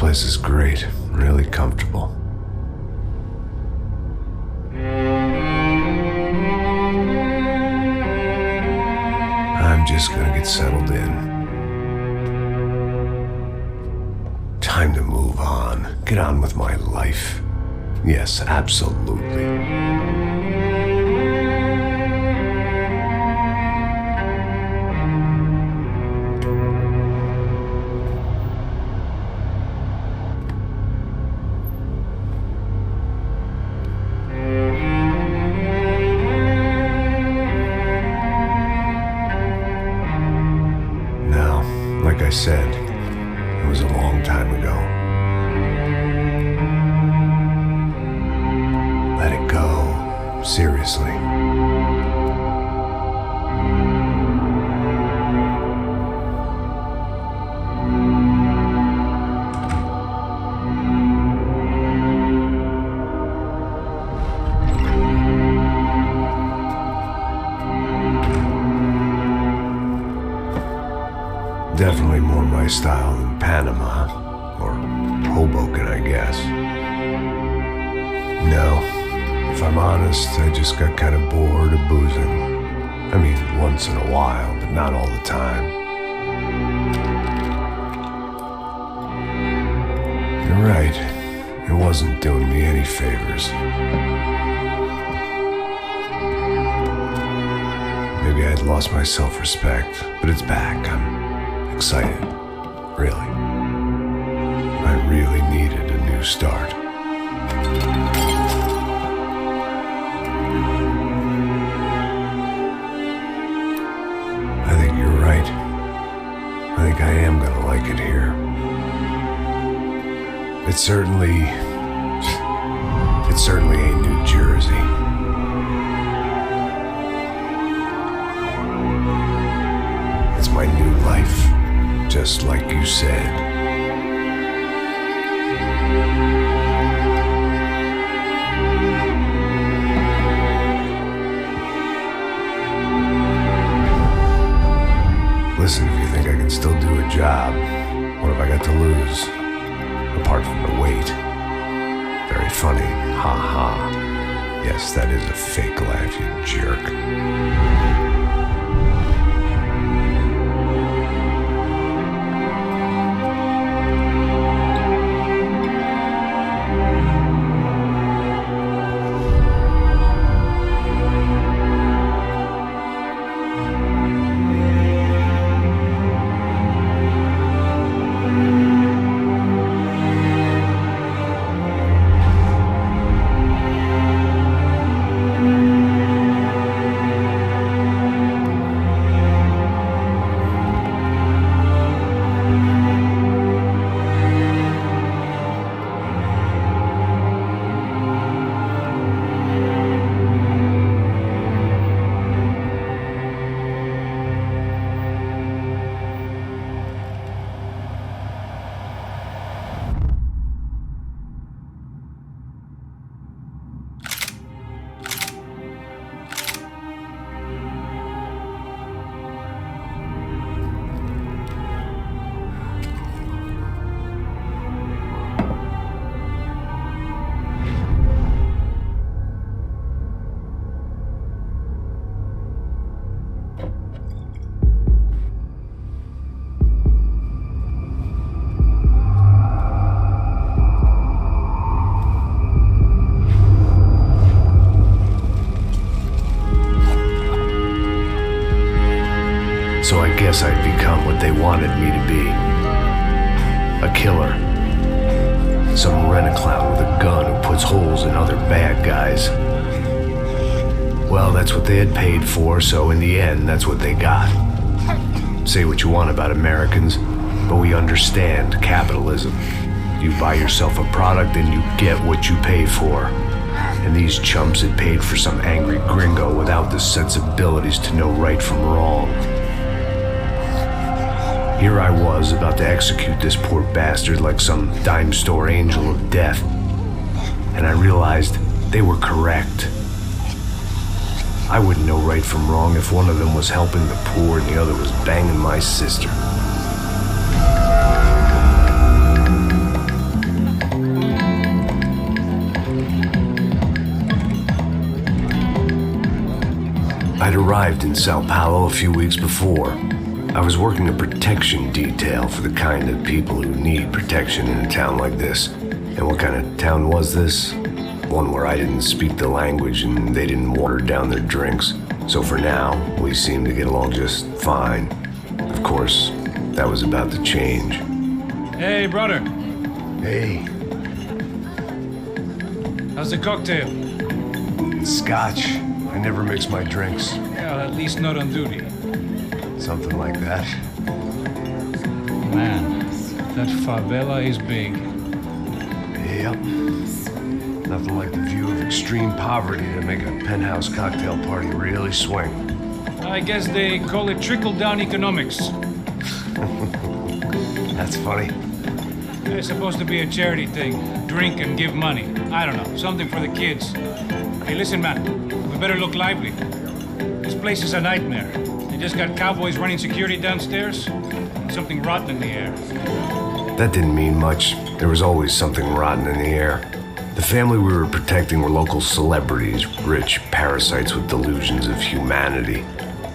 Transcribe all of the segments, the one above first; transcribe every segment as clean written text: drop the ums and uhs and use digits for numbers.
place is great, really comfortable. I'm just gonna get settled in. Time to move on, get on with my life. Yes, absolutely. Like I said, it was a long time ago. Let it go, seriously. Definitely more my style than Panama, or Hoboken, I guess. No, if I'm honest, I just got kind of bored of boozing. I mean, once in a while, but not all the time. You're right, it wasn't doing me any favors. Maybe I'd lost my self-respect, but it's back. I'm excited, really. I really needed a new start. I think you're right. I think I am gonna like it here. It certainly ain't New Jersey. It's my new life. Just like you said. Listen, if you think I can still do a job, what have I got to lose? Apart from the weight. Very funny, ha ha. Yes, that is a fake laugh, you jerk. So I guess I'd become what they wanted me to be. A killer. Some rent-a-clown with a gun who puts holes in other bad guys. Well, that's what they had paid for, so in the end, that's what they got. Say what you want about Americans, but we understand capitalism. You buy yourself a product and you get what you pay for. And these chumps had paid for some angry gringo without the sensibilities to know right from wrong. Here I was, about to execute this poor bastard like some dime store angel of death. And I realized they were correct. I wouldn't know right from wrong if one of them was helping the poor and the other was banging my sister. I'd arrived in São Paulo a few weeks before. I was working a protection detail for the kind of people who need protection in a town like this. And what kind of town was this? One where I didn't speak the language and they didn't water down their drinks. So for now, we seemed to get along just fine. Of course, that was about to change. Hey, brother. Hey. How's the cocktail? It's scotch. I never mix my drinks. Yeah, at least not on duty. Something like that. Man, that favela is big. Yep. Nothing like the view of extreme poverty to make a penthouse cocktail party really swing. I guess they call it trickle-down economics. That's funny. It's supposed to be a charity thing. Drink and give money. I don't know, something for the kids. Hey, listen, man. We better look lively. This place is a nightmare. They just got cowboys running security downstairs. Something rotten in the air. That didn't mean much. There was always something rotten in the air. The family we were protecting were local celebrities, rich parasites with delusions of humanity.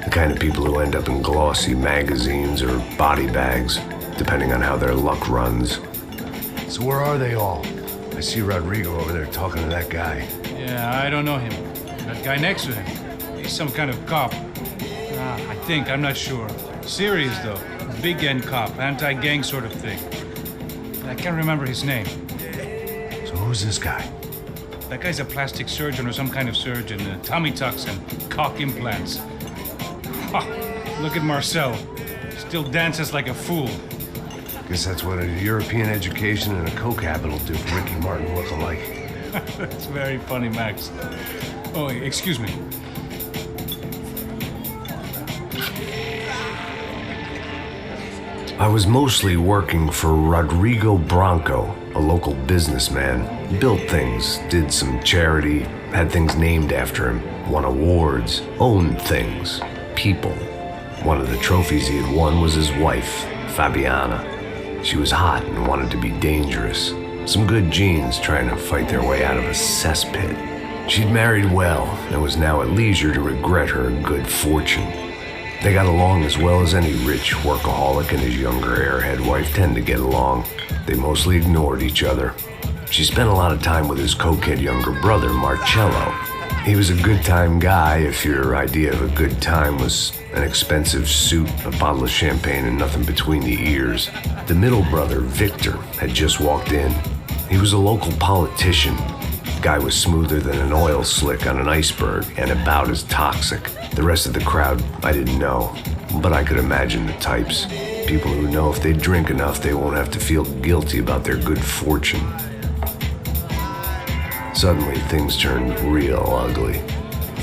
The kind of people who end up in glossy magazines or body bags, depending on how their luck runs. So where are they all? I see Rodrigo over there talking to that guy. Yeah, I don't know him. That guy next to him, he's some kind of cop. I think, I'm not sure. Serious though, big end cop, anti-gang sort of thing. I can't remember his name. So who's this guy? That guy's a plastic surgeon or some kind of surgeon. Tummy tucks and cock implants. Look at Marcel. Still dances like a fool. Guess that's what a European education and a coke habit will do for Ricky Martin look alike. That's very funny, Max. Oh, excuse me. I was mostly working for Rodrigo Branco, a local businessman. Built things, did some charity, had things named after him, won awards, owned things, people. One of the trophies he had won was his wife, Fabiana. She was hot and wanted to be dangerous. Some good genes trying to fight their way out of a cesspit. She'd married well and was now at leisure to regret her good fortune. They got along as well as any rich workaholic and his younger airhead wife tend to get along. They mostly ignored each other. She spent a lot of time with his cokehead younger brother, Marcello. He was a good-time guy if your idea of a good time was an expensive suit, a bottle of champagne, and nothing between the ears. The middle brother, Victor, had just walked in. He was a local politician. Guy was smoother than an oil slick on an iceberg and about as toxic. The rest of the crowd, I didn't know, but I could imagine the types. People who know if they drink enough, they won't have to feel guilty about their good fortune. Suddenly, things turned real ugly.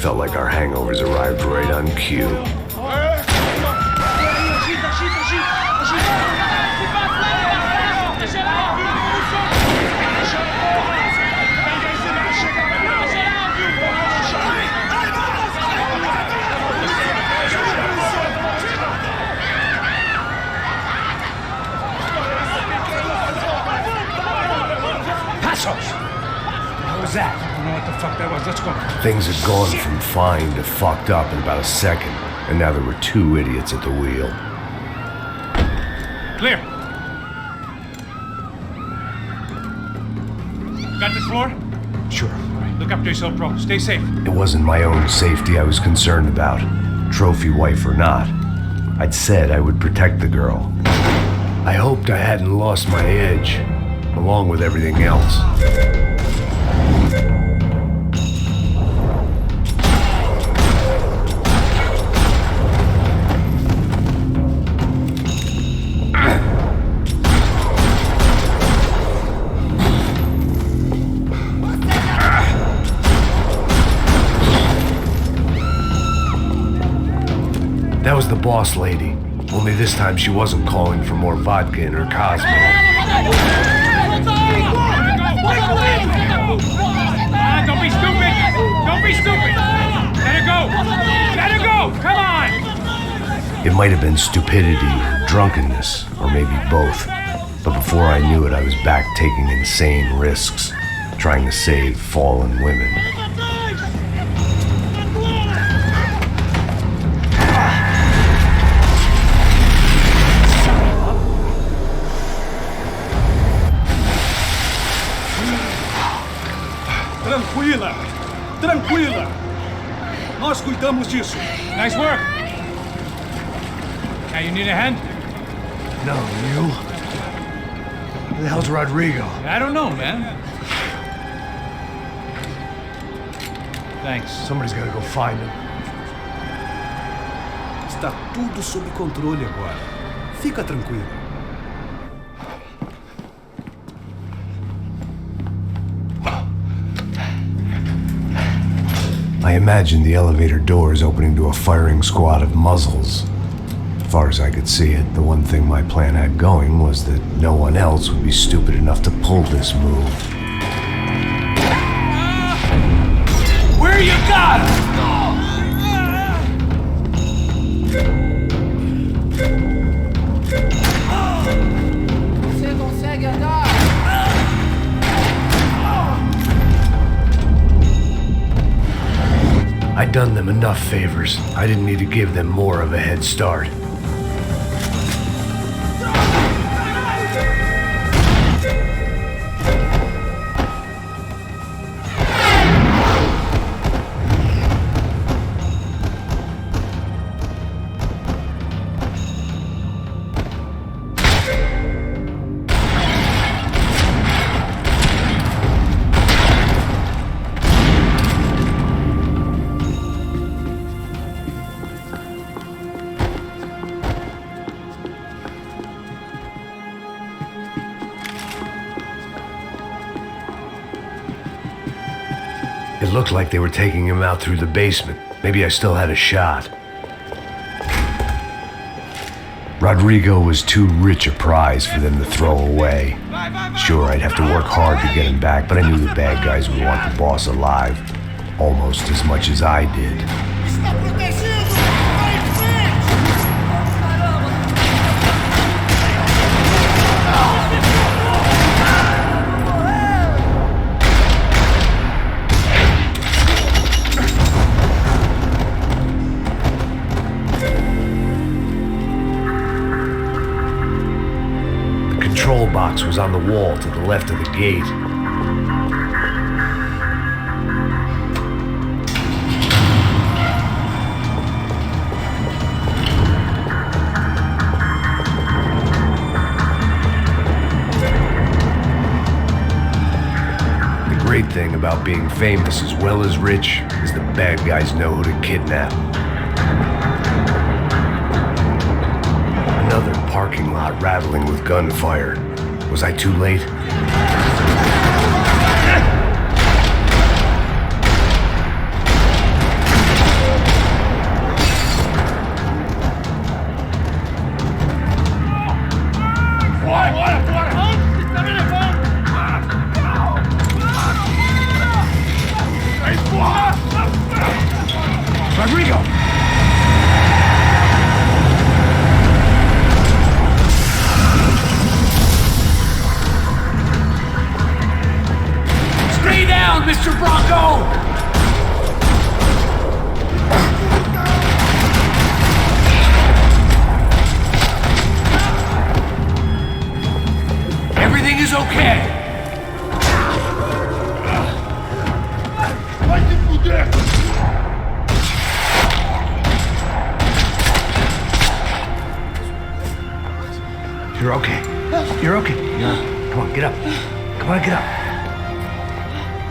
Felt like our hangovers arrived right on cue. What was that? I don't know what the fuck that was. Let's go. Things had gone from fine to fucked up in about a second, and now there were two idiots at the wheel. Clear. Got this floor? Sure. All right, look after yourself, bro. Stay safe. It wasn't my own safety I was concerned about, trophy wife or not. I'd said I would protect the girl. I hoped I hadn't lost my edge, along with everything else. That was the boss lady, only this time she wasn't calling for more vodka in her Cosmo. Don't be stupid! Don't be stupid! Let her go! Let her go! Come on! It might have been stupidity or drunkenness, or maybe both. But before I knew it, I was back taking insane risks, trying to save fallen women. Tranquila! Tranquila! Nós cuidamos disso. Nice work. Hey, you need a hand? No, you? Who the hell's Rodrigo? I don't know, man. Thanks. Somebody's gotta go find him. Está tudo sob controle agora. Fica tranquilo. I imagined the elevator doors opening to a firing squad of muzzles. As far as I could see it, the one thing my plan had going was that no one else would be stupid enough to pull this move. Where you got him? Você consegue andar? I'd done them enough favors. I didn't need to give them more of a head start. It looked like they were taking him out through the basement. Maybe I still had a shot. Rodrigo was too rich a prize for them to throw away. Sure, I'd have to work hard to get him back, but I knew the bad guys would want the boss alive. Almost as much as I did. Está protegido! Vai em frente! The control box was on the wall to the left of the gate. The great thing about being famous as well as rich is the bad guys know who to kidnap. Another parking lot rattling with gunfire. Was I too late? Rodrigo! Stay down, Mr. Bronco! Everything is okay. Vai se fuder! You're okay. You're okay. Come on, get up. Come on, get up.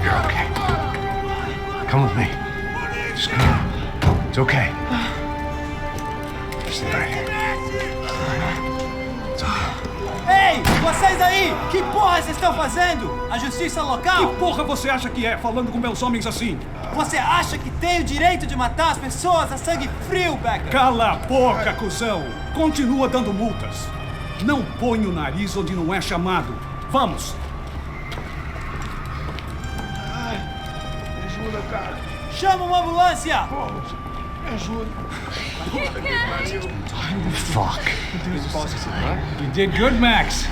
You're okay. Come with me. Just come. It's okay. Stay right here. It's okay. Ei, vocês aí! Que porra vocês estão fazendo? A justiça local? Que porra você acha que é, falando com meus homens assim? Você acha que tem o direito de matar as pessoas a sangue frio, Becker? Cala a boca, cuzão! Continua dando multas. Não põe o nariz onde não é chamado. Vamos! Me ajuda, cara. Chama uma ambulância! Me ajuda. Fuck. You did good, Max.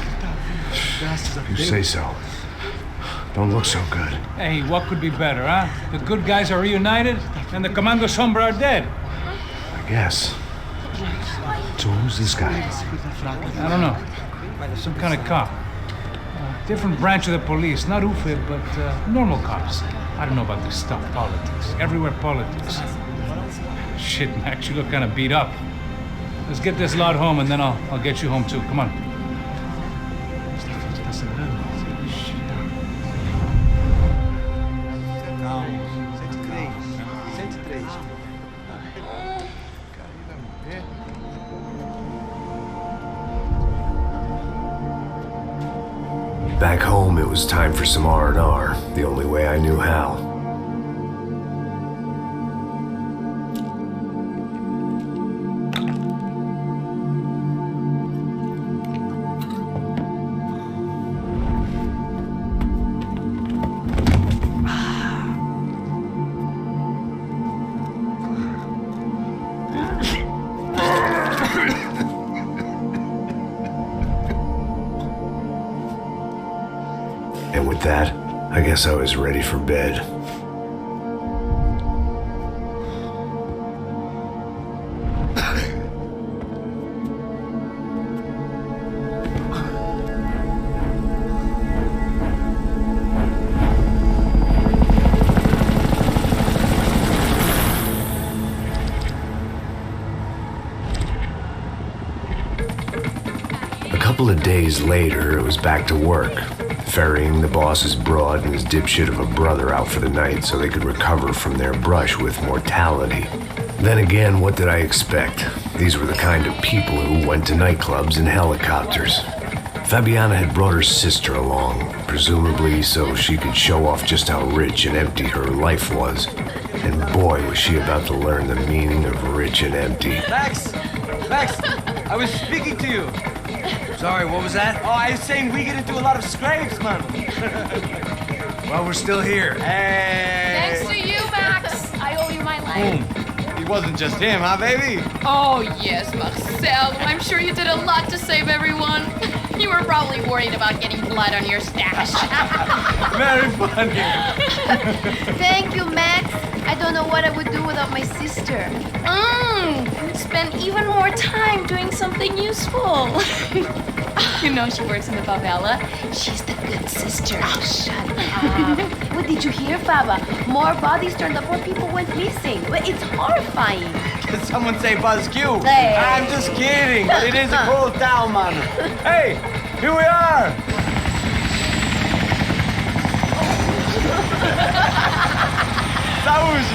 You say so. Don't look so good. Hey, what could be better, huh? The good guys are reunited, and the Commando Sombra are dead. I guess. So who's this guy? I don't know. Some kind of cop. Different branch of the police, not UFIB, but normal cops. I don't know about this stuff, politics. Everywhere politics. Shit, Max, you look kind of beat up. Let's get this lot home and then I'll get you home too. Come on. Back home, it was time for some R&R, the only way I knew how. And with that, I guess I was ready for bed. A couple of days later, it was back to work. Ferrying the boss's broad and his dipshit of a brother out for the night so they could recover from their brush with mortality. Then again, what did I expect? These were the kind of people who went to nightclubs in helicopters. Fabiana had brought her sister along, presumably so she could show off just how rich and empty her life was. And boy, was she about to learn the meaning of rich and empty. Max, I was speaking to you. Sorry, what was that? Oh, I was saying we get into a lot of scrapes, man. Well, we're still here. Hey. Thanks to you, Max. I owe you my life. It wasn't just him, huh, baby? Oh, yes, Marcel. I'm sure you did a lot to save everyone. You were probably worried about getting blood on your stash. Very funny. Thank you, Max. I don't know what I would do without my sister. Spend even more time doing something useful. You know she works in the favela. She's the good sister. Oh, shut up. What did you hear, Baba? More bodies turned up, more people went missing. But it's horrifying. Did someone say Buzz Q? Hey. I'm just kidding, but it is a cool town, man. Hey, here we are. Saúde.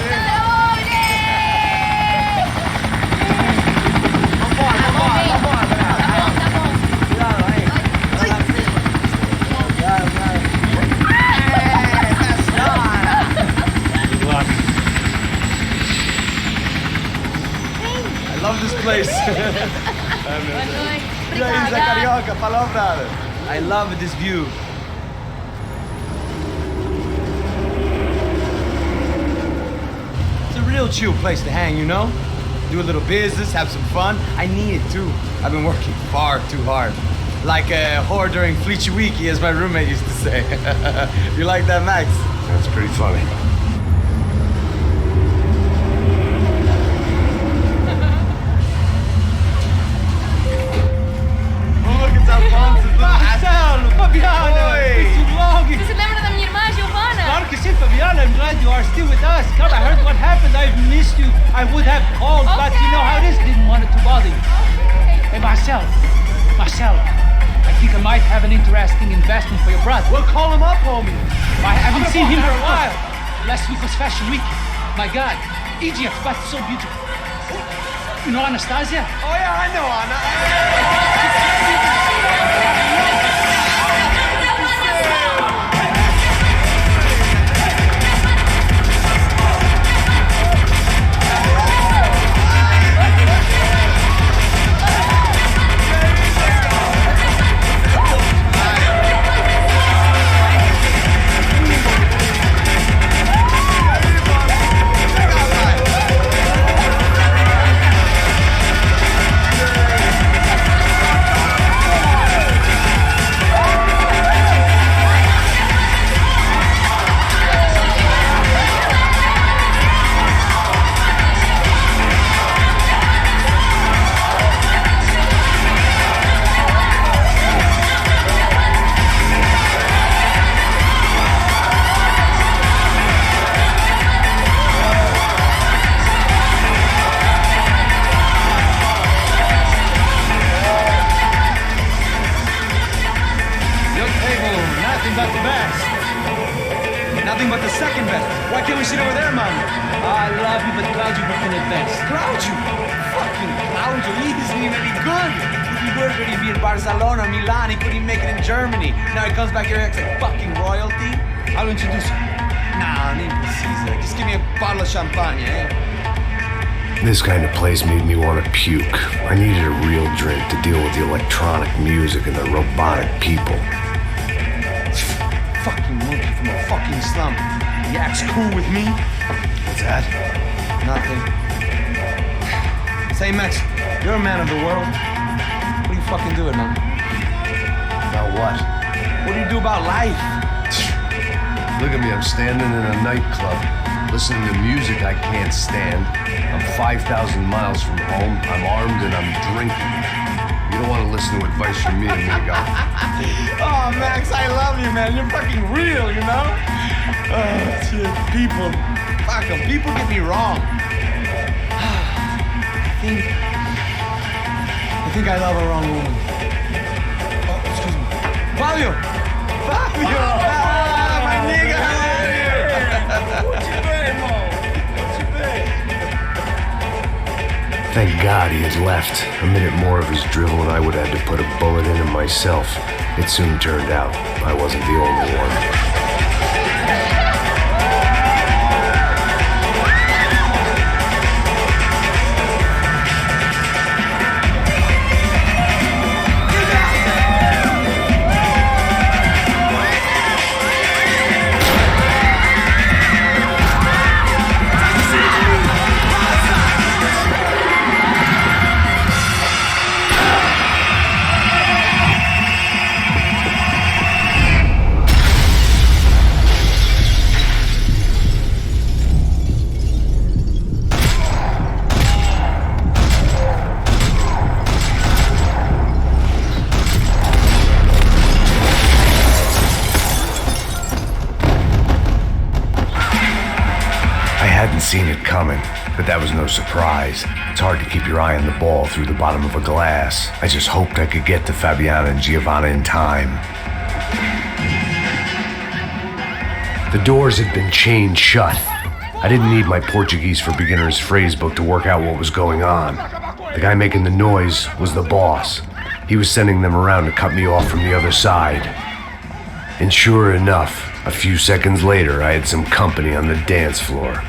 I love this place. Carioca, palavra. I love this view. It's a real chill place to hang, you know? Do a little business, have some fun. I need it too. I've been working far too hard. Like a whore during Fleechy Weeky, as my roommate used to say. You like that, Max? That's pretty funny. Marcelo, Fabiana, it's too long. Você se lembra da minha irmã, Giovanna? Claro que sim, Fabiana. I'm glad you are still with us. Come, I heard what happened. I've missed you. I would have called, but you know how it is. Didn't want it to bother you. Hey, Marcel, I think I might have an interesting investment for your brother. Well, call him up, homie. I haven't seen him for a while. Last week was Fashion Week. My God, Egypt, but so beautiful. You know Anastasia? Oh yeah, I know Anna. second best. Why can't we sit over there, man? I love you, but Claudio can advance. Claudio? Fucking Claudio, he isn't even any good. If he were good, he'd be in Barcelona or Milan. He couldn't even make it in Germany. Now he comes back here and acts like fucking royalty. I'll introduce you. Nah, name precisa. Just give me a bottle of champagne, eh? This kind of place made me want to puke. I needed a real drink to deal with the electronic music and the robotic people. Fucking monkey from a fucking slum. He acts cool with me. What's that? Nothing. Say, Max, you're a man of the world. What do you fucking do, man? About what? What do you do about life? Look at me, I'm standing in a nightclub, listening to music I can't stand. I'm 5,000 miles from home, I'm armed and I'm drinking. You don't want to listen to advice from me, amigo. Oh, Max, I love you, man. You're fucking real, you know? Oh, shit. People. Fuck them. People get me wrong. I think I love a wrong woman. Oh, excuse me. Fabio! Fabio! Ah, my nigga, how are you? What you been, Mo? What you been? Thank God he had left. A minute more of his drivel and I would have had to put a bullet in him myself. It soon turned out I wasn't the only one. Seen it coming, but that was no surprise. It's hard to keep your eye on the ball through the bottom of a glass. I just hoped I could get to Fabiana and Giovanna in time. The doors had been chained shut. I didn't need my Portuguese for Beginners phrase book to work out what was going on. The guy making the noise was the boss. He was sending them around to cut me off from the other side. And sure enough, a few seconds later, I had some company on the dance floor.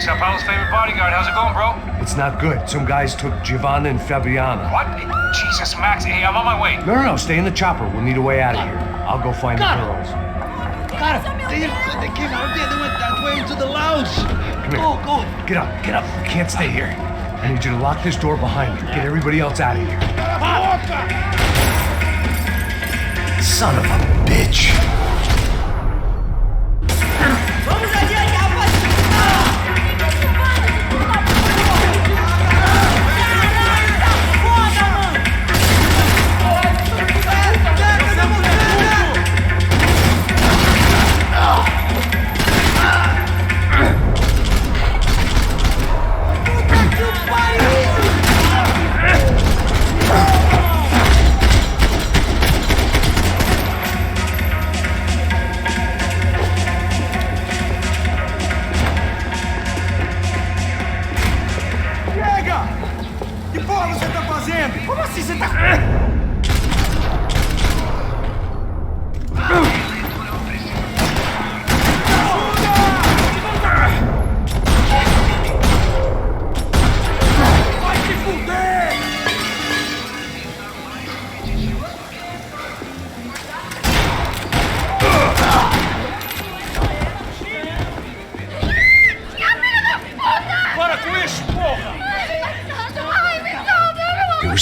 São Paulo's favorite bodyguard. How's it going, bro? It's not good. Some guys took Giovanna and Fabiana. What? Jesus, Max. Hey, I'm on my way. No. Stay in the chopper. We'll need a way out of here. I'll go find the girls. Got him. They came out of there. They went that way into the lounge. Come here. Go. Get up. You can't stay here. I need you to lock this door behind you. Get everybody else out of here. Son of a bitch.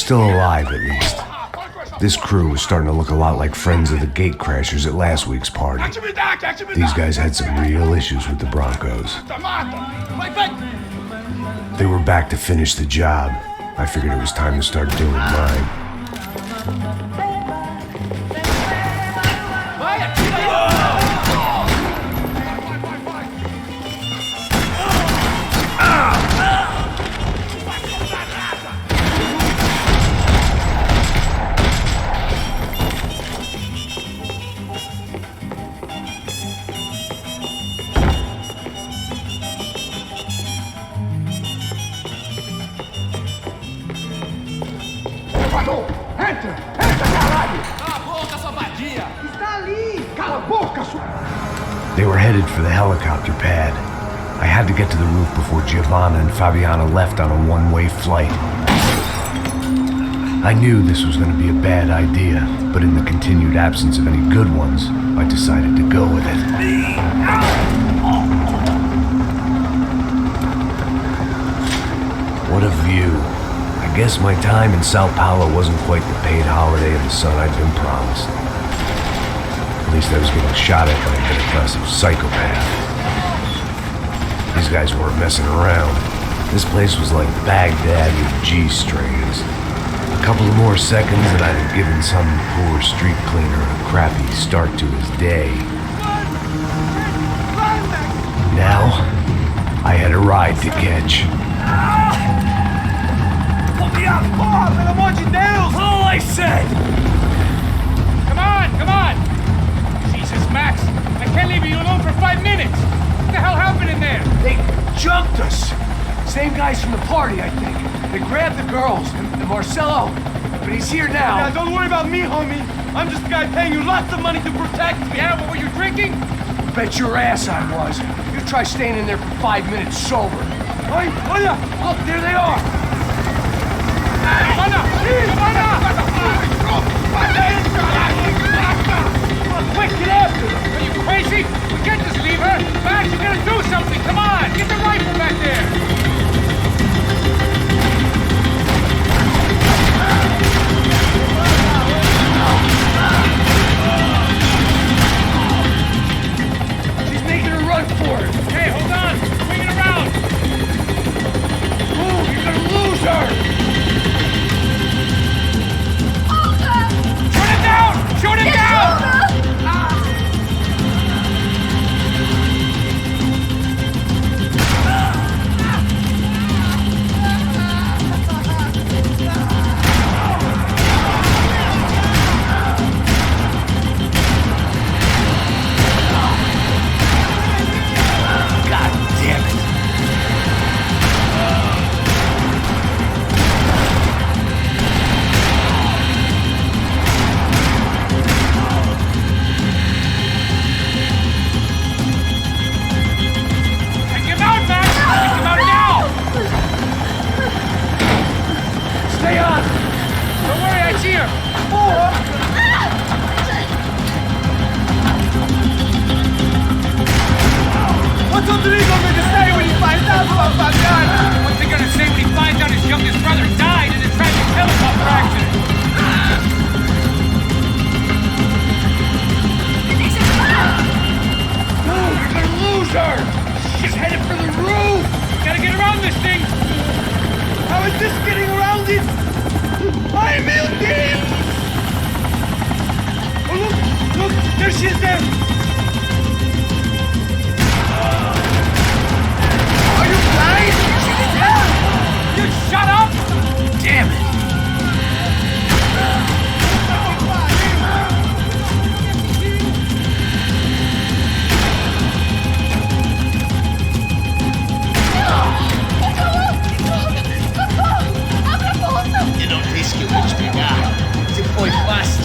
still alive, at least. This crew was starting to look a lot like friends of the gatecrashers at last week's party. These guys had some real issues with the Broncos. They were back to finish the job. I figured it was time to start doing mine. They were headed for the helicopter pad. I had to get to the roof before Giovanna and Fabiana left on a one-way flight. I knew this was going to be a bad idea, but in the continued absence of any good ones, I decided to go with it. What a view. I guess my time in São Paulo wasn't quite the paid holiday of the sun I'd been promised. At least I was getting shot at by a middle-class psychopath. These guys weren't messing around. This place was like Baghdad with G-strings. A couple of more seconds and I'd have given some poor street cleaner a crappy start to his day. Now, I had a ride to catch. Put me up! Oh, pelo amor de Deus! All I said! Come on! Jesus, Max, I can't leave you alone for 5 minutes. What the hell happened in there? They jumped us. Same guys from the party, I think. They grabbed the girls and Marcelo, but he's here now. Yeah, don't worry about me, homie. I'm just the guy paying you lots of money to protect me. Yeah, but were you drinking? Bet your ass I was. You try staying in there for 5 minutes sober. Oi, olha! Look, there they are. Quick, get after them! Are you crazy? We can't just leave her! Max, you gotta do something! Come on! Get the rifle back there! She's making a run for it. Hey, hold on! Swing it around! Move, you're gonna lose her! Shoot it down!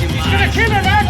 He's gonna kill her, Max!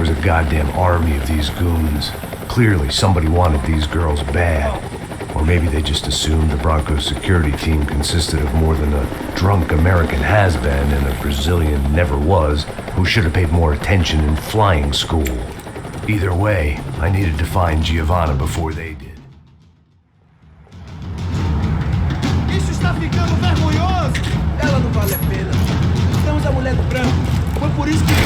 was a goddamn army of these goons. Clearly, somebody wanted these girls bad. Or maybe they just assumed the Broncos security team consisted of more than a drunk American has-been and a Brazilian never-was who should have paid more attention in flying school. Either way, I needed to find Giovanna before they did. Isso está ficando vergonhoso! Ela não vale a pena. Estamos a mulher do branco. Foi por isso que...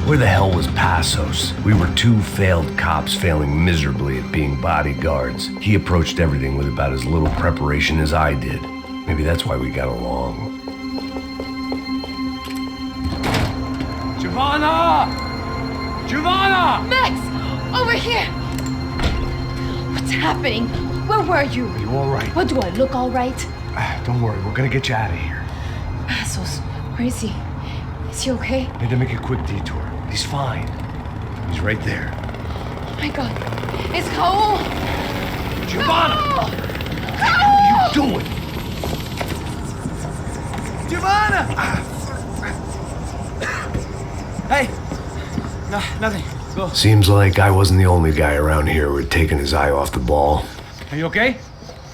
Where the hell was Passos? We were two failed cops failing miserably at being bodyguards. He approached everything with about as little preparation as I did. Maybe that's why we got along. Giovanna! Giovanna! Max! Over here! What's happening? Where were you? Are you all right? What, do I look all right? Don't worry, we're gonna get you out of here. Passos, where is he? Is he okay? Need to make a quick detour. He's fine. He's right there. Oh my God. It's Raul! Giovanna! Raul! What are you doing? Giovanna! Hey! No, nothing. Go. Seems like I wasn't the only guy around here who had taken his eye off the ball. Are you okay?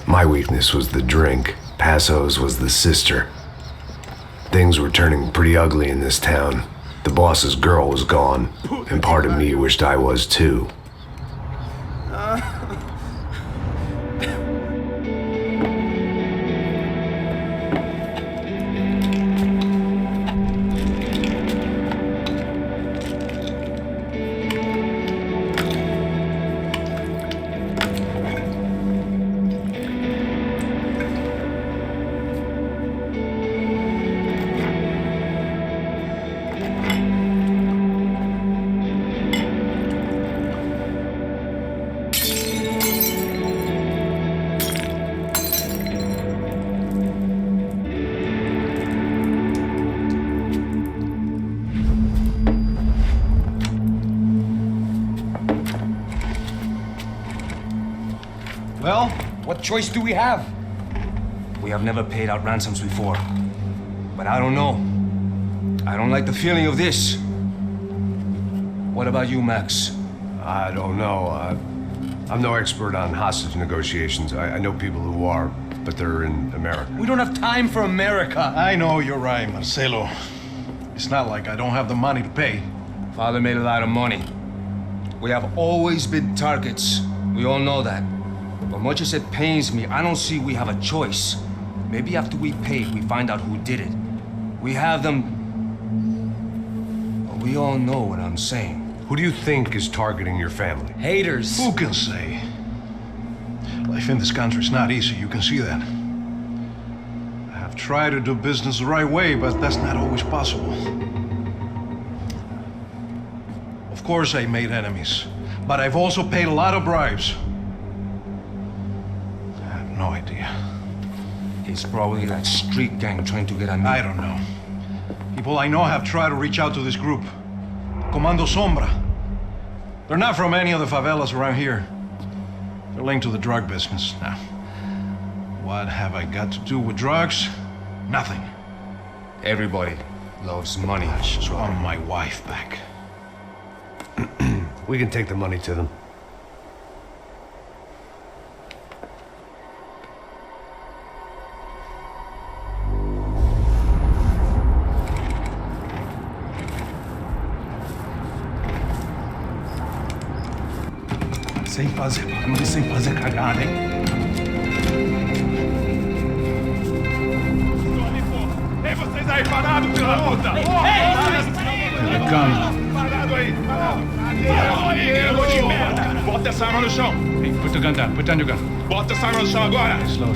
My weakness was the drink. Passos was the sister. Things were turning pretty ugly in this town. The boss's girl was gone, and part of me wished I was too. Well, what choice do we have? We have never paid out ransoms before. But I don't know. I don't like the feeling of this. What about you, Max? I don't know. I'm no expert on hostage negotiations. I know people who are, but they're in America. We don't have time for America. I know you're right, Marcelo. It's not like I don't have the money to pay. Father made a lot of money. We have always been targets. We all know that. But much as it pains me, I don't see we have a choice. Maybe after we pay, we find out who did it. We have them... Well, we all know what I'm saying. Who do you think is targeting your family? Haters. Who can say? Life in this country is not easy, you can see that. I have tried to do business the right way, but that's not always possible. Of course I made enemies, but I've also paid a lot of bribes. I have no idea. It's probably that street gang trying to get at me. I don't know. People I know have tried to reach out to this group. Comando Sombra. They're not from any of the favelas around here. They're linked to the drug business. Now, what have I got to do with drugs? Nothing. Everybody loves money. I just want my wife back. We can take the money to them. Sem fazer cagada, hein? Ei, vocês aí parados, pela puta! Parado aí, parado! De merda! Bota essa arma no chão! Hey, put the gun down. Put down your gun. Bota essa arma no chão agora! Slow.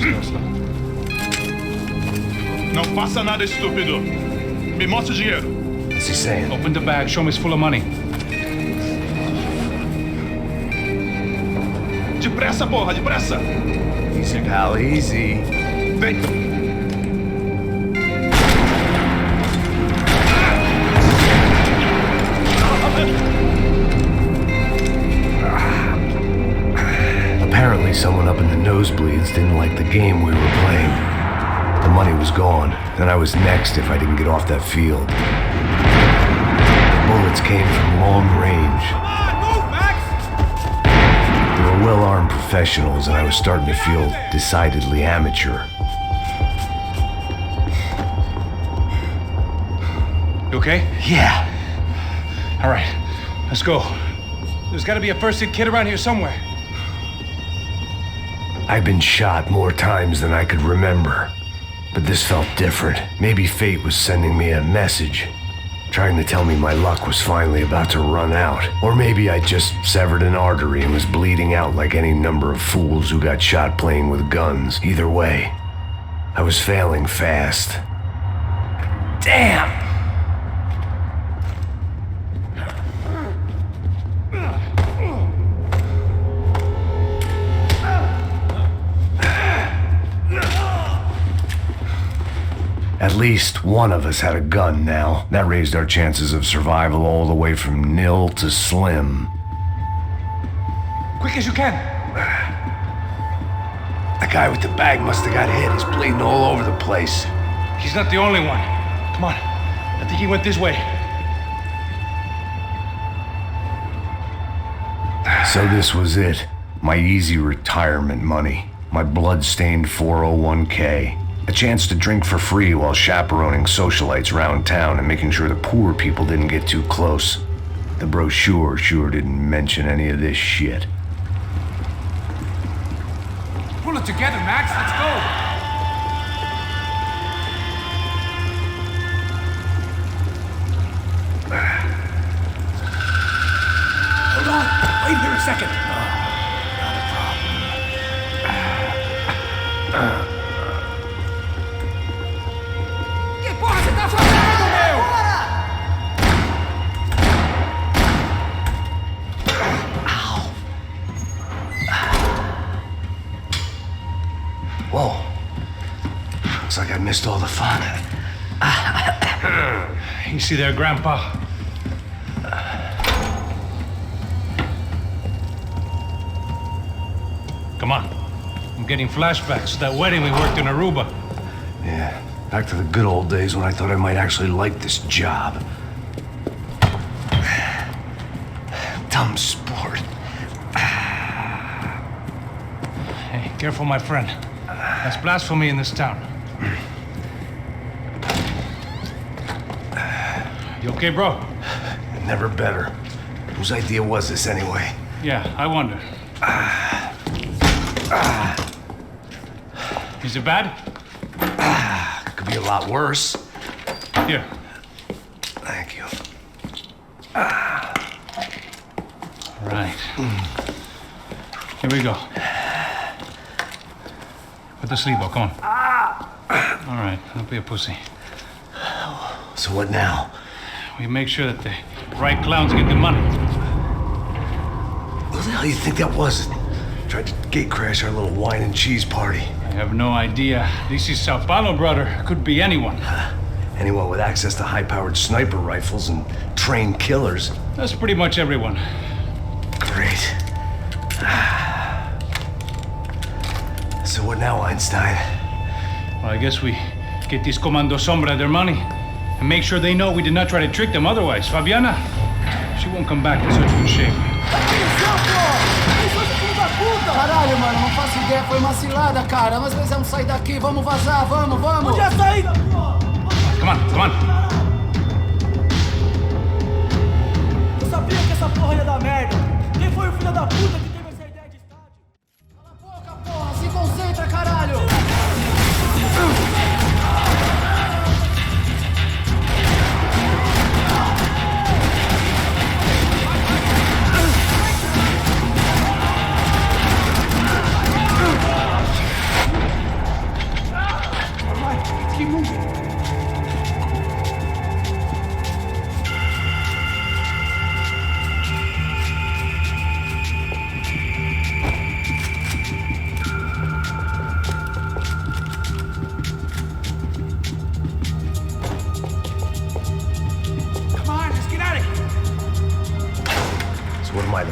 Não faça nada, estúpido! Me mostra o dinheiro! What's he saying? Open the bag. Show me it's full of money. Depressa, porra, depressa! Easy, pal, easy. Vem! Apparently someone up in the nosebleeds didn't like the game we were playing. The money was gone, and I was next if I didn't get off that field. The bullets came from long range. They were well-armed professionals, and I was starting to feel decidedly amateur. You okay? Yeah. All right, let's go. There's got to be a first-aid kit around here somewhere. I've been shot more times than I could remember, but this felt different. Maybe fate was sending me a message, trying to tell me my luck was finally about to run out. Or maybe I just severed an artery and was bleeding out like any number of fools who got shot playing with guns. Either way, I was failing fast. Damn! At least one of us had a gun now. That raised our chances of survival all the way from nil to slim. Quick as you can. The guy with the bag must have got hit. He's bleeding all over the place. He's not the only one. Come on. I think he went this way. So this was it. My easy retirement money. My blood-stained 401k. A chance to drink for free while chaperoning socialites around town and making sure the poor people didn't get too close. The brochure sure didn't mention any of this shit. Pull it together, Max. Let's go. Hold on. Wait here a second. Not a problem. Whoa. Looks like I missed all the fun. You see there, Grandpa? Come on. I'm getting flashbacks to that wedding we worked in Aruba. Yeah, back to the good old days when I thought I might actually like this job. Dumb sport. Hey, careful, my friend. That's blasphemy in this town. You okay, bro? Never better. Whose idea was this anyway? Yeah, I wonder. Is it bad? Could be a lot worse. Here. Thank you. Right. Here we go. Put the sleeve on, come on. All right, don't be a pussy. So what now? We make sure that the right clowns get the money. What the hell do you think that was? Tried to gate crash our little wine and cheese party. I have no idea. This is São Paulo, brother. Could be anyone. Anyone with access to high-powered sniper rifles and trained killers. That's pretty much everyone. Great. So what now, Einstein? Well, I guess we get these Comando Sombra their money and make sure they know we did not try to trick them otherwise. Fabiana, She won't come back in such good shape. Caralho, mano, não faço ideia. Foi uma cilada, cara. Nós precisamos sair daqui. Vamos vazar, vamos. Onde é a saída, pô? Come on. Eu sabia que essa porra ia dar merda. Quem foi o filho da puta que teve essa ideia de estádio? Cala a boca, porra. Se concentra, caralho.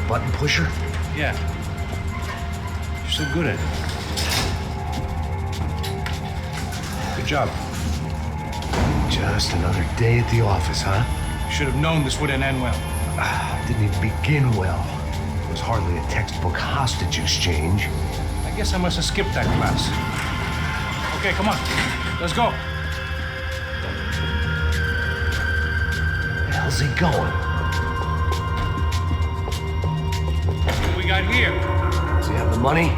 Button pusher? Yeah. You're so good at it. Good job. Just another day at the office, huh? You should have known this wouldn't end well. Didn't even begin well. It was hardly a textbook hostage exchange. I guess I must have skipped that class. Okay, come on. Let's go. Where the hell's he going? What we got here? Does he have the money?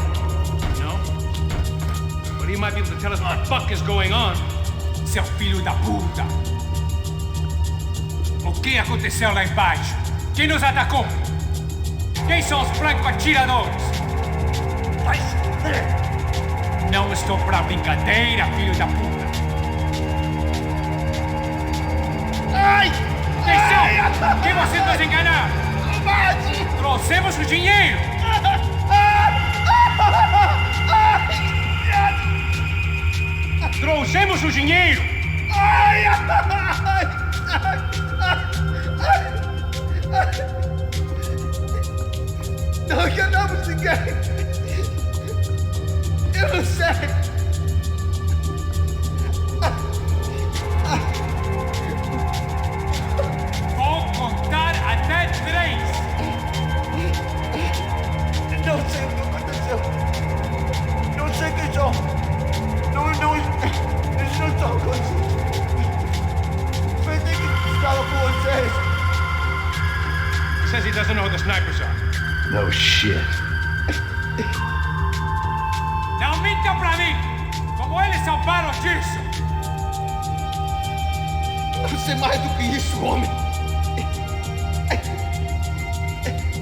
No. But he might be able to tell us what the fuck is going on. Seu filho da puta! O que aconteceu lá embaixo? Quem nos atacou? Quem são os franco-atiradores? Vai se fuder! Não estou pra brincadeira, filho da puta! Ai! Atenção! Que você nos enganar! Trouxemos o dinheiro! Trouxemos o dinheiro! Ai! Não enganamos ninguém! Eu não sei! Vou contar até 3! Não sei o que aconteceu! Não sei quem são! Eles não estão acontecendo! Pensei que estava com vocês! He says he doesn't know who the snipers are. No shit. Não mintam pra mim! Como eles salvaram disso! Você é mais do que isso, homem!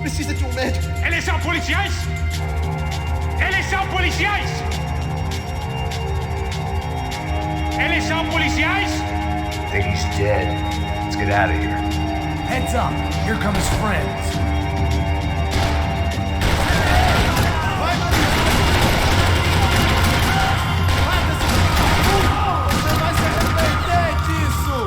Precisa de um médico! Eles são policiais? Eles são policiais? Eles são policiais? I think he's dead. Let's get out of here. Heads up! Here come his friends. Você vai se arrepender disso!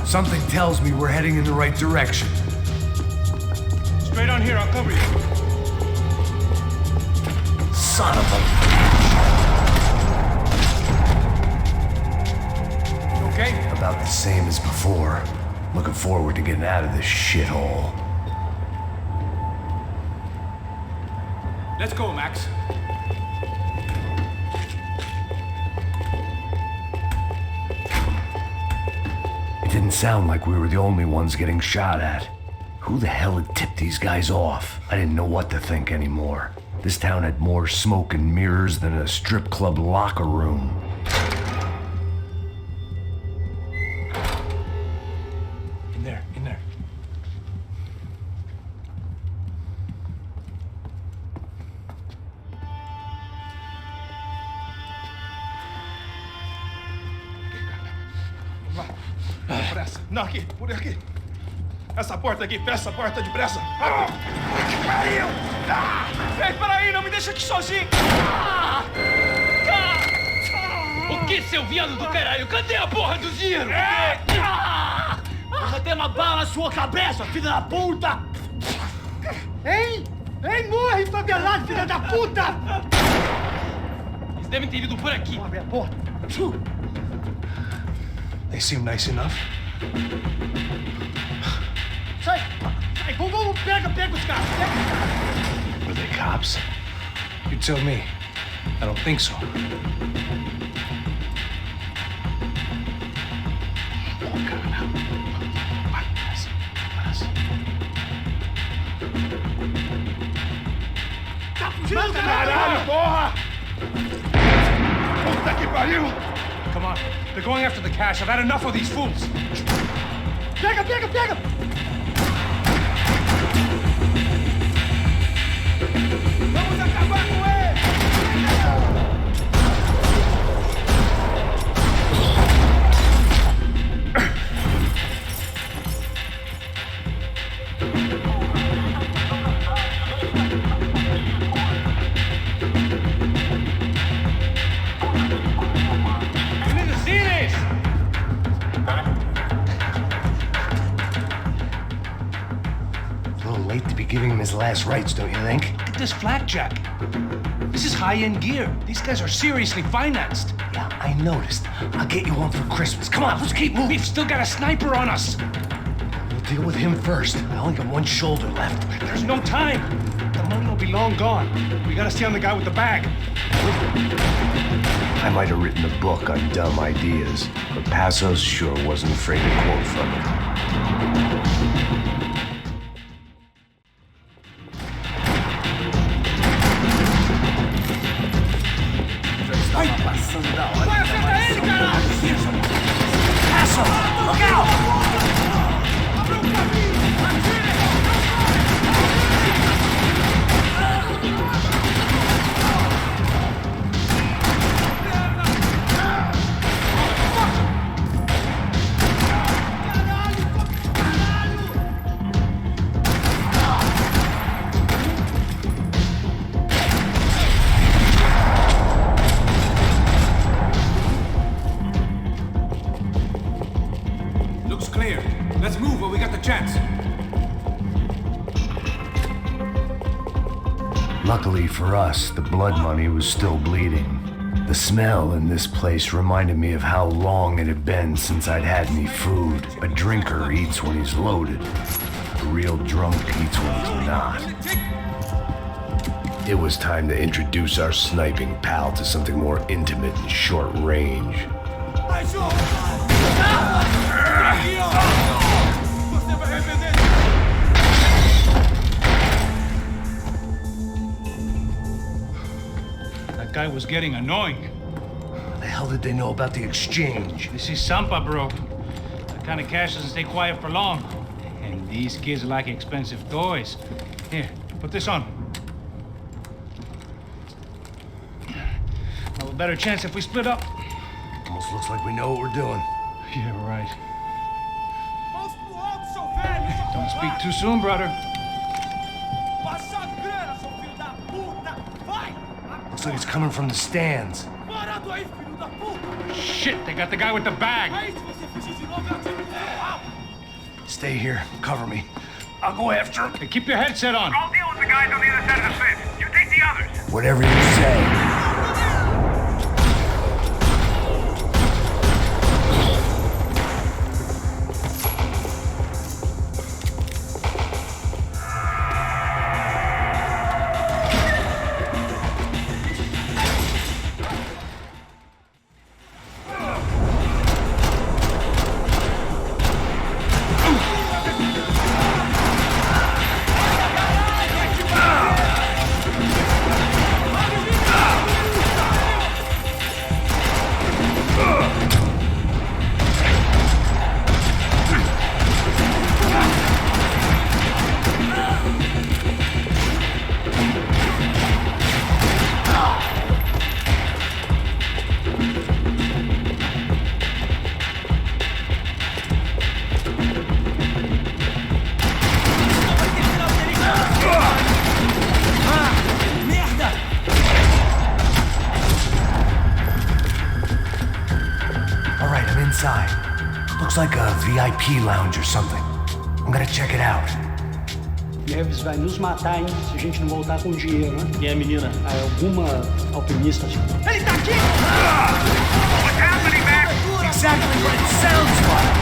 Something tells me we're heading in the right direction. Straight on here, I'll cover you. Son of a... Okay? About the same as before. Looking forward to getting out of this shithole. Let's go, Max. It didn't sound like we were the only ones getting shot at. Who the hell had tipped these guys off? I didn't know what to think anymore. This town had more smoke and mirrors than a strip club locker room. In there. Pressa! Não, aqui, por aqui! Essa porta aqui, fecha essa porta depressa! Pariu! Ei, peraí, não me deixa aqui sozinho! O que, seu viado do caralho? Cadê a porra do dinheiro? Vou meter uma bala na sua cabeça, filha da puta! Hein? Morre, favelado, filha da puta! devem ter ido por aqui. Abre a porta. They seem nice enough. Sai! Sai! Vamos! Pega os caras! Pega os caras! Were they cops? You tell me. I don't think so. Caralho, porra! Puta que pariu! Come on. They're going after the cash. I've had enough of these fools. Pega! Vamos acabar com ele! You need to see this. A little late to be giving him his last rites, don't you think? Look at this flakjack. This is high-end gear. These guys are seriously financed. Yeah, I noticed. I'll get you one for Christmas. Come on, let's keep moving. We've still got a sniper on us. We'll deal with him first. I only got one shoulder left. There's no time. The money will be long gone. We gotta stay on the guy with the bag. I might have written a book on dumb ideas, but Passos sure wasn't afraid to quote from it. Vai, acerta ele, caralho! Passo! Look out! Abre um caminho! Atire! Looks clear. Let's move while we got the chance. Luckily for us, the blood money was still bleeding. The smell in this place reminded me of how long it had been since I'd had any food. A drinker eats when he's loaded. A real drunk eats when he's not. It was time to introduce our sniping pal to something more intimate and short range. That guy was getting annoying. How the hell did they know about the exchange? This is Sampa, bro. That kind of cash doesn't stay quiet for long. And these kids like expensive toys. Here, put this on. Have a better chance if we split up. Almost looks like we know what we're doing. Yeah, right. Don't speak too soon, brother. Looks like it's coming from the stands. Shit, they got the guy with the bag. Stay here. Cover me. I'll go after him. Hey, keep your headset on. I'll deal with the guys on the other side of the fence. You take the others. Whatever you say. Looks like a VIP lounge or something. I'm gonna check it out. Neves vai nos matar, hein, se a gente não voltar com dinheiro, né? E a menina? É alguma alpinista. Ele tá aqui! What's happening, Max? Exactly what it sounds like!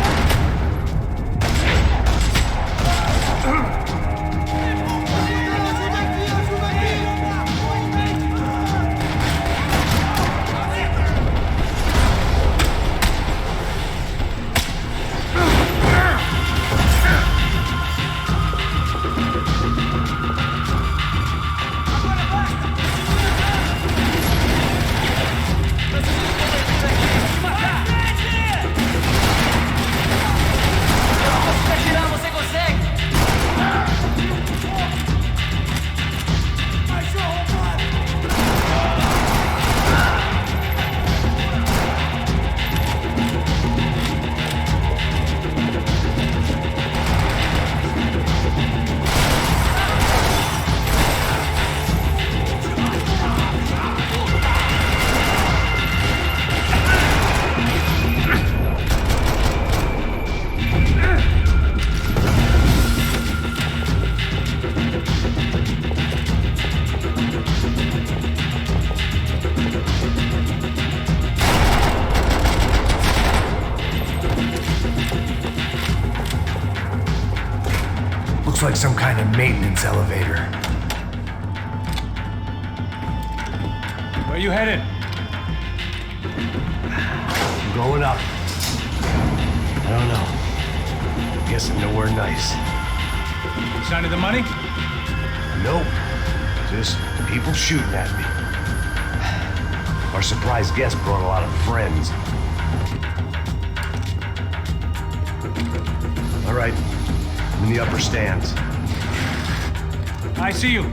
Looks like some kind of maintenance elevator. Where you headed? I'm going up. I don't know. Guessing nowhere nice. Sign of the money? Nope. Just people shooting at me. Our surprise guest brought a lot of friends. All right. I'm in the upper stands. I see you.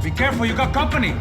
Be careful, you got company.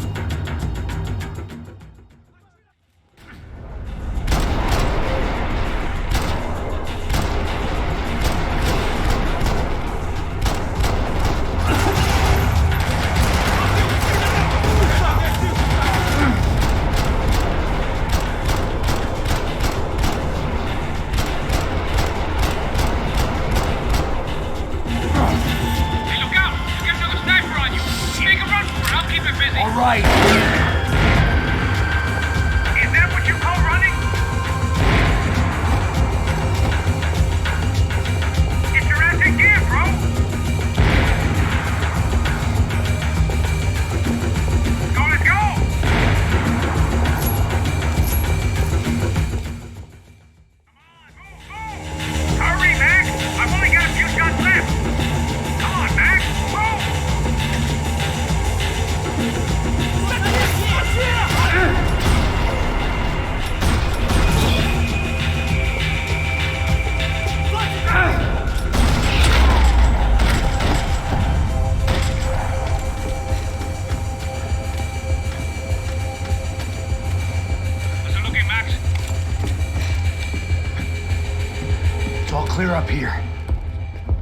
Clear up here.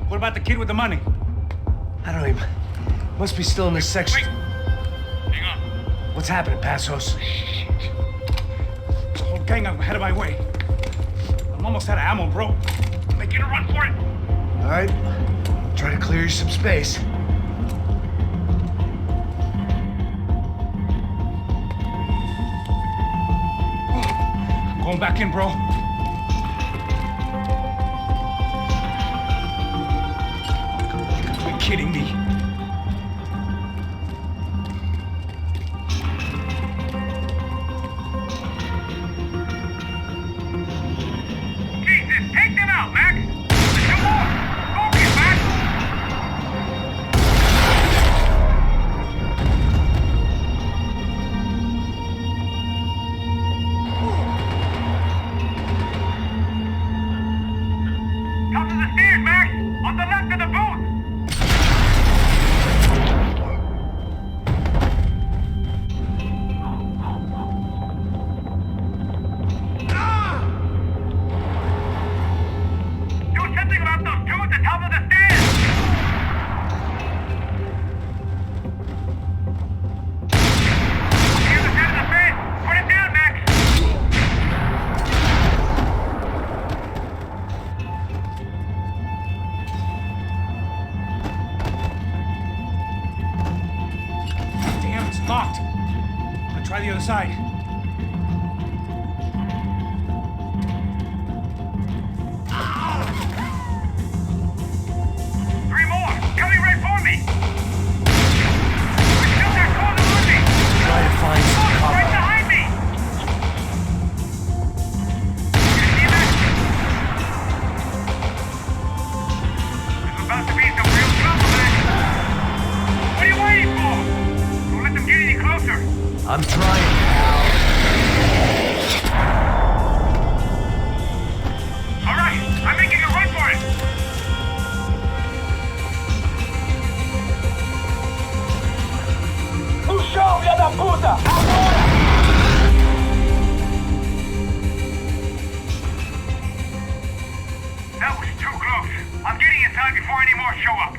What about the kid with the money? I don't even... Must be still in this section. Wait. Hang on. What's happening, Passos? The whole gang ahead of my way. I'm almost out of ammo, bro. I'm making a run for it. All right. Try to clear you some space. I'm going back in, bro. Kidding me? Jesus, take them out, Max! Come on! Focus, Max! Top of the stairs, Max! On the left of the booth! Try the other side. Three more! Coming right for me! We're still there, calling on me! Try to find some cover. Right behind me! You see that? There's about to be some real trouble, man! What are you waiting for? Don't let them get any closer! I'm trying, pal. All right, I'm making a run for it! No chão, filha da puta! Agora! That was too close. I'm getting inside before any more show up.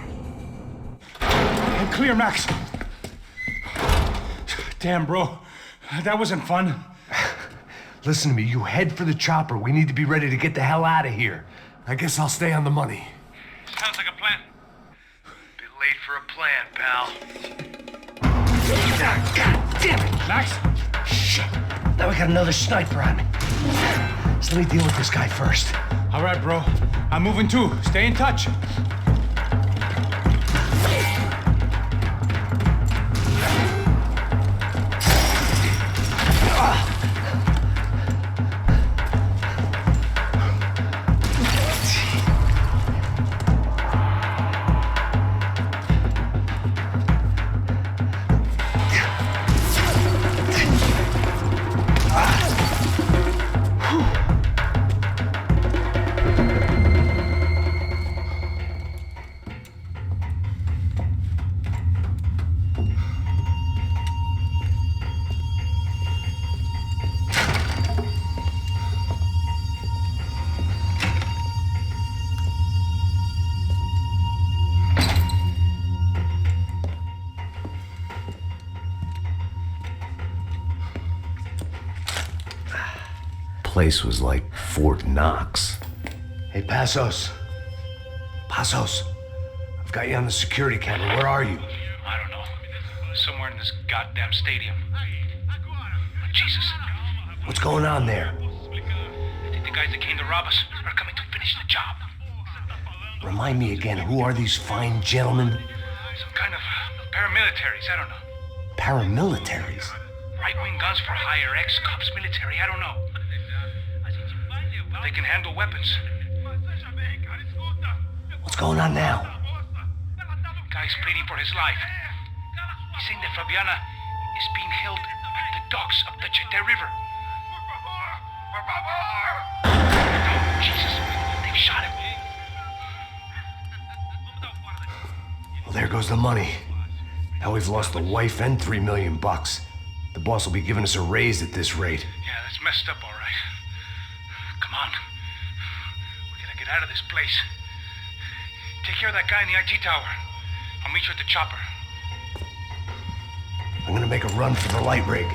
I'm clear, Max. Damn, bro. That wasn't fun. Listen to me, you head for the chopper. We need to be ready to get the hell out of here. I guess I'll stay on the money. Sounds like a plan. Bit late for a plan, pal. God damn it! Max? Shit. Now we got another sniper on me. So let me deal with this guy first. All right, bro. I'm moving too. Stay in touch. Place was like Fort Knox. Hey, Passos. Passos. I've got you on the security camera. Where are you? I don't know. Somewhere in this goddamn stadium. Jesus. What's going on there? I think the guys that came to rob us are coming to finish the job. Remind me again, who are these fine gentlemen? Some kind of paramilitaries, I don't know. Paramilitaries? Right-wing guns for hire, ex-cops, military, I don't know. They can handle weapons. What's going on now? Guy's pleading for his life. He's saying that Fabiana is being held at the docks of the Chete River. Oh, Jesus, they've shot him. Well, there goes the money. Now we've lost the wife and $3 million. The boss will be giving us a raise at this rate. Yeah, that's messed up, all right. Come on. We gotta get out of this place. Take care of that guy in the IT tower. I'll meet you at the chopper. I'm gonna make a run for the light rig.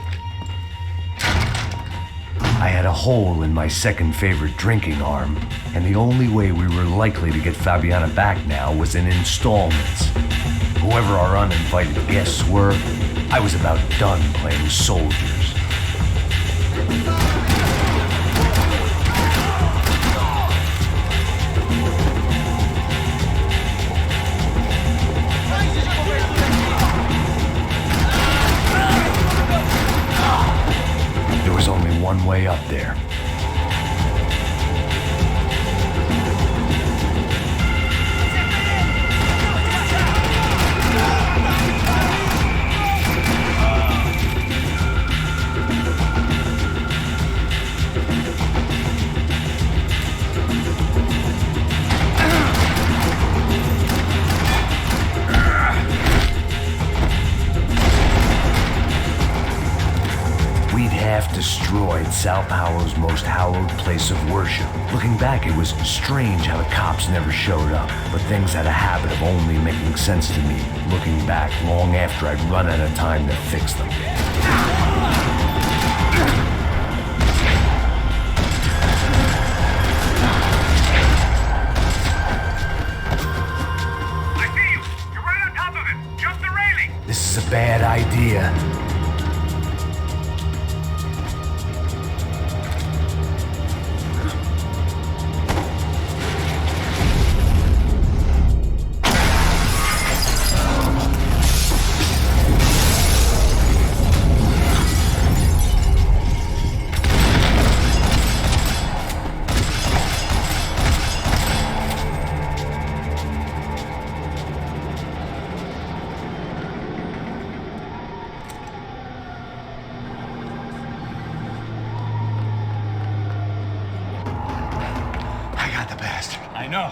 I had a hole in my second favorite drinking arm, and the only way we were likely to get Fabiana back now was in installments. Whoever our uninvited guests were, I was about done playing soldiers. There was only one way up there. Destroyed Sao Paulo's most hallowed place of worship. Looking back, it was strange how the cops never showed up, but things had a habit of only making sense to me, looking back long after I'd run out of time to fix them. I see you! You're right on top of him! Jump the railing! This is a bad idea. I know.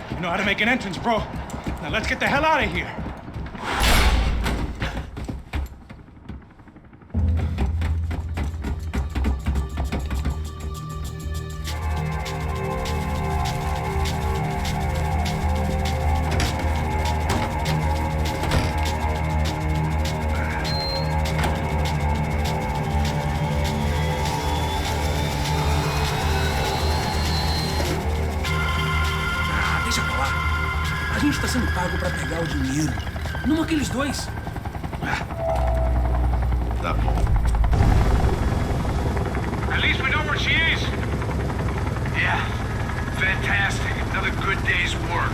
You know how to make an entrance, bro. Now let's get the hell out of here. A gente tá sendo pago pra pegar o dinheiro. Não aqueles dois. Tá. At least we know where she is. Yeah. Fantastic. Another good day's work.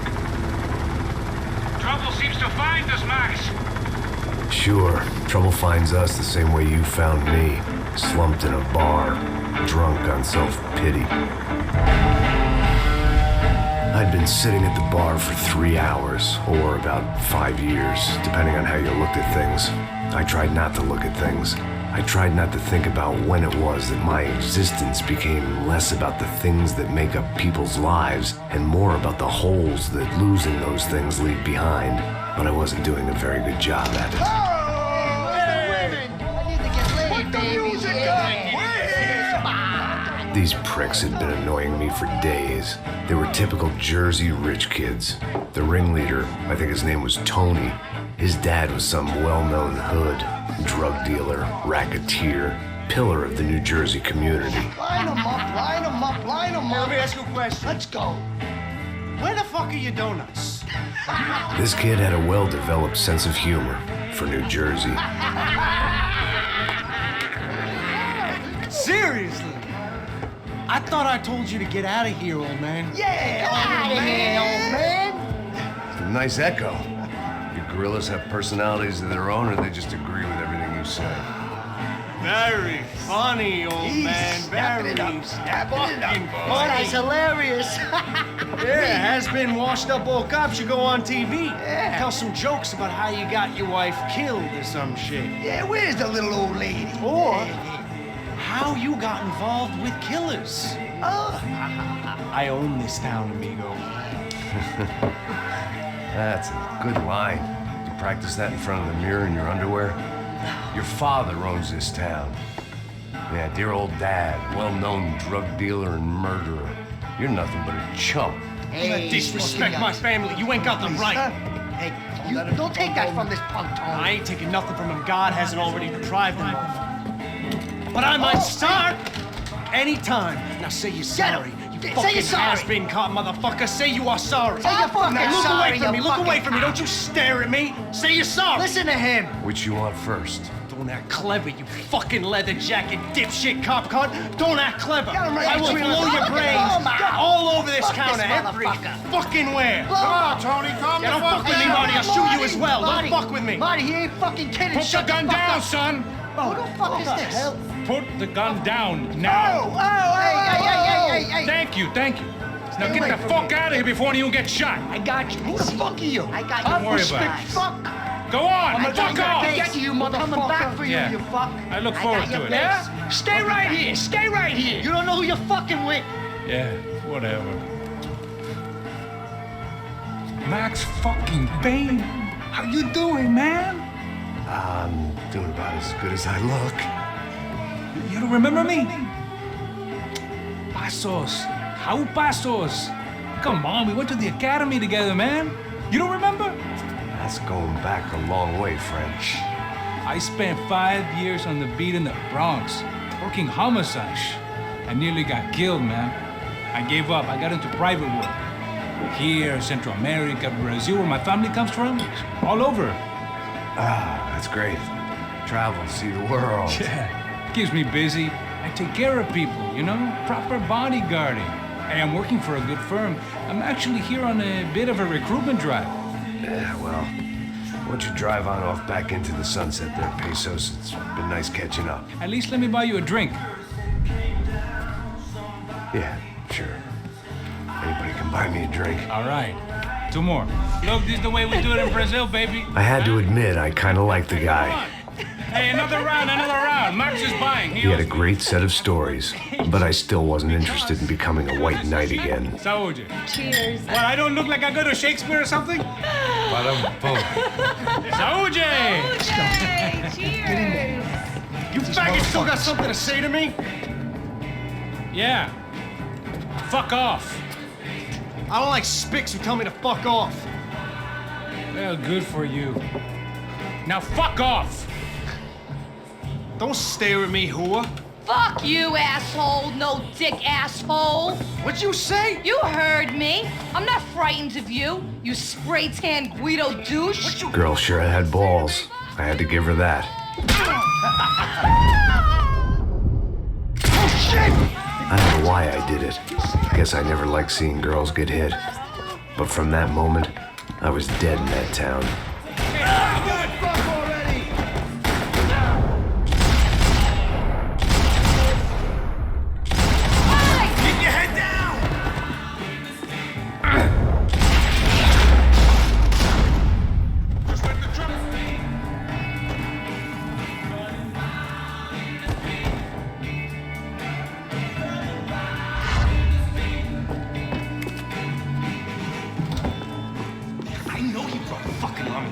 Trouble seems to find us, Max. Sure. Trouble finds us the same way you found me. Slumped in a bar. Drunk on self-pity. I'd been sitting at the bar for 3 hours, or about 5 years, depending on how you looked at things. I tried not to look at things. I tried not to think about when it was that my existence became less about the things that make up people's lives and more about the holes that losing those things leave behind. But I wasn't doing a very good job at it. These pricks had been annoying me for days. They were typical Jersey rich kids. The ringleader, I think his name was Tony. His dad was some well-known hood, drug dealer, racketeer, pillar of the New Jersey community. Line them up, line them up, line them up. Let me ask you a question. Let's go. Where the fuck are your donuts? This kid had a well-developed sense of humor for New Jersey. Seriously? I thought I told you to get out of here, old man. Yeah, old man, old man. Nice echo. Your gorillas have personalities of their own, or they just agree with everything you say? Very funny, old man. Very fucking funny. That's hilarious. Yeah, has-been washed-up old cop should go on TV. Yeah. Tell some jokes about how you got your wife killed or some shit. Yeah, where's the little old lady? Or how you got involved with killers. I own this town, amigo. That's a good line. You practice that in front of the mirror in your underwear? Your father owns this town. Yeah, dear old dad, well-known drug dealer and murderer. You're nothing but a chump. Hey, disrespect my family. You ain't got the right. Hey, you don't take that from this punk, Tony. I ain't taking nothing from him. God hasn't already deprived him of. But I might start anytime. Now say you're sorry. You fucking has-been caught, motherfucker. Say you are sorry. Say you're fucking look sorry, away from me. Look away from me. Don't you stare at me. Say you're sorry. Listen to him. Which you want first? Don't act clever, you fucking leather jacket dipshit cop cunt. Don't act clever. I will blow your brains all over this counter every fucking where. Come on, Tony. Calm down. Don't fuck with me, Marty. I'll shoot you as well. Don't fuck with me. Marty, he ain't fucking kidding. Put the gun down, son. Who the fuck is this? Put the gun down now. Hey. Thank you. Now get the fuck out of here before you get shot. I got you. Who the fuck are you? I got you. Don't worry about it. Fuck. Go on, fuck off. Get you, motherfucker. Coming back for you, you fuck. I look forward to it. Yeah? Stay right here. Stay right here. You don't know who you're fucking with. Yeah, whatever. Max fucking Payne. How you doing, man? I'm doing about as good as I look. You don't remember me? Pasos. How Pasos? Come on, we went to the academy together, man. You don't remember? That's going back a long way, friend. I spent 5 years on the beat in the Bronx, working homicide. I nearly got killed, man. I gave up. I got into private work. Here, Central America, Brazil, where my family comes from. All over. Ah, that's great. Travel, see the world. Yeah, keeps me busy. I take care of people, you know? Proper bodyguarding. Hey, I'm working for a good firm. I'm actually here on a bit of a recruitment drive. Yeah, well, why don't you drive on off back into the sunset there, Pesos? It's been nice catching up. At least let me buy you a drink. Yeah, sure. Anybody can buy me a drink. All right. 2 more. Look, this is the way we do it in Brazil, baby. I had to admit, I kind of like the guy. Hey, another round. Max is buying. He had a great set of stories, but I still wasn't interested in becoming a white knight again. Saúde. Cheers. What, I don't look like I go to Shakespeare or something? Ba-dum-bum. Saúde! Cheers. You faggot still got something to say to me? Yeah. Fuck off. I don't like spics who tell me to fuck off. Well, good for you. Now fuck off! Don't stare at me, whore. Fuck you, asshole. No dick asshole. What'd you say? You heard me. I'm not frightened of you, you spray-tan Guido douche. Girl sure had balls. I had to give her that. Oh, shit! I don't know why I did it. I guess I never liked seeing girls get hit. But from that moment, I was dead in that town.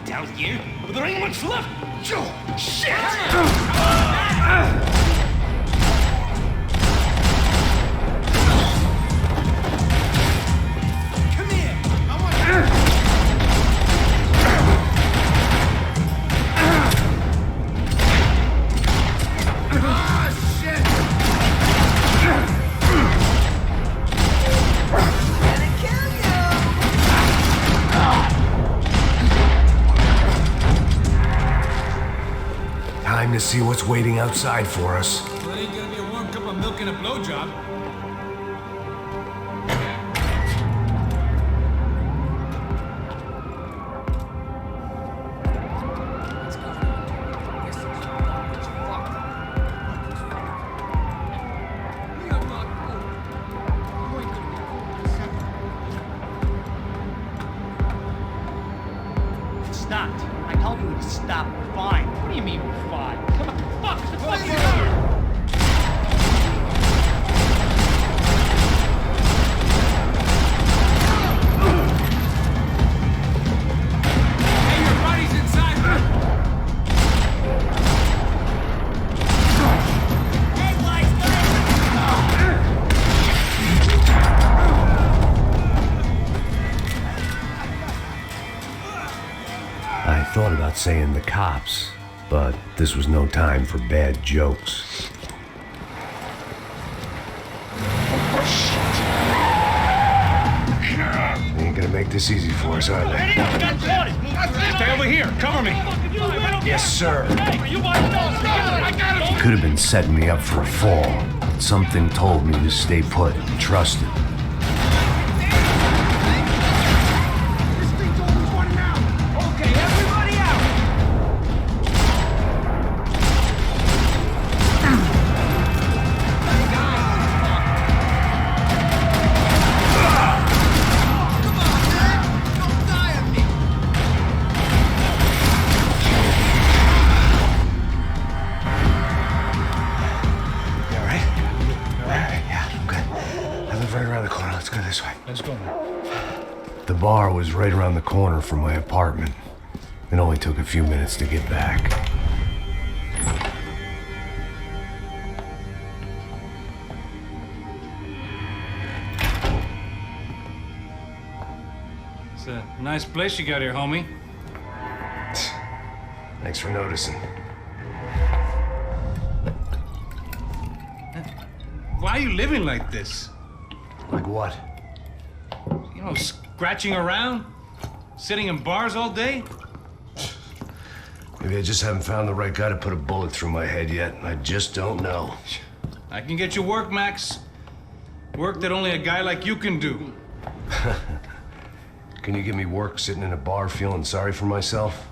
Down here, but there ain't much left. Joe, shit! Come here. I want shit! Gonna kill you. Time to see what's waiting outside for us. Well, it ain't gonna be a warm cup of milk and a blowjob. Stopped. I told you to stop. We're fine. What do you mean we're fine? Come on. Fuck! What the fuck is it? Hey, your body's inside. I thought about saying the cops, but this was no time for bad jokes. They ain't gonna make this easy for us, are they? Stay over here. Cover me. Yes, sir. He could have been setting me up for a fall. Something told me to stay put and trust him. Let's go now. The bar was right around the corner from my apartment. It only took a few minutes to get back. It's a nice place you got here, homie. Thanks for noticing. Why are you living like this? Like what? You know, scratching around? Sitting in bars all day? Maybe I just haven't found the right guy to put a bullet through my head yet. I just don't know. I can get you work, Max. Work that only a guy like you can do. Can you give me work sitting in a bar feeling sorry for myself?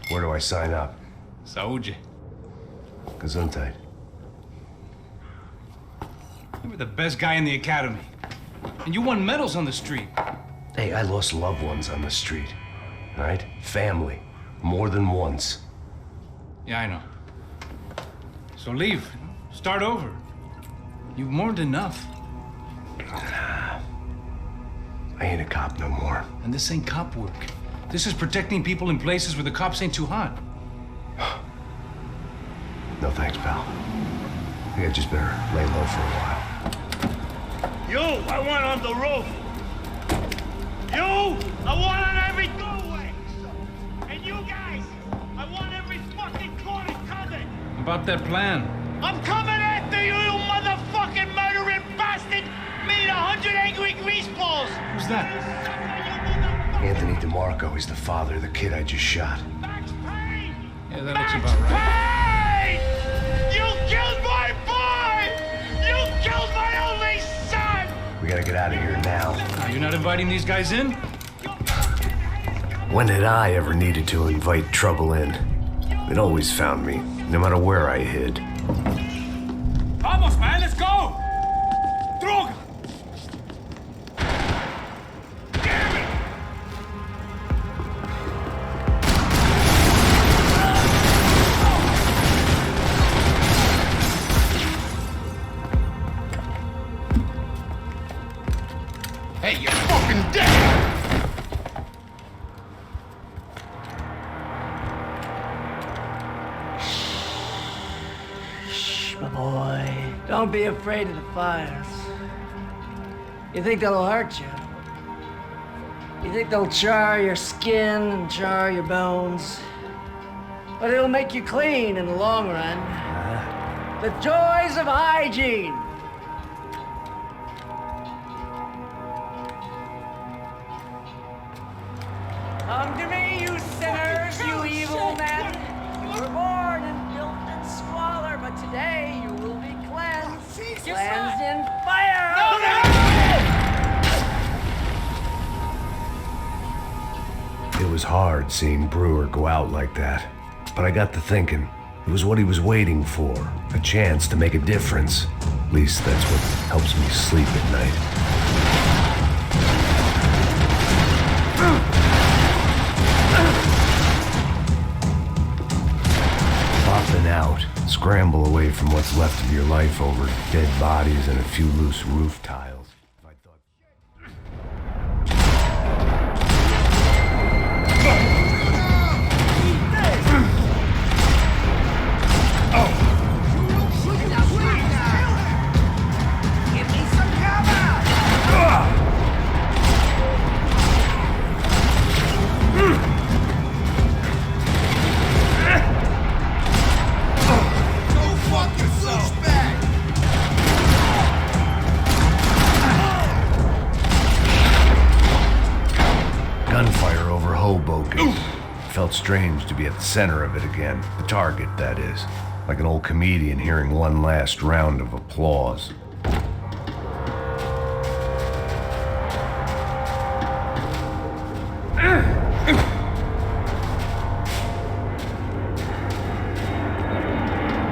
Where do I sign up? Saúde. Gesundheit. You were the best guy in the academy. And you won medals on the street. Hey, I lost loved ones on the street. All right? Family. More than once. Yeah, I know. So leave. Start over. You've mourned enough. I ain't a cop no more. And this ain't cop work. This is protecting people in places where the cops ain't too hot. No thanks, pal. I think I just better lay low for a while. You, I want on the roof. You, I want on every doorway. And you guys, I want every fucking corner covered. About that plan. I'm coming after you, you motherfucking murdering bastard! Me and 100 angry greaseballs! Who's that? Anthony DeMarco, he's the father of the kid I just shot. Yeah, that looks about right. Hey! You killed my boy! You killed my only son! We gotta get out of here now. You're not inviting these guys in? When had I ever needed to invite trouble in? It always found me, no matter where I hid. Vamos, man, let's go! Droga! Hey, you're fucking dead! Shh, my boy. Don't be afraid of the fires. You think they'll hurt you? You think they'll char your skin and char your bones? But it'll make you clean in the long run. The joys of hygiene. Come to me, you sinners, you evil men. You were born in filth and squalor, but today you will be cleansed. Cleansed in fire! It was hard seeing Brewer go out like that. But I got to thinking, it was what he was waiting for. A chance to make a difference. At least that's what helps me sleep at night. Popping out. Scramble away from what's left of your life over dead bodies and a few loose roof tiles. Gunfire over Hoboken. Felt strange to be at the center of it again. The target, that is. Like an old comedian hearing one last round of applause.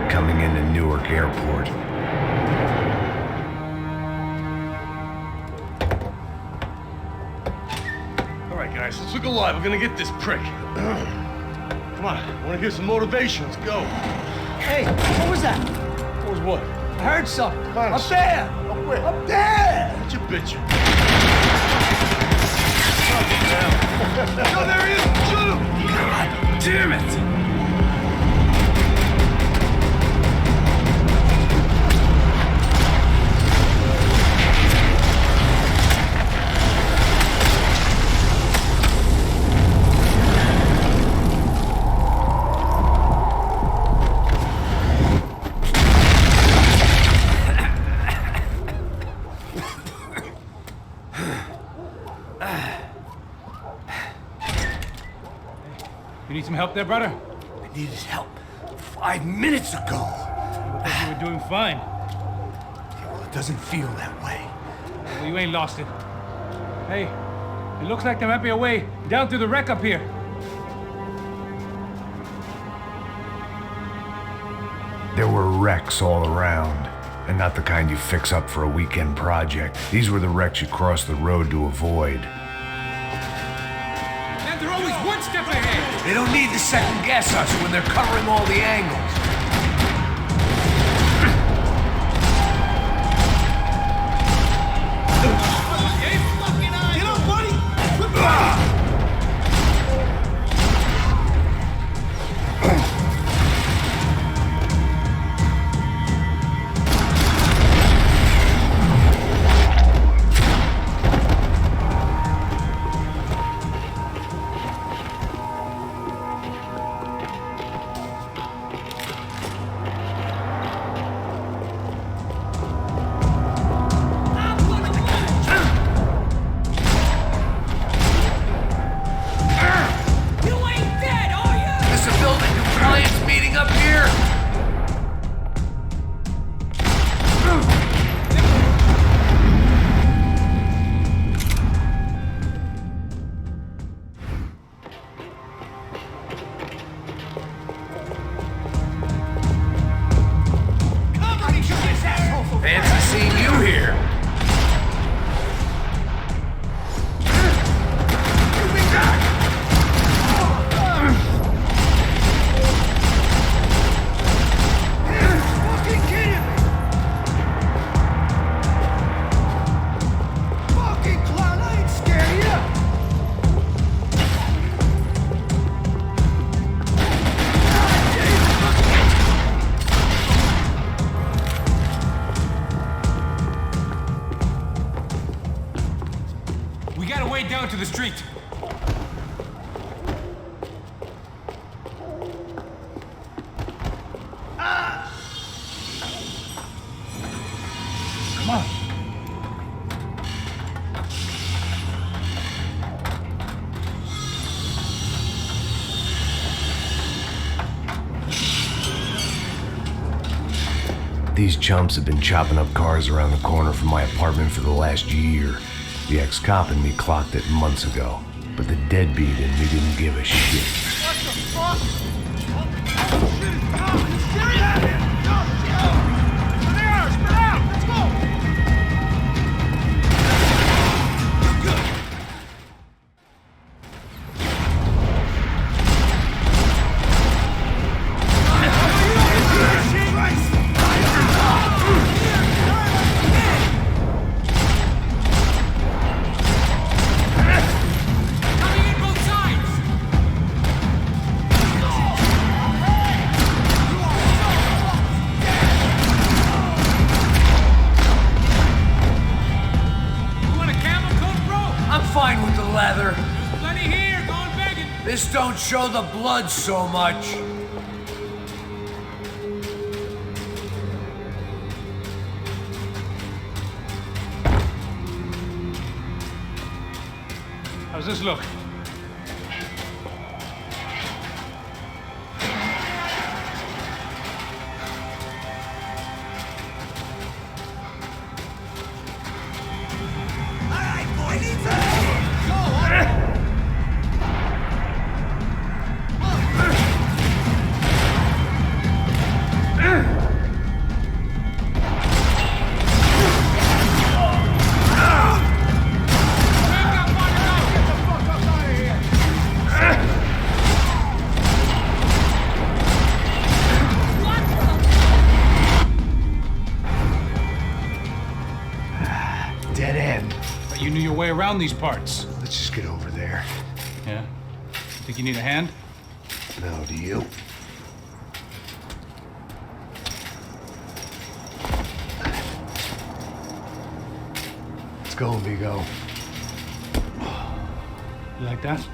Coming into Newark Airport. Guys, let's look alive. We're gonna get this prick. Come on, I wanna hear some motivation. Let's go. Hey, what was that? What was what? I heard something. Up there! Up where? Up there! What you bitching? No, there he is! Shoot him! God damn it! You need some help there, brother? I needed help 5 minutes ago. I thought you were doing fine. Yeah, well, it doesn't feel that way. Well, you ain't lost it. Hey, it looks like there might be a way down through the wreck up here. There were wrecks all around, and not the kind you fix up for a weekend project. These were the wrecks you cross the road to avoid. And they're always one step ahead. They don't need to second guess us when they're covering all the angles. the street. Come on. These chumps have been chopping up cars around the corner from my apartment for the last year. The ex-cop in me clocked it months ago, but the deadbeat in me didn't give a shit. What the fuck? Oh, shit, it's coming! You serious? Go! There they are! Spread out! Let's go! You're good! This don't show the blood so much. How's this look? Dead end. But you knew your way around these parts. Let's just get over there. Yeah? Think you need a hand? No, do you? Let's go, amigo. You like that?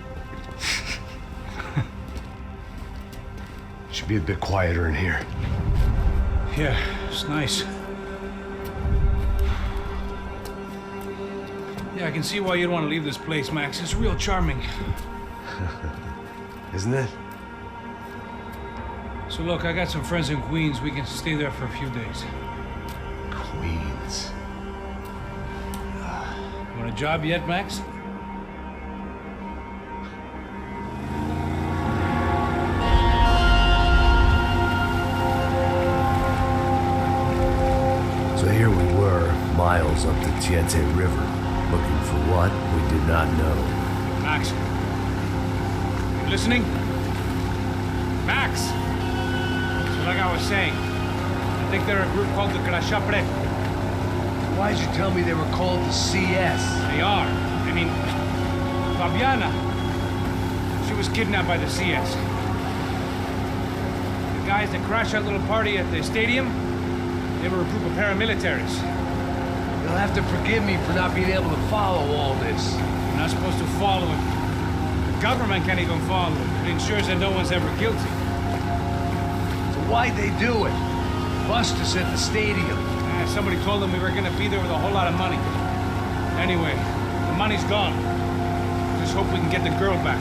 Should be a bit quieter in here. Yeah, it's nice. Yeah, I can see why you'd want to leave this place, Max. It's real charming. Isn't it? So look, I got some friends in Queens. We can stay there for a few days. Queens. You want a job yet, Max? So here we were, miles up the Tietze River, looking for what we did not know. Max. You listening? Max! So like I was saying, I think they're a group called the Cooperative. Why'd you tell me they were called the CS? They are. I mean, Fabiana, she was kidnapped by the CS. The guys that crashed that little party at the stadium, they were a group of paramilitaries. You'll have to forgive me for not being able to follow all this. You're not supposed to follow it. The government can't even follow it. It ensures that no one's ever guilty. So why'd they do it? Bust us at the stadium. Somebody told them we were gonna be there with a whole lot of money. Anyway, the money's gone. Just hope we can get the girl back.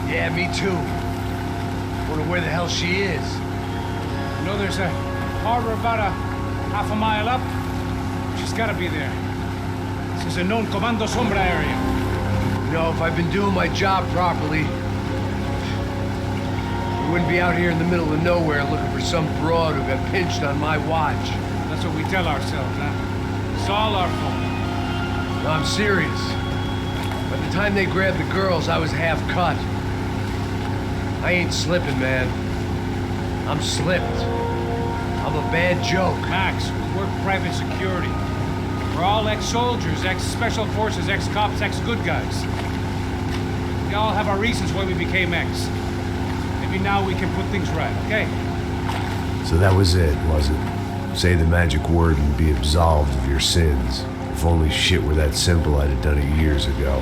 Yeah, me too. Wonder where the hell she is. You know, there's a harbor about a half a mile up. She's gotta be there. This is a known Comando Sombra area. You know, if I've been doing my job properly, we wouldn't be out here in the middle of nowhere looking for some broad who got pinched on my watch. That's what we tell ourselves, huh? It's all our fault. No, I'm serious. By the time they grabbed the girls, I was half cut. I ain't slipping, man. I'm slipped. I'm a bad joke. Max, we work private security. We're all ex-soldiers, ex-special forces, ex-cops, ex-good guys. We all have our reasons why we became ex. Maybe now we can put things right, okay? So that was it, was it? Say the magic word and be absolved of your sins. If only shit were that simple, I'd have done it years ago.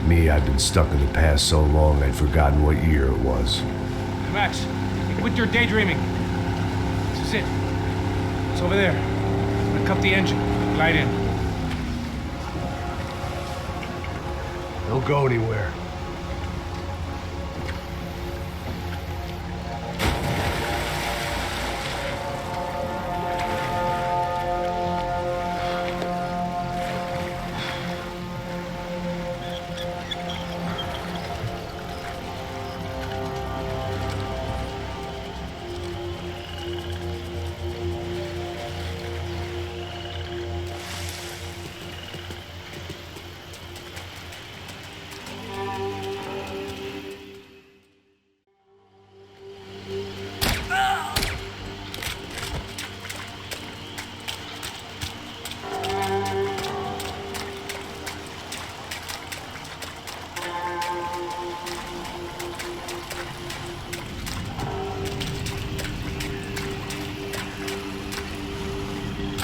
Me, I'd been stuck in the past so long I'd forgotten what year it was. Hey, Max, quit your daydreaming. This is it. It's over there. I'm gonna cup the engine. Glide in. Don't go anywhere.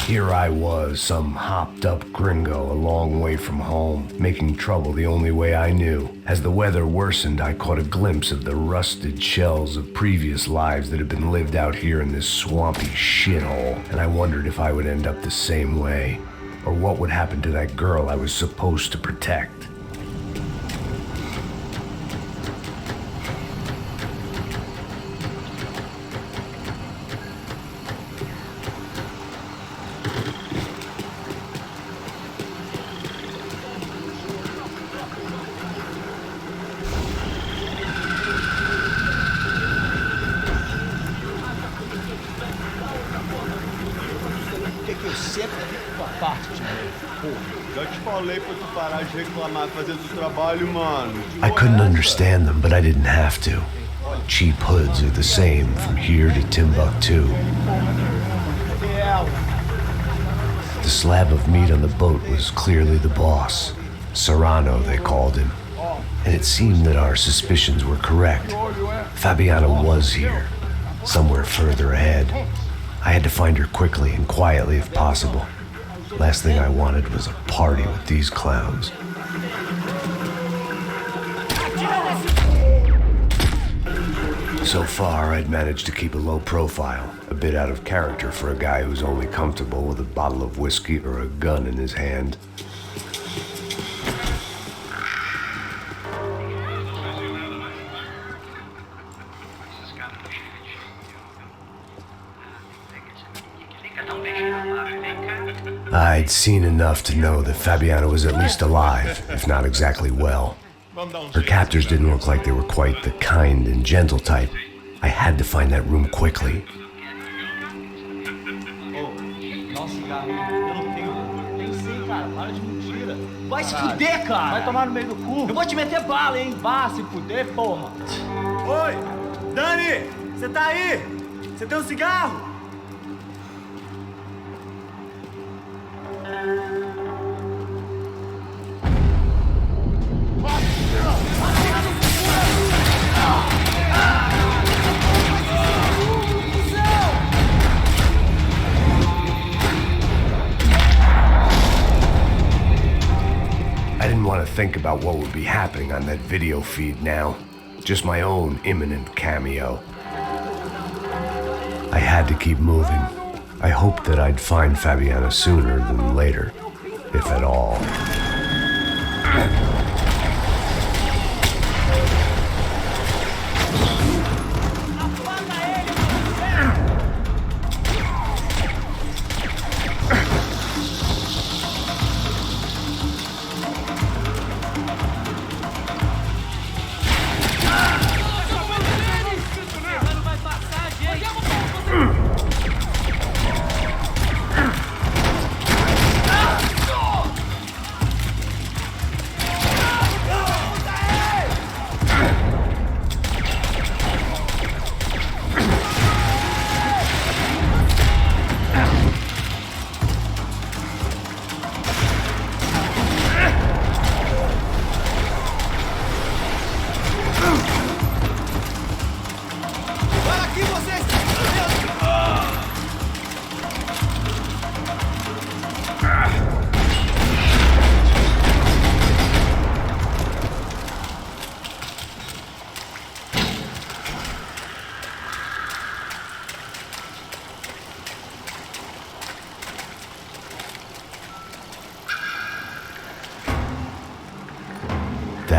Here I was, some hopped-up gringo a long way from home, making trouble the only way I knew. As the weather worsened, I caught a glimpse of the rusted shells of previous lives that had been lived out here in this swampy shithole, and I wondered if I would end up the same way, or what would happen to that girl I was supposed to protect. I couldn't understand them, but I didn't have to. Cheap hoods are the same from here to Timbuktu. The slab of meat on the boat was clearly the boss. Serrano, they called him. And it seemed that our suspicions were correct. Fabiana was here, somewhere further ahead. I had to find her quickly and quietly if possible. Last thing I wanted was a party with these clowns. So far, I'd managed to keep a low profile, a bit out of character for a guy who's only comfortable with a bottle of whiskey or a gun in his hand. I'd seen enough to know that Fabiana was at least alive, if not exactly well. Her captors didn't look like they were quite the kind and gentle type. I had to find that room quickly. Vai se fuder, cara! Vai tomar no meio do cu! Eu vou te meter bala, hein? Vá se fuder, porra! Oi! Dani! Você tá aí? Você tem um cigarro? I didn't want to think about what would be happening on that video feed now. Just my own imminent cameo. I had to keep moving. I hoped that I'd find Fabiana sooner than later, if at all.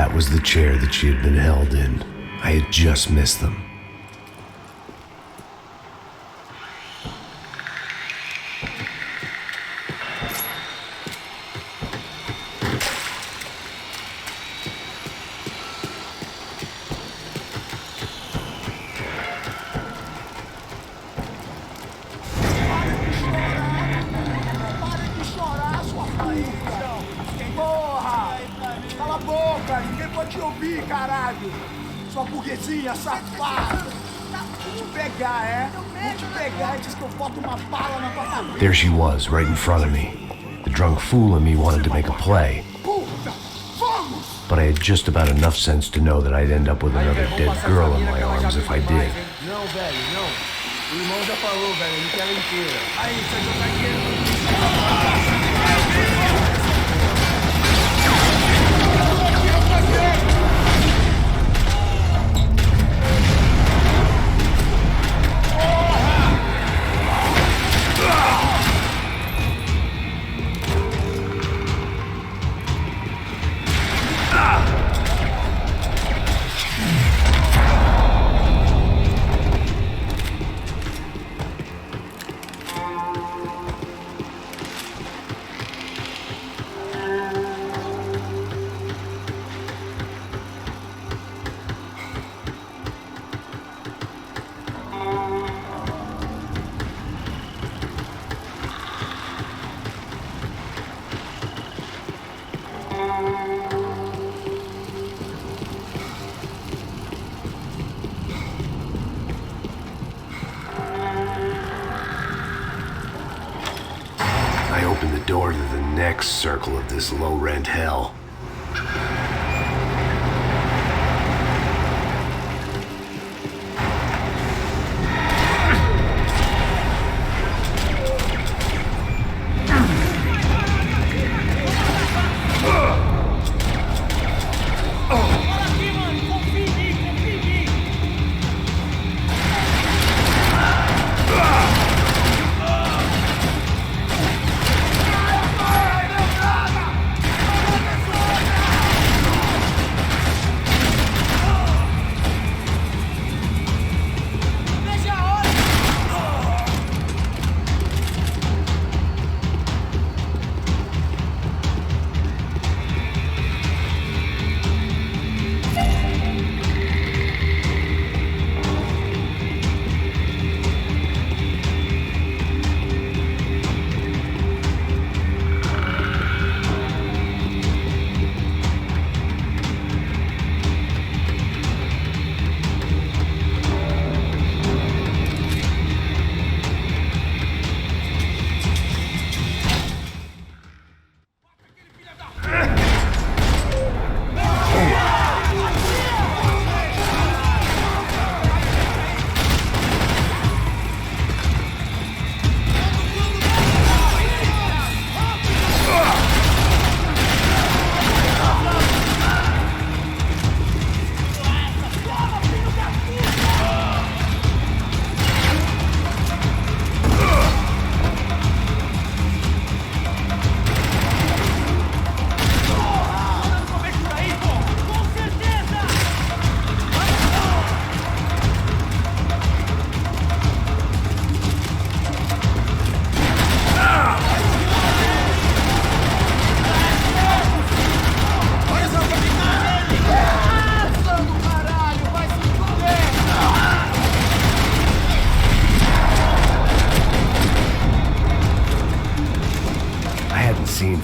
That was the chair that she had been held in. I had just missed them. There she was, right in front of me. The drunk fool in me wanted to make a play. But I had just about enough sense to know that I'd end up with another dead girl in my arms if I did. Não, velho, não. O irmão já falou, velho, ele quer ela inteira. Aí, você jogar aqui. Door to the next circle of this low-rent hell.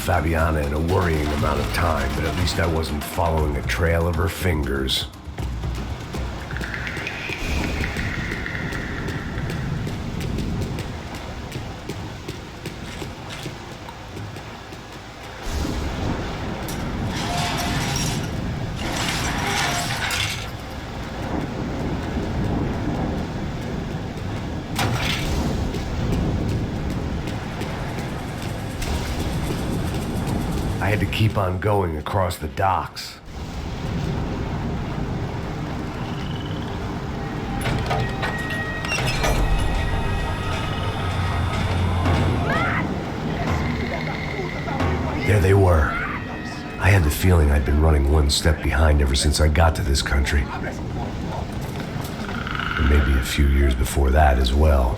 Fabiana in a worrying amount of time, but at least I wasn't following a trail of her fingers. I had to keep on going across the docks. There they were. I had the feeling I'd been running one step behind ever since I got to this country. And maybe a few years before that as well.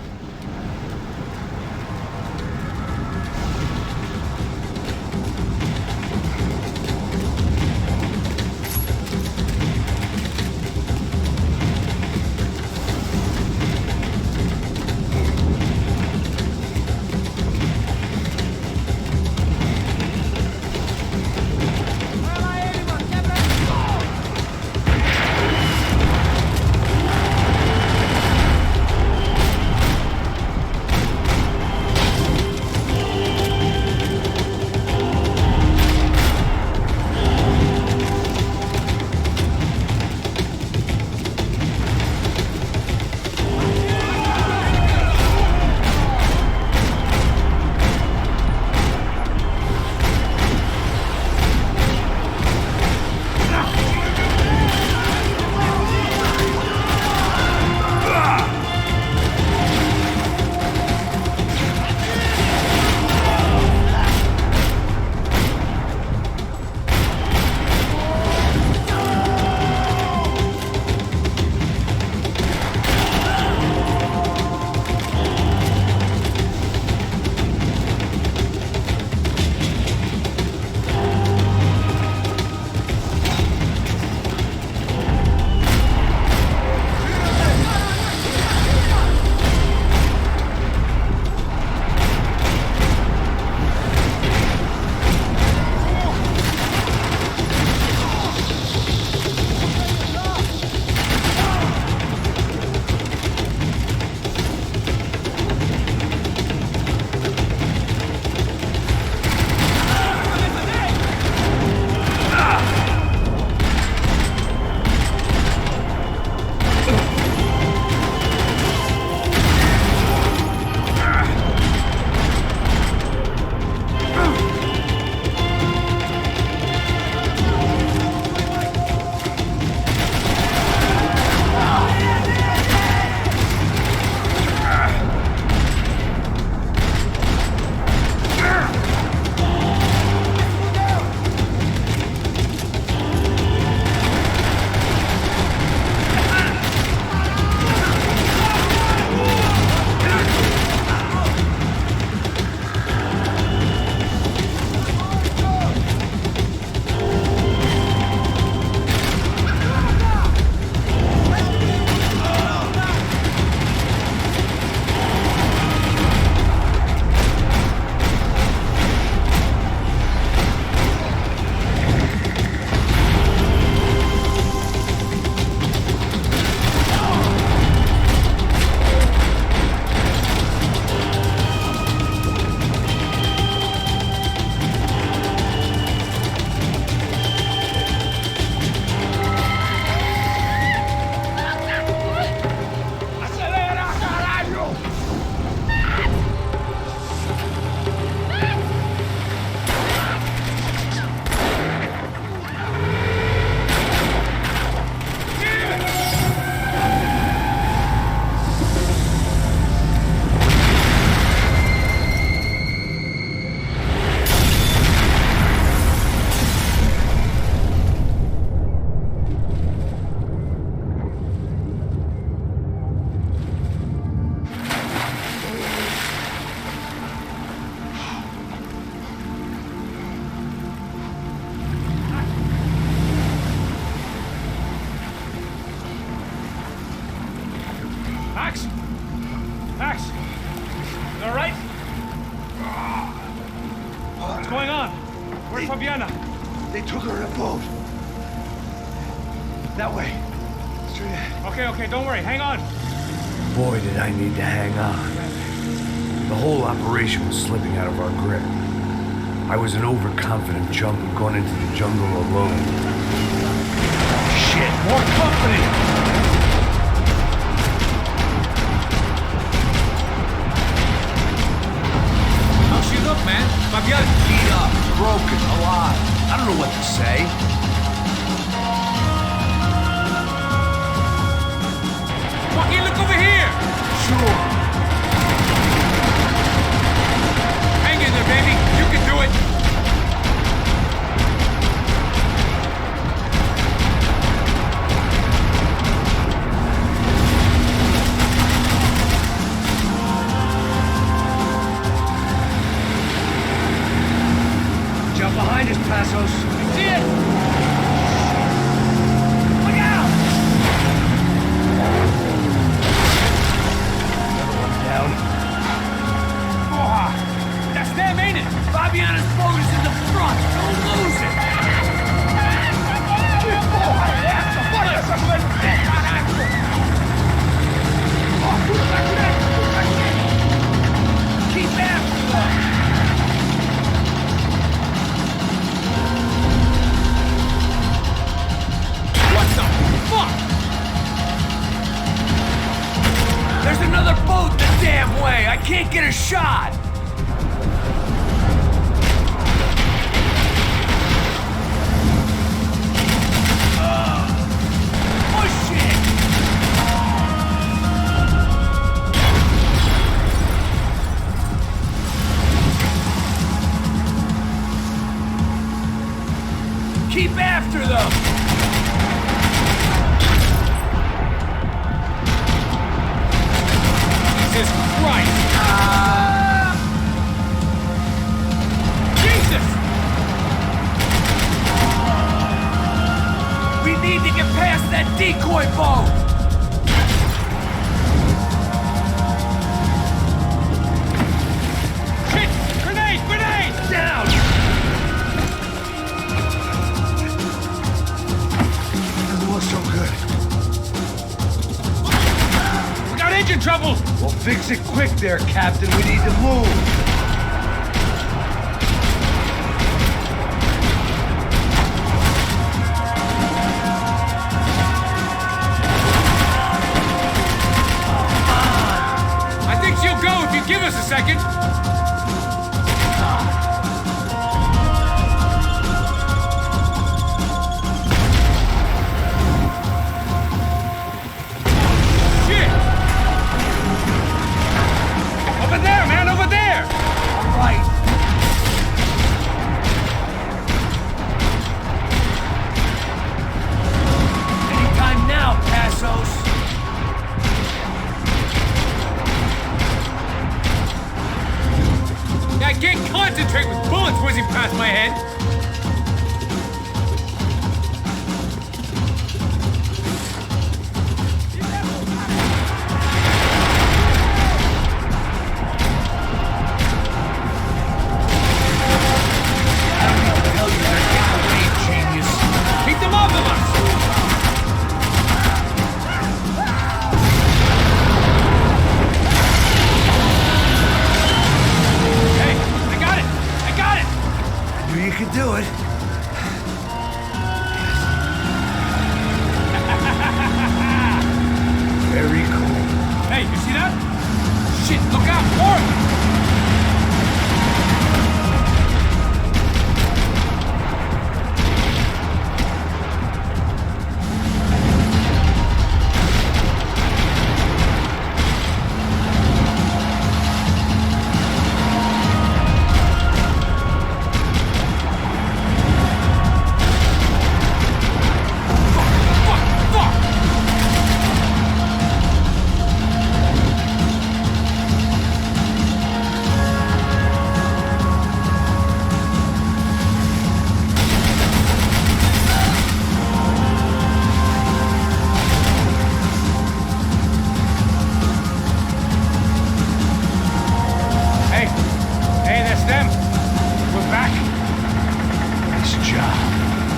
They took her in a boat. That way. Straight ahead. Okay, don't worry. Hang on. Boy, did I need to hang on. The whole operation was slipping out of our grip. I was an overconfident chump who'd gone into the jungle alone. Shit, more company! How's she look, man? Fabian? Beat up, broken, alive. I don't know what to say. Joaquin, look over here! Sure. Hang in there, baby. You can do it. behind us, Passos. I see it! Look out! Another one down. Oh, that's them, ain't it? Fabiana's boat is in the front. Don't lose it. Keep after them. What the fuck? There's another boat the damn way. I can't get a shot. Keep after them! Jesus Christ! Jesus! We need to get past that decoy boat! Shit! Grenade! Grenade! Down! So good. We got engine trouble! Well, fix it quick there, Captain. We need to move. I think she'll go if you give us a second. I can't concentrate with bullets whizzing past my head. I don't need to tell you they're getting away, genius. Keep them off of us! You can do it. Very cool. Hey, you see that? Shit, look out, more!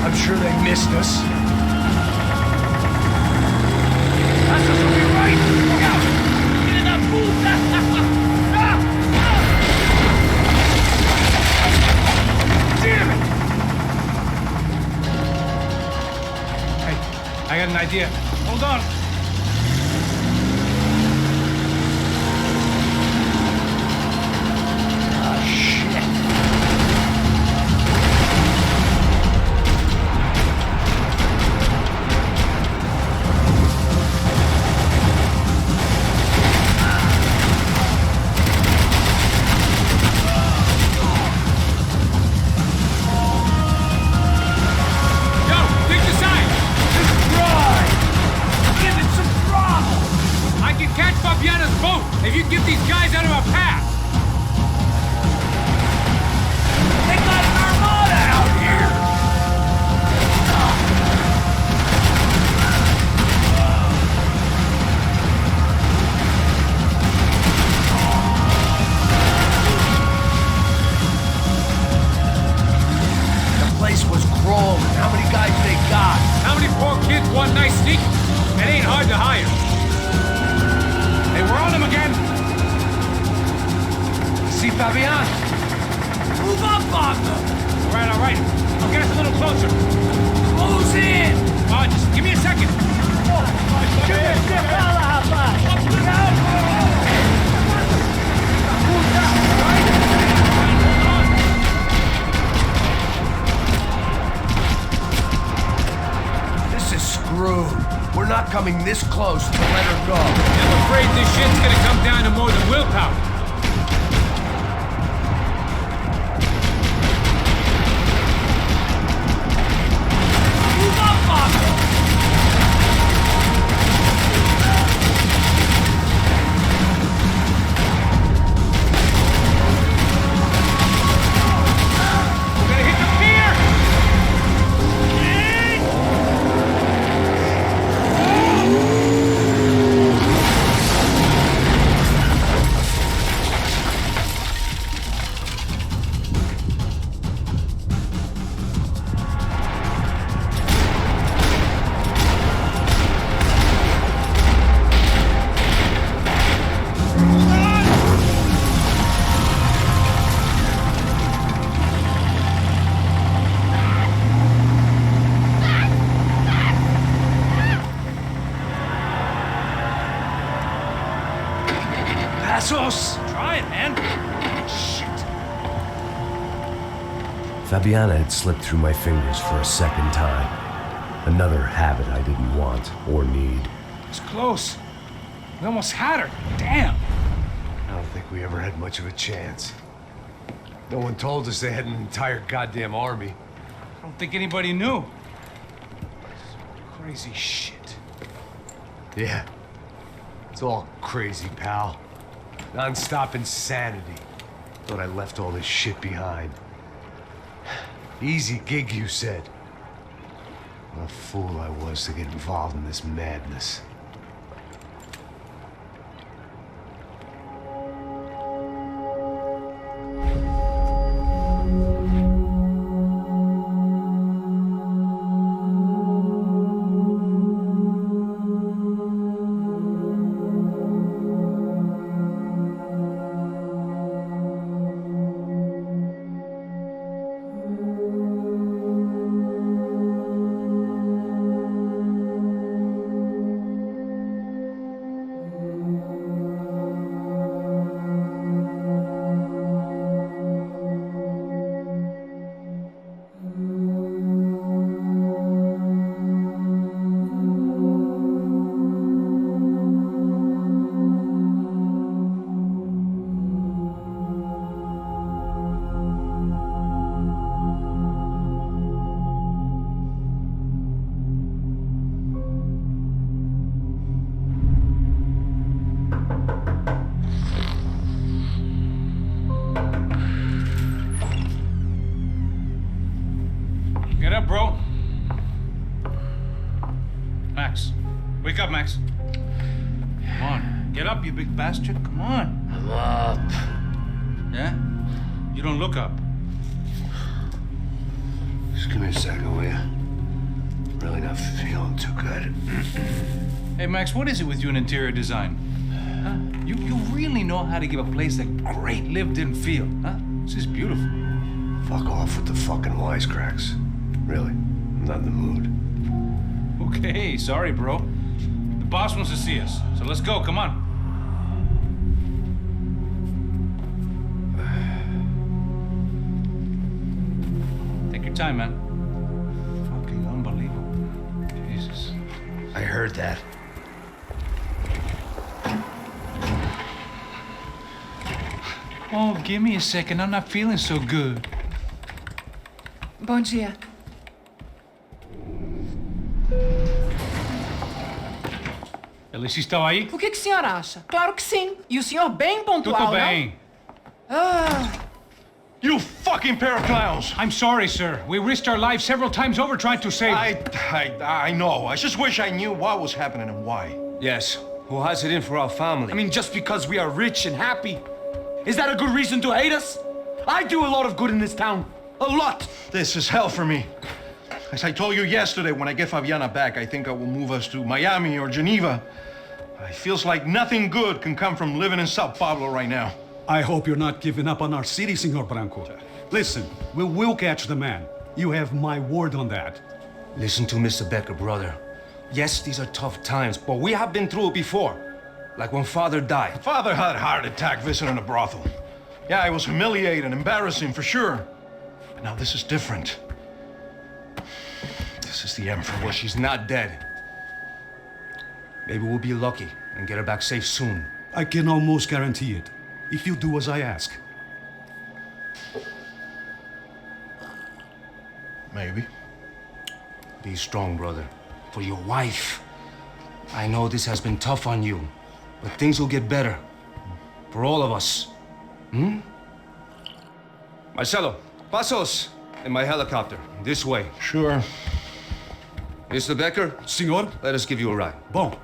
I'm sure they missed us. That's will be right! Look out! Get in that puta! Damn it! Hey, I got an idea. Hold on. Ah, shit. Yo, pick the side! Right! Get Fabian! Move up, Wagner! All right. I'll get us a little closer. Close in! Just give me a second. This is screwed. We're not coming this close to let her go. I'm afraid this shit's gonna come down to more than willpower. Move up, Bob! Try it, man. Shit. Fabiana had slipped through my fingers for a second time. Another habit I didn't want or need. It's close. We almost had her. Damn. I don't think we ever had much of a chance. No one told us they had an entire goddamn army. I don't think anybody knew. Crazy shit. Yeah. It's all crazy, pal. Non-stop insanity. Thought I left all this shit behind. Easy gig, you said. What a fool I was to get involved in this madness. Get up, bro. Max. Wake up, Max. Come on. Get up, you big bastard. Come on. I'm up. Yeah? You don't look up. Just give me a second, will you? Really not feeling too good. Hey, Max, what is it with you and interior design? Huh? You really know how to give a place a great lived-in feel, huh? This is beautiful. Fuck off with the fucking wisecracks. Really, I'm not in the mood. Okay, sorry, bro. The boss wants to see us, so let's go, come on. Take your time, man. Fucking unbelievable. Jesus. I heard that. Oh, give me a second. I'm not feeling so good. Bom dia. Alice estava aí? O que o senhor acha? Claro que sim. E o senhor bem pontual, Tudo bem. não? Ah. You fucking pair of clowns! I'm sorry, sir. We risked our lives several times over trying to save... I know. I just wish I knew what was happening and why. Yes. Who has it in for our family? I mean, just because we are rich and happy, is that a good reason to hate us? I do a lot of good in this town. A lot! This is hell for me. As I told you yesterday, when I get Fabiana back, I think I will move us to Miami or Geneva. It feels like nothing good can come from living in São Paulo right now. I hope you're not giving up on our city, Senor Branco. Listen, we will catch the man. You have my word on that. Listen to Mr. Becker, brother. Yes, these are tough times, but we have been through it before. Like when Father died. Father had a heart attack visiting a brothel. Yeah, it was humiliating, embarrassing, for sure. But now this is different. This is the Emperor. Well, she's not dead. Maybe we'll be lucky and get her back safe soon. I can almost guarantee it, if you do as I ask. Maybe. Be strong, brother. For your wife. I know this has been tough on you, but things will get better. For all of us. Hmm? Marcelo, pasos in my helicopter. This way. Sure. Mr. Becker? Senhor? Let us give you a ride. Bom.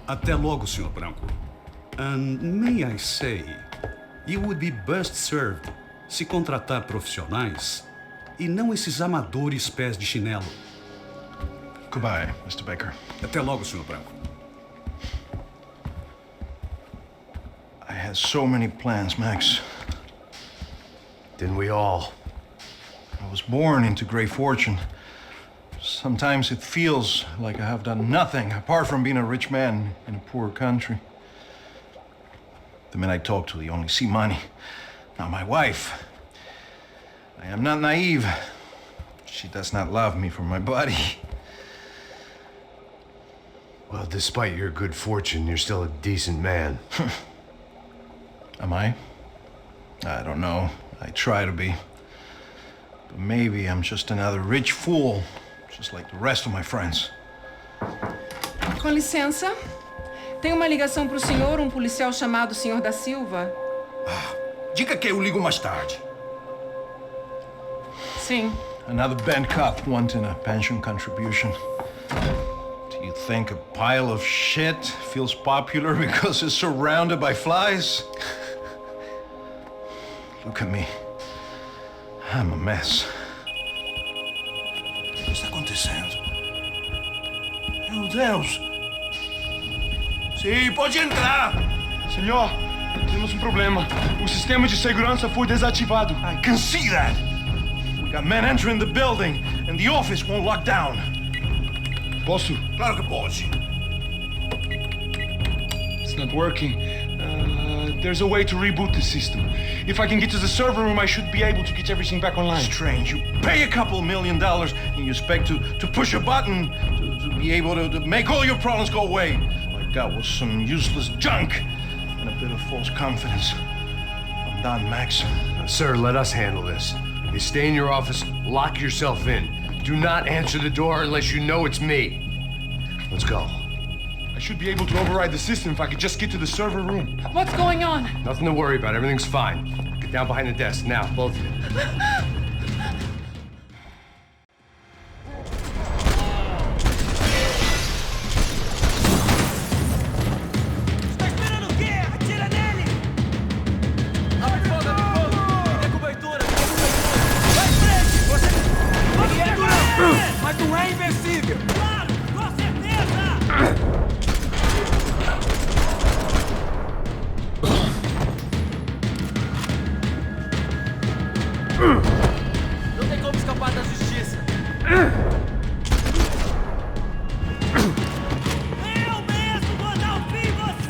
Até logo, Senhor Branco. And may I say, you would be best served se contratar profissionais e não esses amadores pés de chinelo. Goodbye, Mr. Baker. Até logo, Senhor Branco. I had so many plans, Max. Didn't we all? I was born into great fortune. Sometimes it feels like I have done nothing apart from being a rich man in a poor country. The men I talk to, they only see money. Now my wife, I am not naive. She does not love me for my body. Well, despite your good fortune, you're still a decent man. Am I? I don't know. I try to be. But maybe I'm just another rich fool, just like the rest of my friends. Com licença. Tem uma ligação pro senhor, um policial chamado Senhor da Silva. Diga que eu ligo mais tarde. Sim. Another bent cop wanting a pension contribution. Do you think a pile of shit feels popular because it's surrounded by flies? Look at me. I'm a mess. O que está acontecendo? Meu Deus! Sim, pode entrar! Senhor, temos um problema. O sistema de segurança foi desativado. I can see that! We got men entering the building, and the office won't lock down. Posso? Claro que pode. It's not working. There's a way to reboot the system. If I can get to the server room, I should be able to get everything back online. Strange. You pay a couple $1 million and you expect to push a button to be able to make all your problems go away. All I got was some useless junk and a bit of false confidence. I'm done, Max. Sir, let us handle this. You stay in your office, lock yourself in. Do not answer the door unless you know it's me. Let's go. I should be able to override the system if I could just get to the server room. What's going on? Nothing to worry about. Everything's fine. Get down behind the desk. Now, both of you. Mas não é invencível! Claro, com certeza! Não tem como escapar da justiça! Eu mesmo vou dar um fim em você!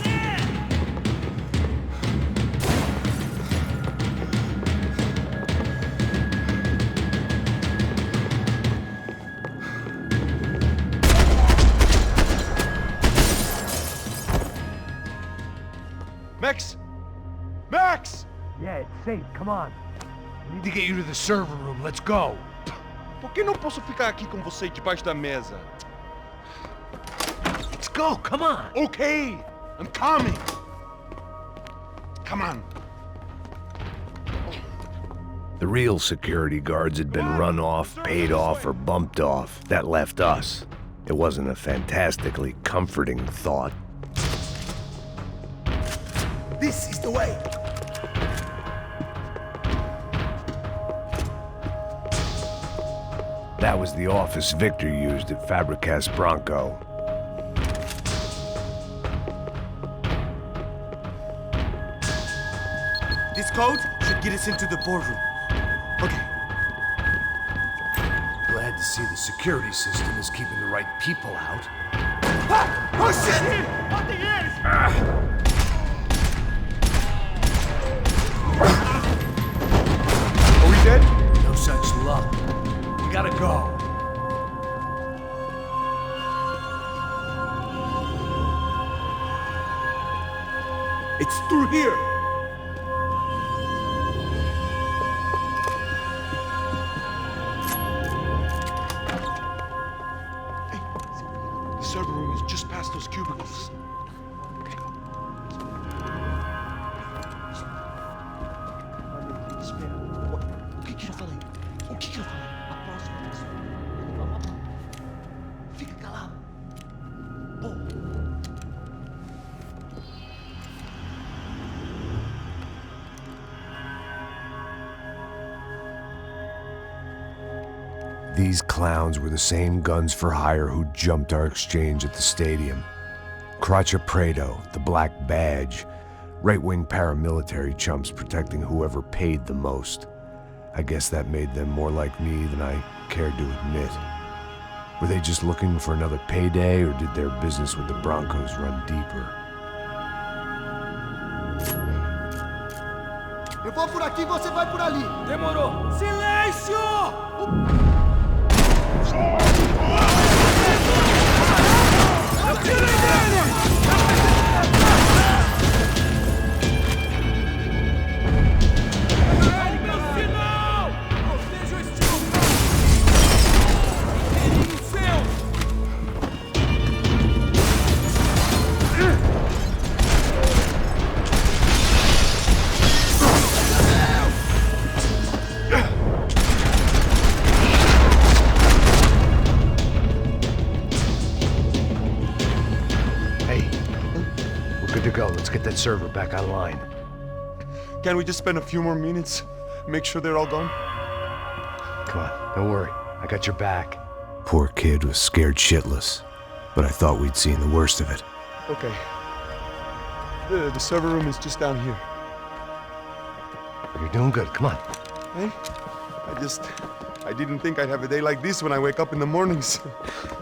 Max! Max! Yeah, it's safe. Come on. We need to get you to the server room. Let's go. Por que não posso ficar aqui com você debaixo da mesa? Let's go. Come on. Okay, I'm coming. Come on. The real security guards had been run off, paid off, or bumped off. That left us. It wasn't a fantastically comforting thought. This is the way. That was the office Victor used at Fabricas Bronco. This code should get us into the boardroom. Okay. Glad to see the security system is keeping the right people out. Ah! Oh shit! What the ears? Are we dead? No such luck. We gotta go. It's through here. The server room is just past those cubicles. O que eu falei? O que eu falei? A próxima vez. Fica calado. These clowns were the same guns for hire who jumped our exchange at the stadium. Crotcha Prado, the Black Badge, right-wing paramilitary chumps protecting whoever paid the most. I guess that made them more like me than I cared to admit. Were they just looking for another payday, or did their business with the Broncos run deeper? Eu vou por aqui, você vai por ali. Demorou. Silêncio! Atirem nele! Sinal! Não seja hostil! Perigo seu! Good to go. Let's get that server back online. Can't we just spend a few more minutes? Make sure they're all gone? Come on, don't worry. I got your back. Poor kid was scared shitless, but I thought we'd seen the worst of it. Okay. The server room is just down here. You're doing good. Come on. Hey? I didn't think I'd have a day like this when I wake up in the mornings.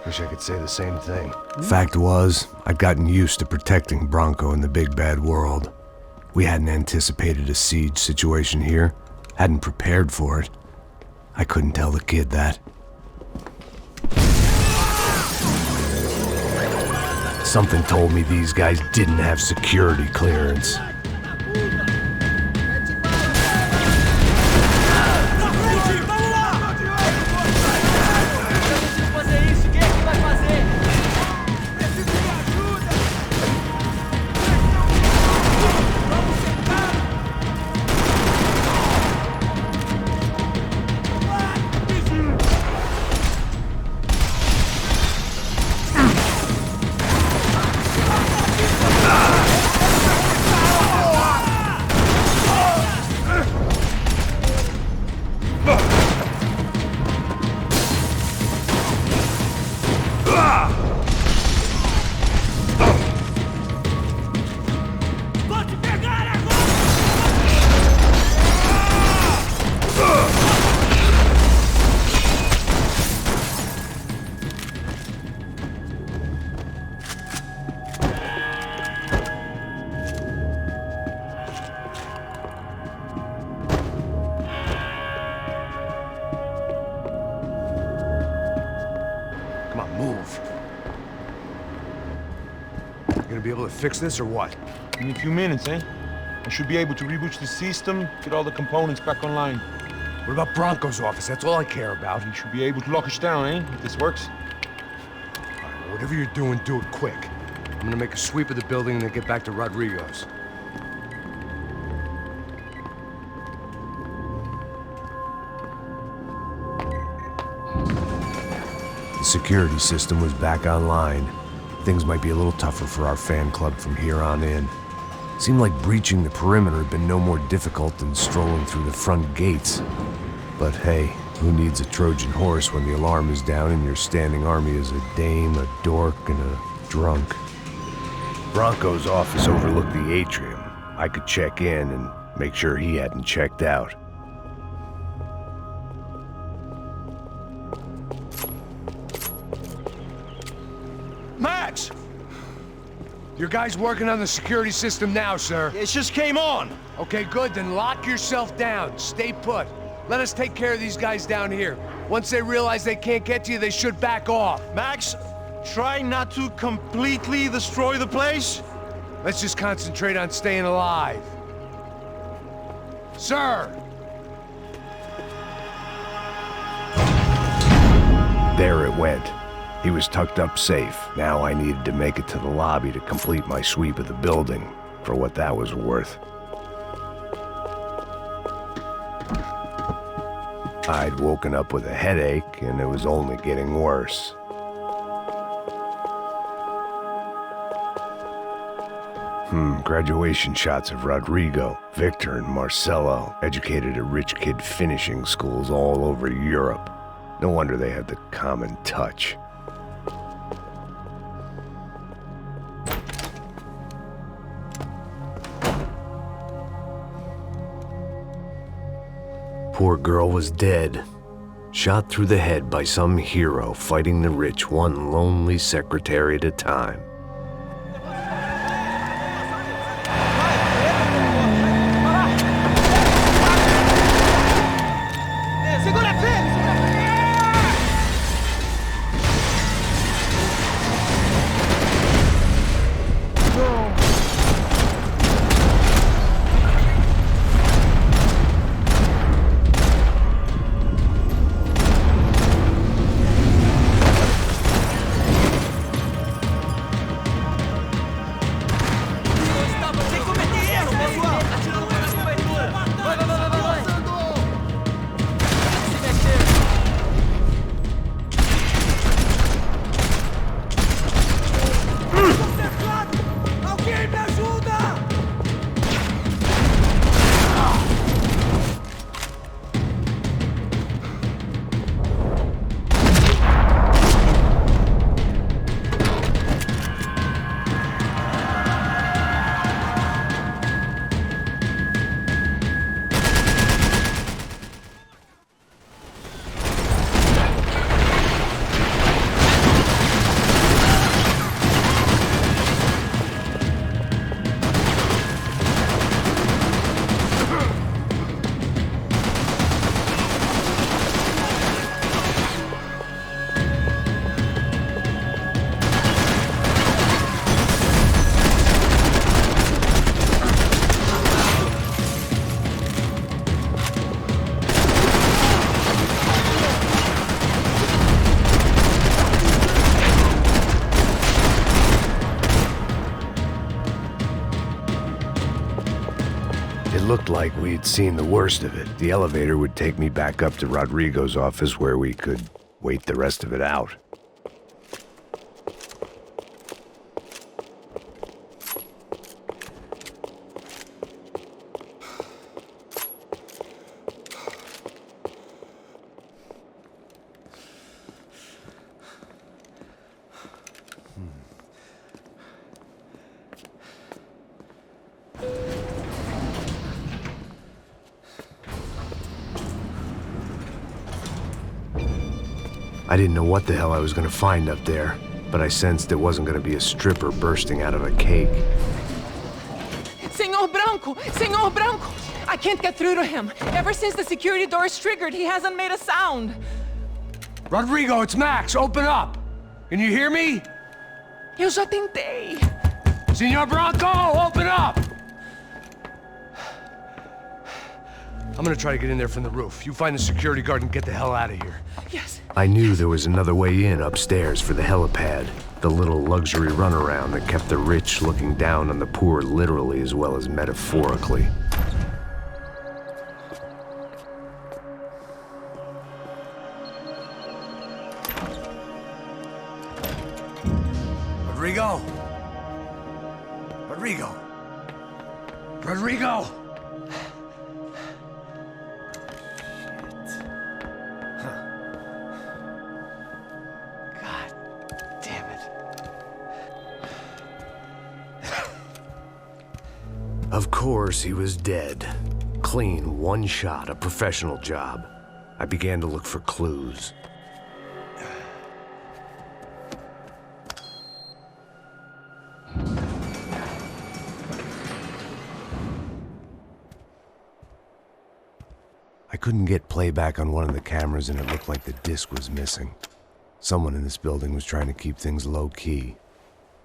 Wish I could say the same thing. Fact was, I'd gotten used to protecting Bronco in the big bad world. We hadn't anticipated a siege situation here, hadn't prepared for it. I couldn't tell the kid that. Something told me these guys didn't have security clearance. Fix this or what? In a few minutes, eh? I should be able to reboot the system, get all the components back online. What about Bronco's office? That's all I care about. He should be able to lock us down, eh? If this works. Whatever you're doing, do it quick. I'm gonna make a sweep of the building and then get back to Rodrigo's. The security system was back online. Things might be a little tougher for our fan club from here on in. Seemed like breaching the perimeter had been no more difficult than strolling through the front gates. But hey, who needs a Trojan horse when the alarm is down and your standing army is a dame, a dork, and a drunk? Bronco's office overlooked the atrium. I could check in and make sure he hadn't checked out. Max! Your guy's working on the security system now, sir. It just came on. Okay, good. Then lock yourself down. Stay put. Let us take care of these guys down here. Once they realize they can't get to you, they should back off. Max, try not to completely destroy the place. Let's just concentrate on staying alive. Sir! There it went. He was tucked up safe. Now I needed to make it to the lobby to complete my sweep of the building, for what that was worth. I'd woken up with a headache, and it was only getting worse. Graduation shots of Rodrigo, Victor, and Marcelo, educated at rich kid finishing schools all over Europe. No wonder they had the common touch. Poor girl was dead, shot through the head by some hero fighting the rich one lonely secretary at a time. Looked like we'd seen the worst of it. The elevator would take me back up to Rodrigo's office where we could wait the rest of it out. I didn't know what the hell I was gonna find up there, but I sensed it wasn't gonna be a stripper bursting out of a cake. Senor Branco! Senor Branco! I can't get through to him. Ever since the security door is triggered, he hasn't made a sound. Rodrigo, it's Max. Open up. Can you hear me? Eu já tentei. Senor Branco, open up! I'm gonna try to get in there from the roof. You find the security guard and get the hell out of here. Yes. I knew there was another way in upstairs for the helipad, the little luxury runaround that kept the rich looking down on the poor literally as well as metaphorically. Rodrigo! Rodrigo! Rodrigo! Of course, he was dead. Clean, one shot, a professional job. I began to look for clues. I couldn't get playback on one of the cameras and it looked like the disc was missing. Someone in this building was trying to keep things low-key.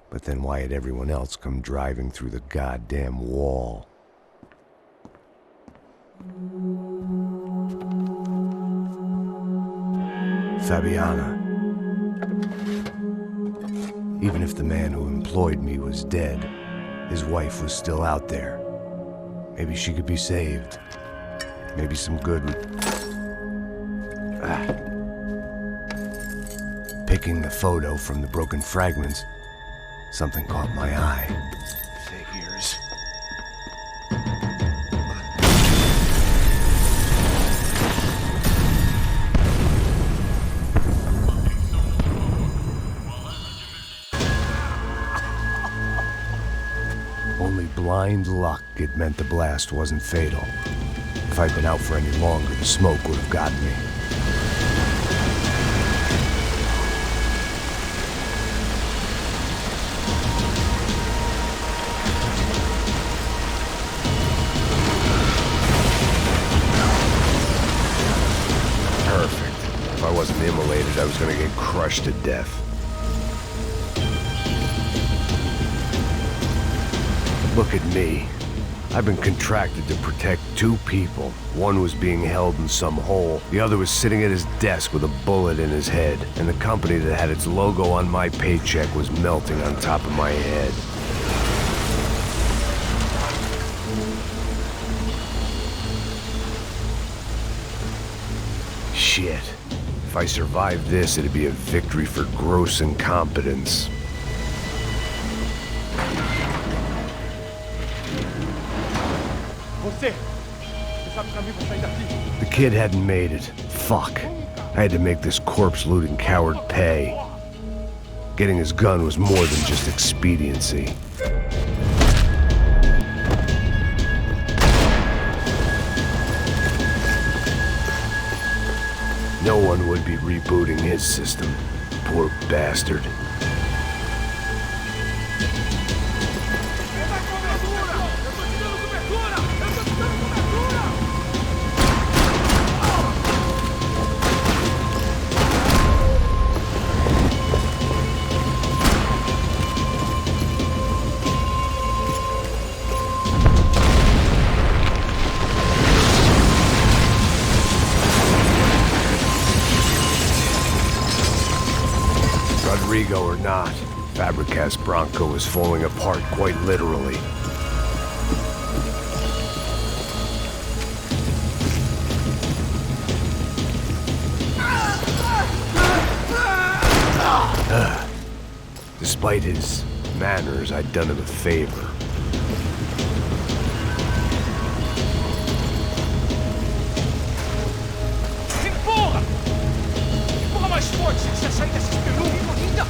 But then why had everyone else come driving through the goddamn wall? Fabiana. Even if the man who employed me was dead, his wife was still out there. Maybe she could be saved. Maybe some good... Picking the photo from the broken fragments, something caught my eye. Figures. Only blind luck it meant the blast wasn't fatal. If I'd been out for any longer, the smoke would have gotten me. Perfect. If I wasn't immolated, I was gonna get crushed to death. Look at me. I've been contracted to protect two people. One was being held in some hole. The other was sitting at his desk with a bullet in his head. And the company that had its logo on my paycheck was melting on top of my head. Shit. If I survived this, it'd be a victory for gross incompetence. The kid hadn't made it. Fuck. I had to make this corpse-looting coward pay. Getting his gun was more than just expediency. No one would be rebooting his system. Poor bastard. Rodrigo or not, Fabricas Bronco was falling apart quite literally. Despite his manners, I'd done him a favor. Empurra! Empurra mais forte, se você sair dessa espelunca ainda!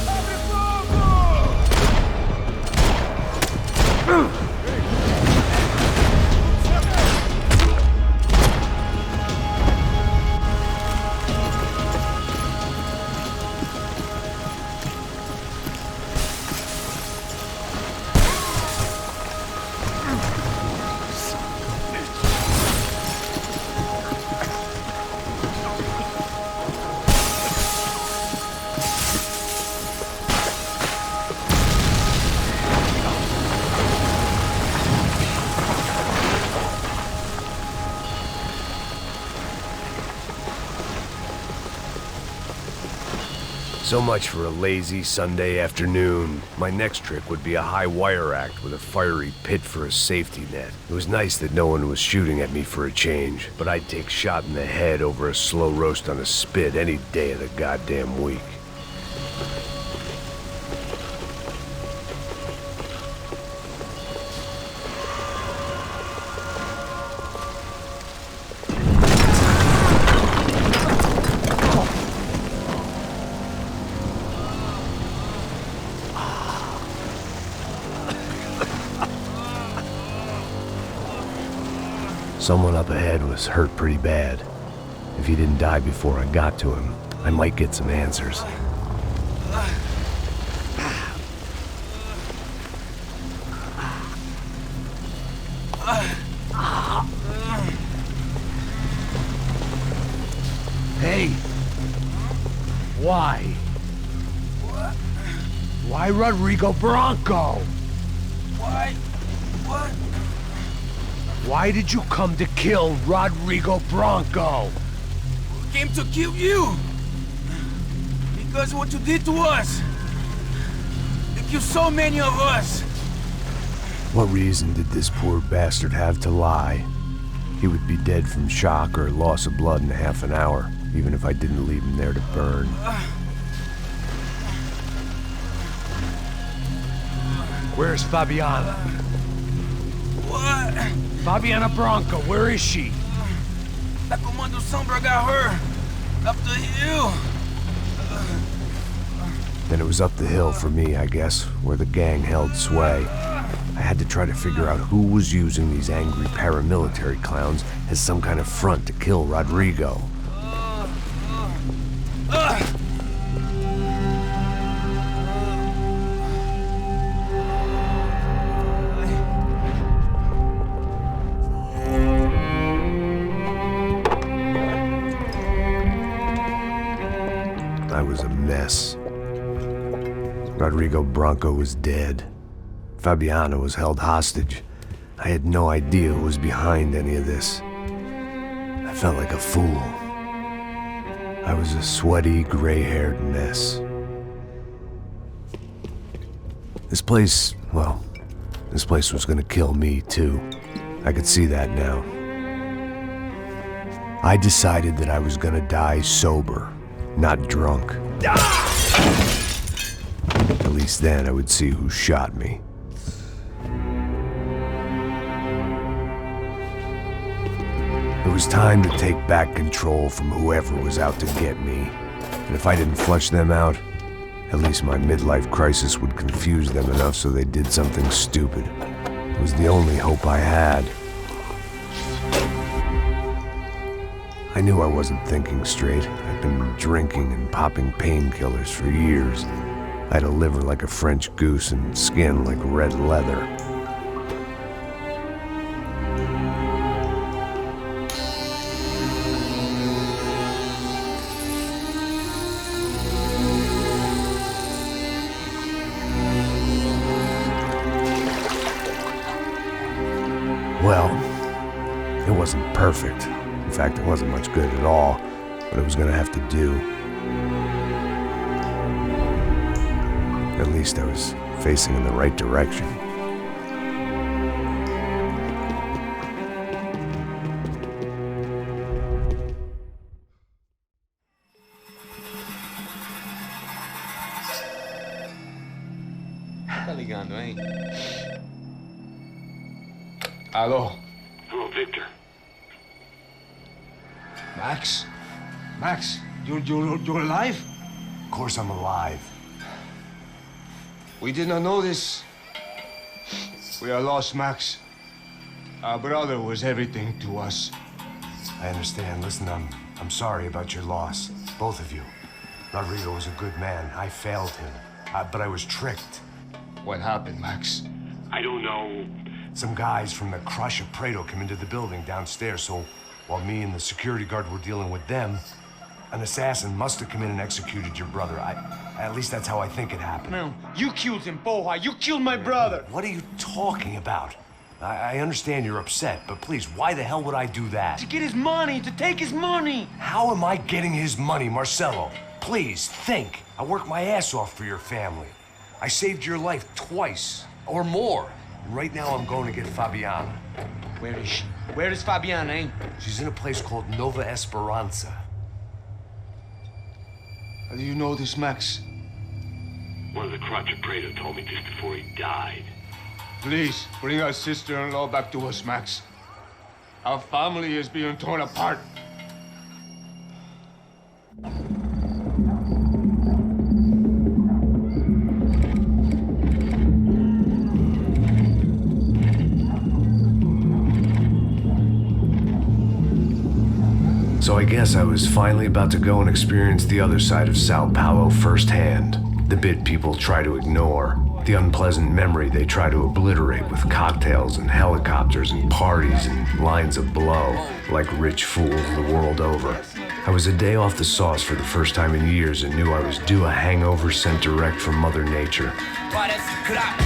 Abre fogo! So much for a lazy Sunday afternoon. My next trick would be a high wire act with a fiery pit for a safety net. It was nice that no one was shooting at me for a change, but I'd take shot in the head over a slow roast on a spit any day of the goddamn week. Someone up ahead was hurt pretty bad. If he didn't die before I got to him, I might get some answers. Hey! Why? Why Rodrigo Bronco? Why? What? Why did you come to kill Rodrigo Bronco? We came to kill you! Because of what you did to us! You killed so many of us! What reason did this poor bastard have to lie? He would be dead from shock or loss of blood in half an hour, even if I didn't leave him there to burn. Where's Fabiana? What? Fabiana Bronco, where is she? That Comando Sombra got her! Up the hill! Then it was up the hill for me, I guess, where the gang held sway. I had to try to figure out who was using these angry paramilitary clowns as some kind of front to kill Rodrigo. I was a mess. Rodrigo Bronco was dead. Fabiana was held hostage. I had no idea who was behind any of this. I felt like a fool. I was a sweaty, gray-haired mess. This place was gonna kill me too. I could see that now. I decided that I was gonna die sober, not drunk. At least then I would see who shot me. It was time to take back control from whoever was out to get me. And if I didn't flush them out, at least my midlife crisis would confuse them enough so they did something stupid. It was the only hope I had. I knew I wasn't thinking straight. I'd been drinking and popping painkillers for years. I had a liver like a French goose and skin like red leather. Well, it wasn't perfect. In fact, it wasn't much good at all, but it was gonna have to do. At least I was facing in the right direction. Tá ligando, hein? Alô? Hello, Victor. Max? Max, you're alive? Of course I'm alive. We did not know this. We are lost, Max. Our brother was everything to us. I understand. Listen, I'm sorry about your loss. Both of you. Rodrigo was a good man. I failed him. But I was tricked. What happened, Max? I don't know. Some guys from the Crush of Prado came into the building downstairs, so while me and the security guard were dealing with them, an assassin must have come in and executed your brother. At least that's how I think it happened. No, you killed him, Poja. You killed my brother. What are you talking about? I understand you're upset, but please, why the hell would I do that? To get his money, to take his money. How am I getting his money, Marcelo? Please, think. I worked my ass off for your family. I saved your life twice, or more. And right now I'm going to get Fabiana. Where is she? Where is Fabiana, eh? She's in a place called Nova Esperanza. How do you know this, Max? One of the Crotch of Prado told me just before he died. Please, bring our sister-in-law back to us, Max. Our family is being torn apart. So I guess I was finally about to go and experience the other side of São Paulo firsthand. The bit people try to ignore. The unpleasant memory they try to obliterate with cocktails and helicopters and parties and lines of blow, like rich fools the world over. I was a day off the sauce for the first time in years and knew I was due a hangover sent direct from Mother Nature. Parece crack,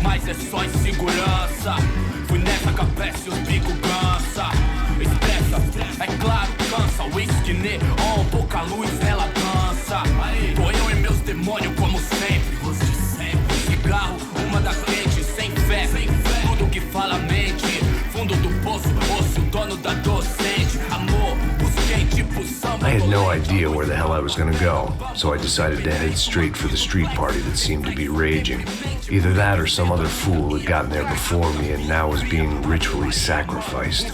mas é só insegurança. Fui nessa capece, os bico cansa. Expressa, é claro, cansa. Whisky neon, pouca luz, ela dança. Tô eu e meus demônios como sempre. Cigarro, uma das quentes, sem fé. Tudo que fala mente. Fundo do poço, osso, dono da docente. Amor, busquei tipo samba. I had no idea where the hell I was gonna go, so I decided to head straight for the street party that seemed to be raging. Either that or some other fool had gotten there before me and now was being ritually sacrificed.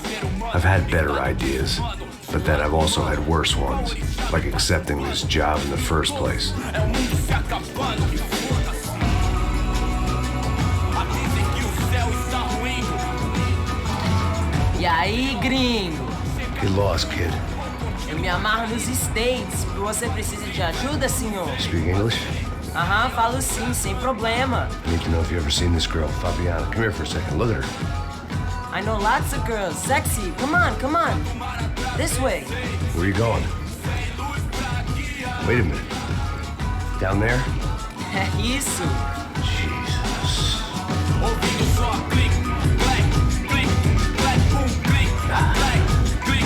I've had better ideas, but then I've also had worse ones, like accepting this job in the first place. E aí, gringo? Get lost, kid. Eu me amarro nos States. Você precisa de ajuda, senhor? Speak English? Aham, falo sim, sem problema. I need to know if you've ever seen this girl, Fabiana. Come here for a second. Look at her. I know lots of girls. Sexy. Come on, come on. This way. Where are you going? Wait a minute. Down there? É isso. Jesus.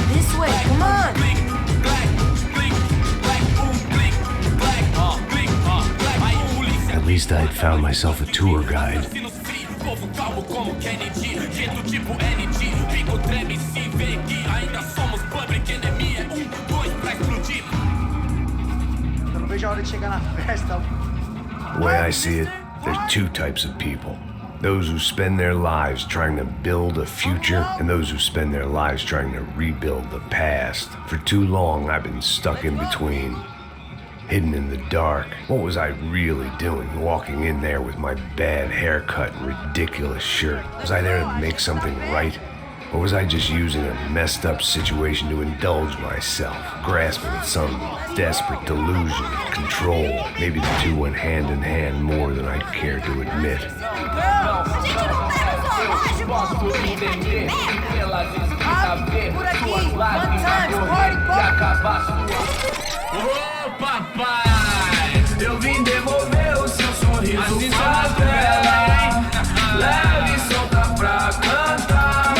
This way, come on. At least I had found myself a tour guide. The way I see it, there's two types of people. Those who spend their lives trying to build a future, and those who spend their lives trying to rebuild the past. For too long, I've been stuck in between, hidden in the dark. What was I really doing, walking in there with my bad haircut and ridiculous shirt? Was I there to make something right? Or was I just using a messed up situation to indulge myself, grasping at some desperate delusion of control? Maybe the two went hand in hand more than I care to admit. Ô papai, eu vim devolver o seu sorriso favela. Leve e solta pra cantar.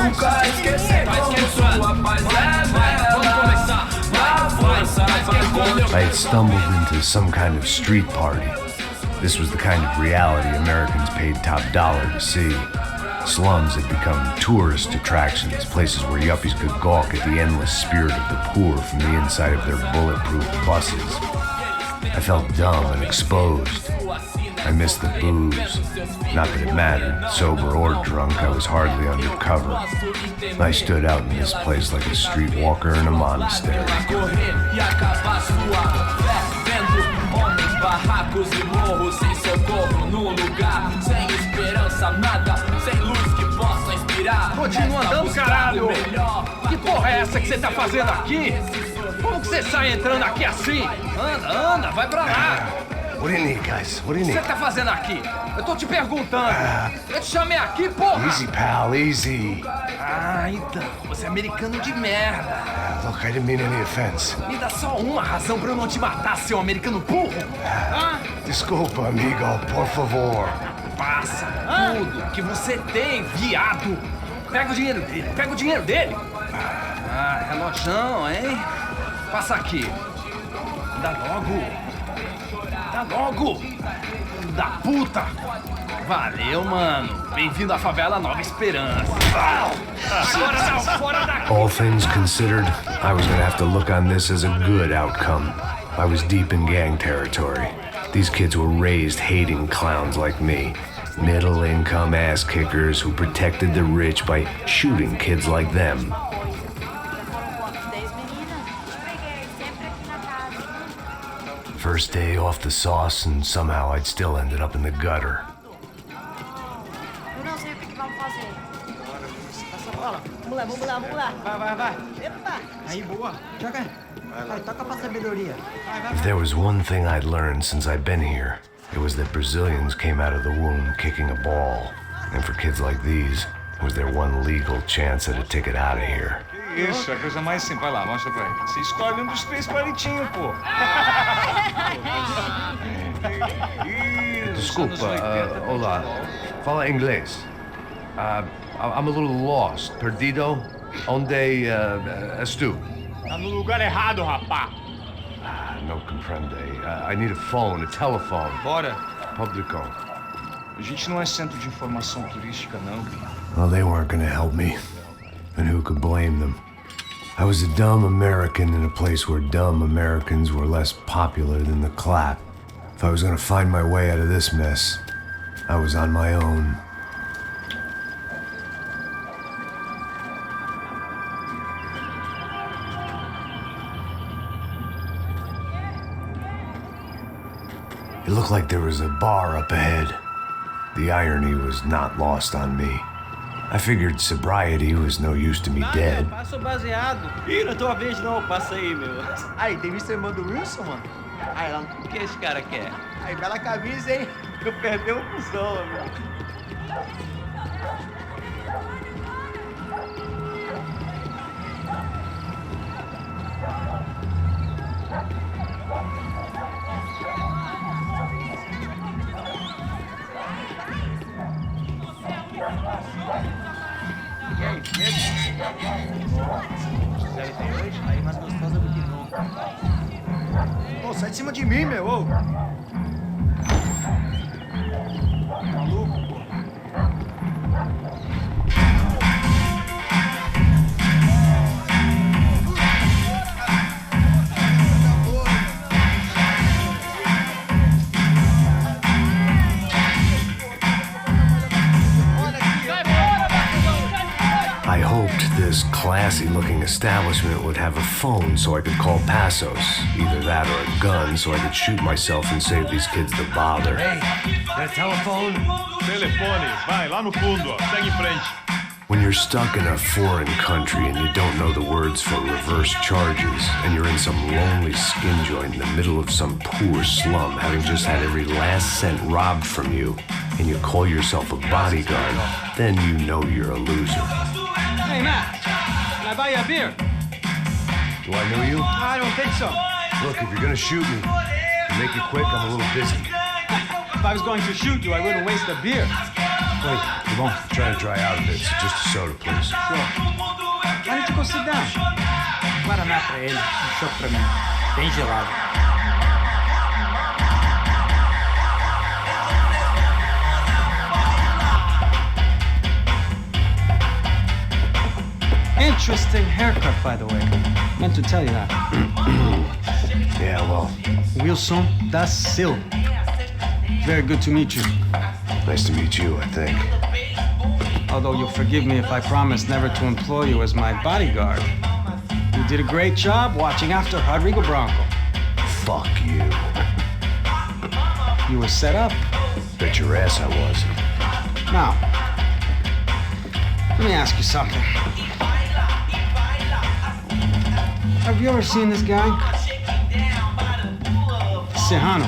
Nunca esquecer como sua paz é bela. Dá força pra I had stumbled into some kind of street party. This was the kind of reality Americans paid top dollar to see. Slums had become tourist attractions, places where yuppies could gawk at the endless spirit of the poor from the inside of their bulletproof buses. I felt dumb and exposed. I missed the booze. Not that it mattered, sober or drunk, I was hardly undercover. I stood out in this place like a streetwalker in a monastery. Barracos e morros sem socorro num lugar sem esperança, nada, sem luz que possa inspirar. Continua andando, caralho! Que porra é essa que você tá fazendo aqui? Como que você sai entrando aqui assim? Anda, anda, vai pra lá! What do you need, guys? What do you O que need? você tá fazendo aqui? Eu tô te perguntando. Eu te chamei aqui, porra! Easy, pal, easy. Ah, então, você é americano de merda. Look, I didn't mean any offense. Me dá só uma razão pra eu não te matar, seu americano burro. Desculpa, amigo, por favor. Passa tudo que você tem, viado. Pega o dinheiro dele, pega o dinheiro dele. Ah, relojão, hein? Passa aqui. Dá logo. Dá logo. Da puta. Valeu, mano. Bem-vindo à favela Nova Esperança. Agora não, fora daqui. All things considered, I was gonna have to look on this as a good outcome. I was deep in gang territory. These kids were raised hating clowns like me. Middle-income ass-kickers who protected the rich by shooting kids like them. First day off the sauce, and somehow I'd still ended up in the gutter. Eu não sei o que vamos fazer. Bola. Vamos lá. Vai. Epa. Aí, boa. Joga. Vai, toca pra sabedoria. If there was one thing I'd learned since I'd been here, it was that Brazilians came out of the womb kicking a ball. And for kids like these, it was their one legal chance at a ticket out of here. Isso, é a coisa mais simples. Vai lá, mostra pra ele. Você escolhe um dos três palitinhos, pô. Desculpa, olá. Fala inglês. I'm a little lost. Perdido? Onde és tu? Tá no lugar errado, rapá. No comprende. I need a phone, a telephone. Bora. Publico. A gente não é centro de informação turística, não. Well, they weren't gonna help me. And who could blame them? I was a dumb American in a place where dumb Americans were less popular than the clap. If I was gonna find my way out of this mess, I was on my own. It looked like there was a bar up ahead. The irony was not lost on me. I figured sobriety was no use to me dead. Passo baseado. Ih, não é tua vez não, passa aí, meu. Aí, tem visto a irmã do Wilson, mano? Aí, lá, o que esse cara quer? Aí, bela camisa, hein? Eu perdi um cuzão, amigo. E aí, beleza? Gisele tem noite? Aí, mais gostosa do que nunca. Pô, sai de cima de mim, meu. Ô. Maluco, pô. I hoped this classy-looking establishment would have a phone so I could call Passos. Either that or a gun so I could shoot myself and save these kids the bother. Hey, got a telephone? Telefone, vai, lá no fundo, ó. Segue em frente. When you're stuck in a foreign country and you don't know the words for reverse charges, and you're in some lonely skin joint in the middle of some poor slum, having just had every last cent robbed from you, and you call yourself a bodyguard, then you know you're a loser. Hey, Matt, can I buy you a beer? Do I know you? I don't think so. Look, if you're gonna shoot me, to make it quick, I'm a little busy. If I was going to shoot you, I wouldn't waste a beer. Wait, you won't try to dry out a bit, so just a soda, please. Sure. Why don't you go sit down? Guaraná pra ele, chopp pra mim. Bem gelado. Interesting haircut, by the way. Meant to tell you that. Yeah, well. Wilson da Silva. Very good to meet you. Nice to meet you, I think. Although you'll forgive me if I promise never to employ you as my bodyguard. You did a great job watching after Rodrigo Branco. Fuck you. You were set up. Bet your ass I was. Now, let me ask you something. Have you ever seen this guy? Serrano.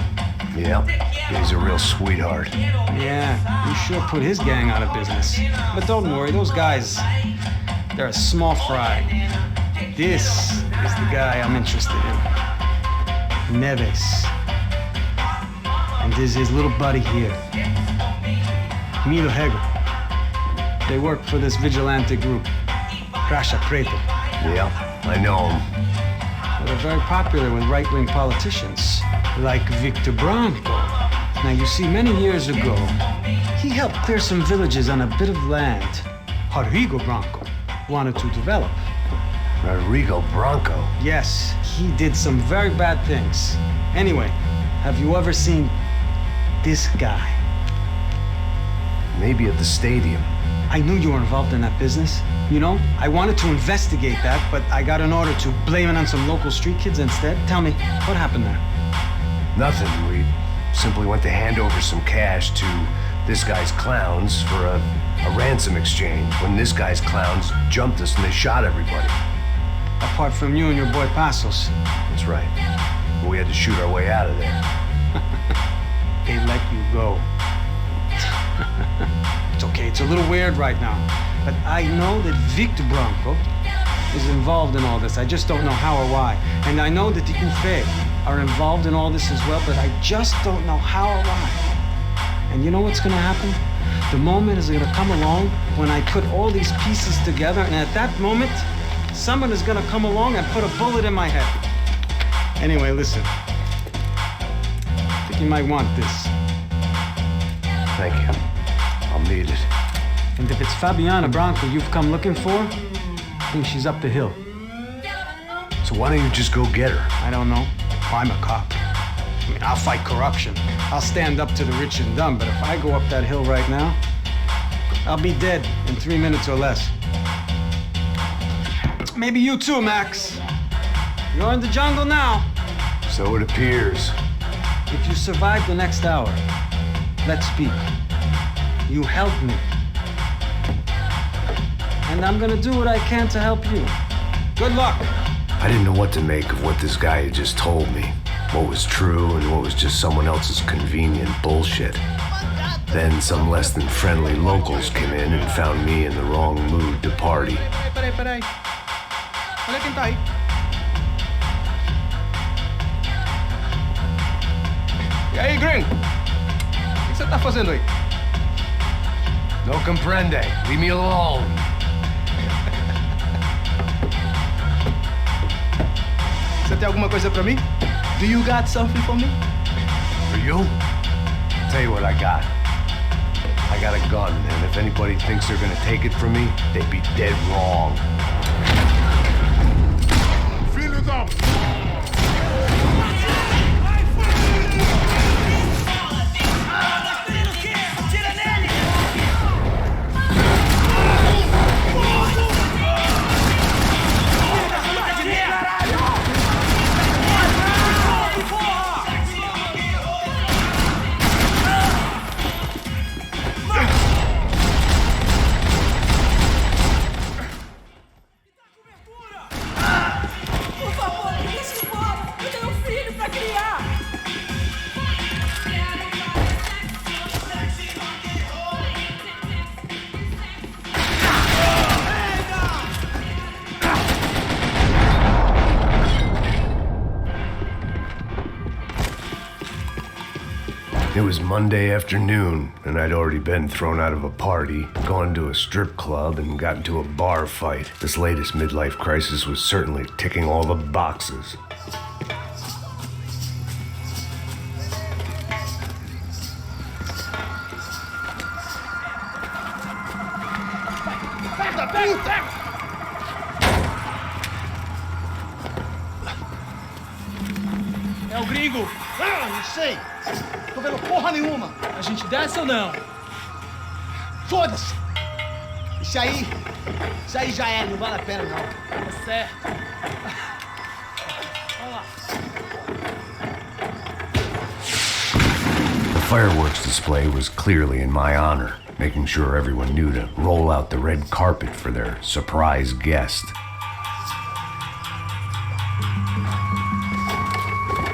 Yep. He's a real sweetheart. Yeah, you sure put his gang out of business. But don't worry, those guys, they're a small fry. This is the guy I'm interested in. Neves. And this is his little buddy here. Milo Hegel. They work for this vigilante group, Caixa Preta. Yep, I know him. Well, they're very popular with right-wing politicians, like Victor Branco. Now, you see, many years ago, he helped clear some villages on a bit of land Rodrigo Branco wanted to develop. Rodrigo Branco? Yes, he did some very bad things. Anyway, have you ever seen this guy? Maybe at the stadium. I knew you were involved in that business. You know, I wanted to investigate that, but I got an order to blame it on some local street kids instead. Tell me, what happened there? Nothing. We simply went to hand over some cash to this guy's clowns for a ransom exchange when this guy's clowns jumped us and they shot everybody. Apart from you and your boy Passos. That's right. But we had to shoot our way out of there. They let you go. It's okay, it's a little weird right now. But I know that Victor Branco is involved in all this. I just don't know how or why. And I know that the UFE are involved in all this as well, but I just don't know how or why. And you know what's gonna happen? The moment is gonna come along when I put all these pieces together, and at that moment, someone is gonna come along and put a bullet in my head. Anyway, listen. I think you might want this. Thank you. I'll need it. And if it's Fabiana Branco you've come looking for, I think she's up the hill. So why don't you just go get her? I don't know. I'm a cop. I mean, I'll fight corruption. I'll stand up to the rich and dumb, but if I go up that hill right now, I'll be dead in 3 minutes or less. Maybe you too, Max. You're in the jungle now. So it appears. If you survive the next hour, let's speak. You help me. And I'm gonna do what I can to help you. Good luck. I didn't know what to make of what this guy had just told me. What was true and what was just someone else's convenient bullshit. Then some less than friendly locals came in and found me in the wrong mood to party. Peraí. Olha quem tá aí. E aí, gringo? O que você tá fazendo aí? No comprende. Leave me alone. Você tem alguma coisa pra mim? Do you got something for me? For you? Tell you what I got. I got a gun, and if anybody thinks they're gonna take it from me, they'd be dead wrong. Filho da... It was Monday afternoon, and I'd already been thrown out of a party, gone to a strip club, and got into a bar fight. This latest midlife crisis was certainly ticking all the boxes. É o gringo! Ah, não sei! Tô vendo porra nenhuma! A gente desce ou não? Foda-se! Isso aí já é, não vale a pena não. Tá certo. Olha lá. The fireworks display was clearly in my honor, making sure everyone knew to roll out the red carpet for their surprise guest.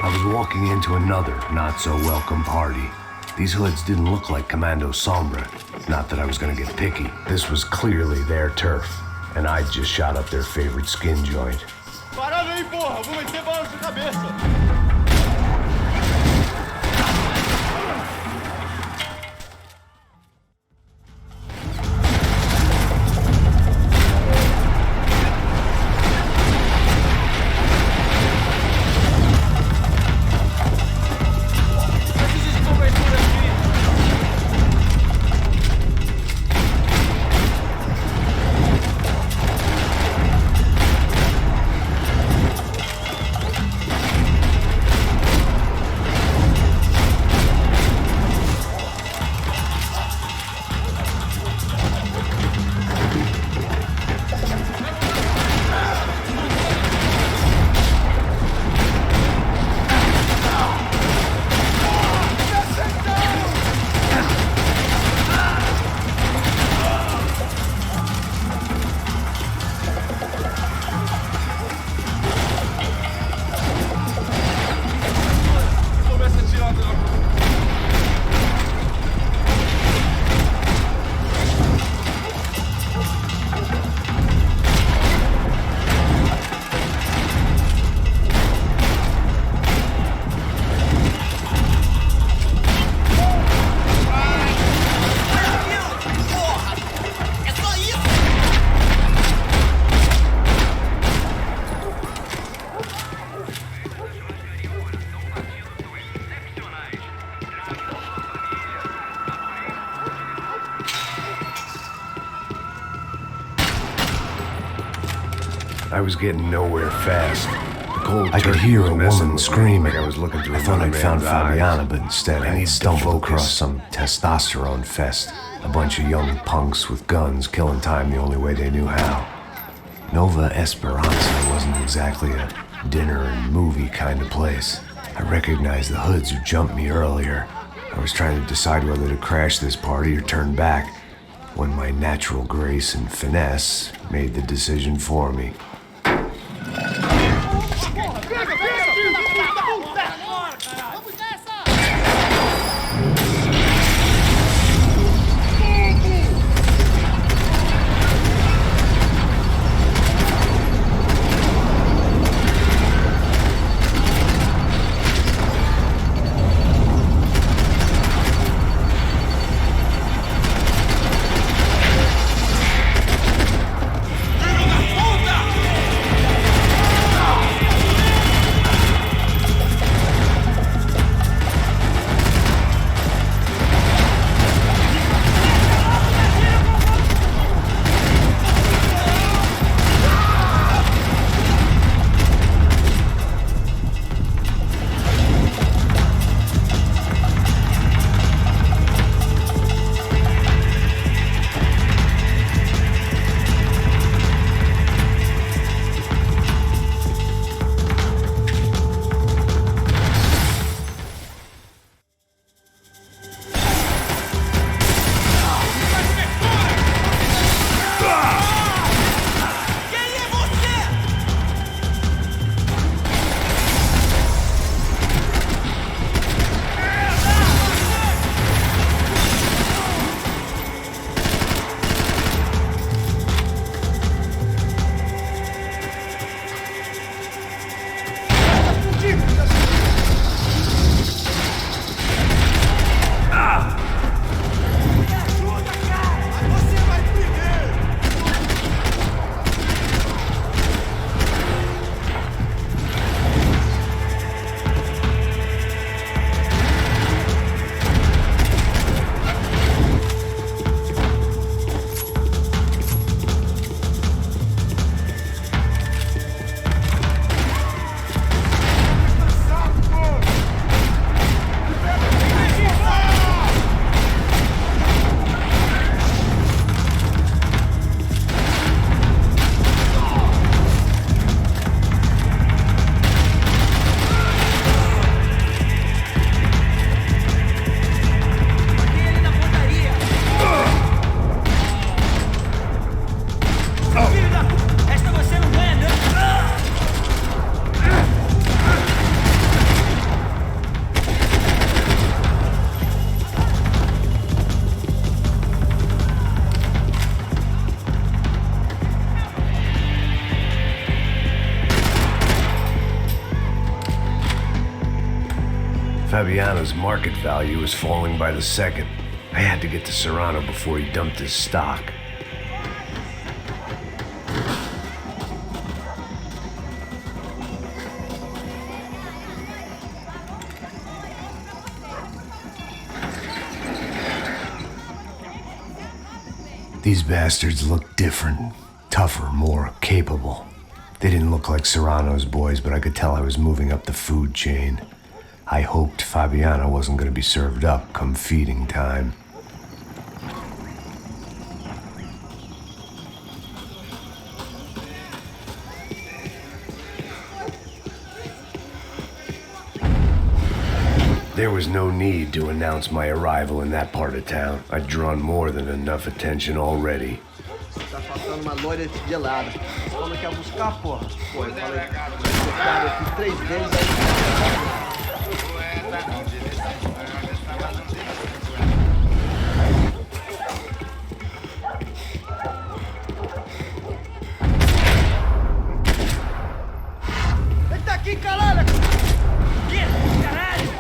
I was walking into another not-so-welcome party. These hoods didn't look like Commando Sombra. Not that I was gonna get picky. This was clearly their turf, and I'd just shot up their favorite skin joint. Parada aí, porra! Vou meter bala na sua cabeça! I was getting nowhere fast. I could hear a woman screaming. I thought I'd found Fabiana, but instead I stumbled across some testosterone fest. A bunch of young punks with guns killing time the only way they knew how. Nova Esperanza wasn't exactly a dinner and movie kind of place. I recognized the hoods who jumped me earlier. I was trying to decide whether to crash this party or turn back, when my natural grace and finesse made the decision for me. Fabiana's market value was falling by the second. I had to get to Serrano before he dumped his stock. These bastards looked different, tougher, more capable. They didn't look like Serrano's boys, but I could tell I was moving up the food chain. I hoped Fabiana wasn't going to be served up come feeding time. There was no need to announce my arrival in that part of town. I'd drawn more than enough attention already. Tá faltando uma loira gelada. Como que é buscar, porra? Pô, eu falei, cara, eu fiz 3 vezes aí. Ele tá aqui, caralho! Que caralho!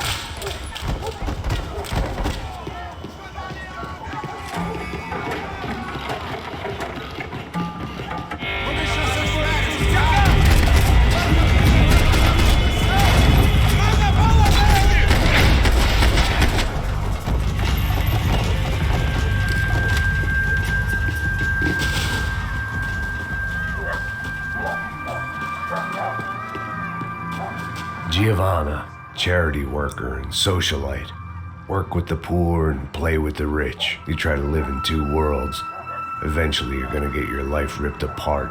Giovanna, charity worker and socialite. Work with the poor and play with the rich. You try to live in two worlds. Eventually, you're gonna get your life ripped apart.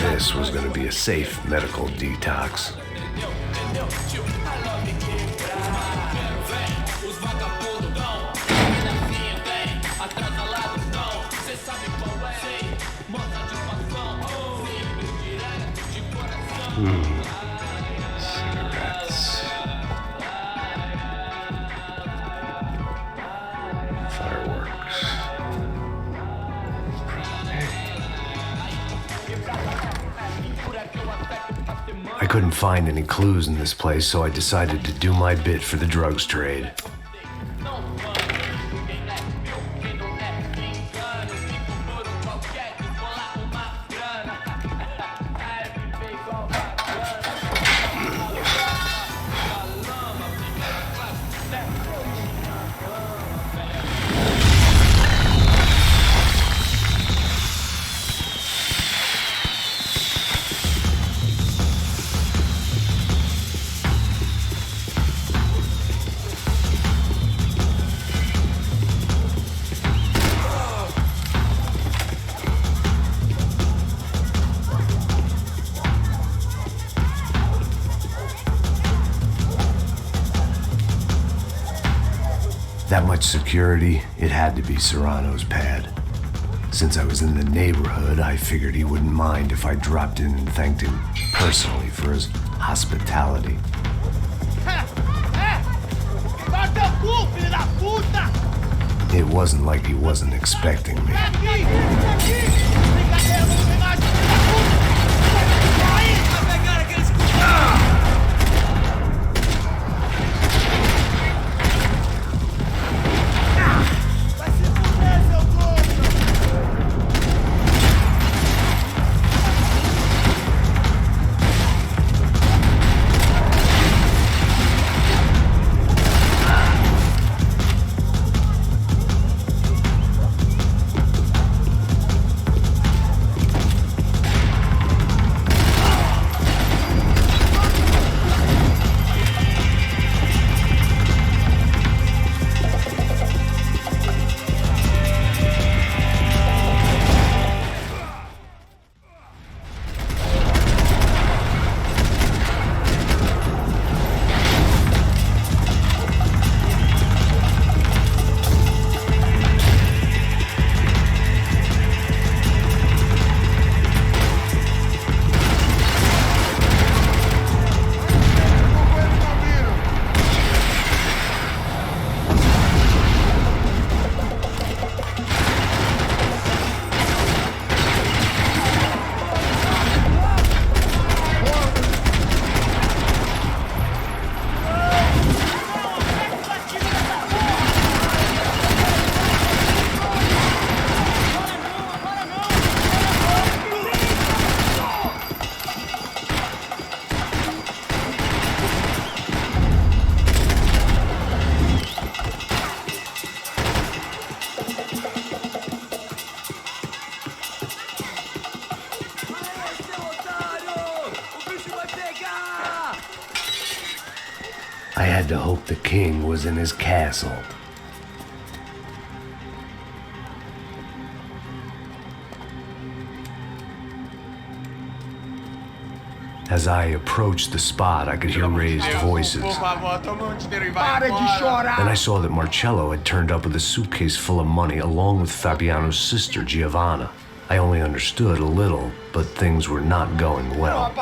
This was gonna be a safe medical detox. Cigarettes. Fireworks. I couldn't find any clues in this place, so I decided to do my bit for the drugs trade. That much security, it had to be Serrano's pad. Since I was in the neighborhood, I figured he wouldn't mind if I dropped in and thanked him personally for his hospitality. It wasn't like he wasn't expecting me. I had to hope the king was in his castle. As I approached the spot, I could hear raised voices. Then I saw that Marcello had turned up with a suitcase full of money along with Fabiano's sister, Giovanna. I only understood a little, but things were not going well.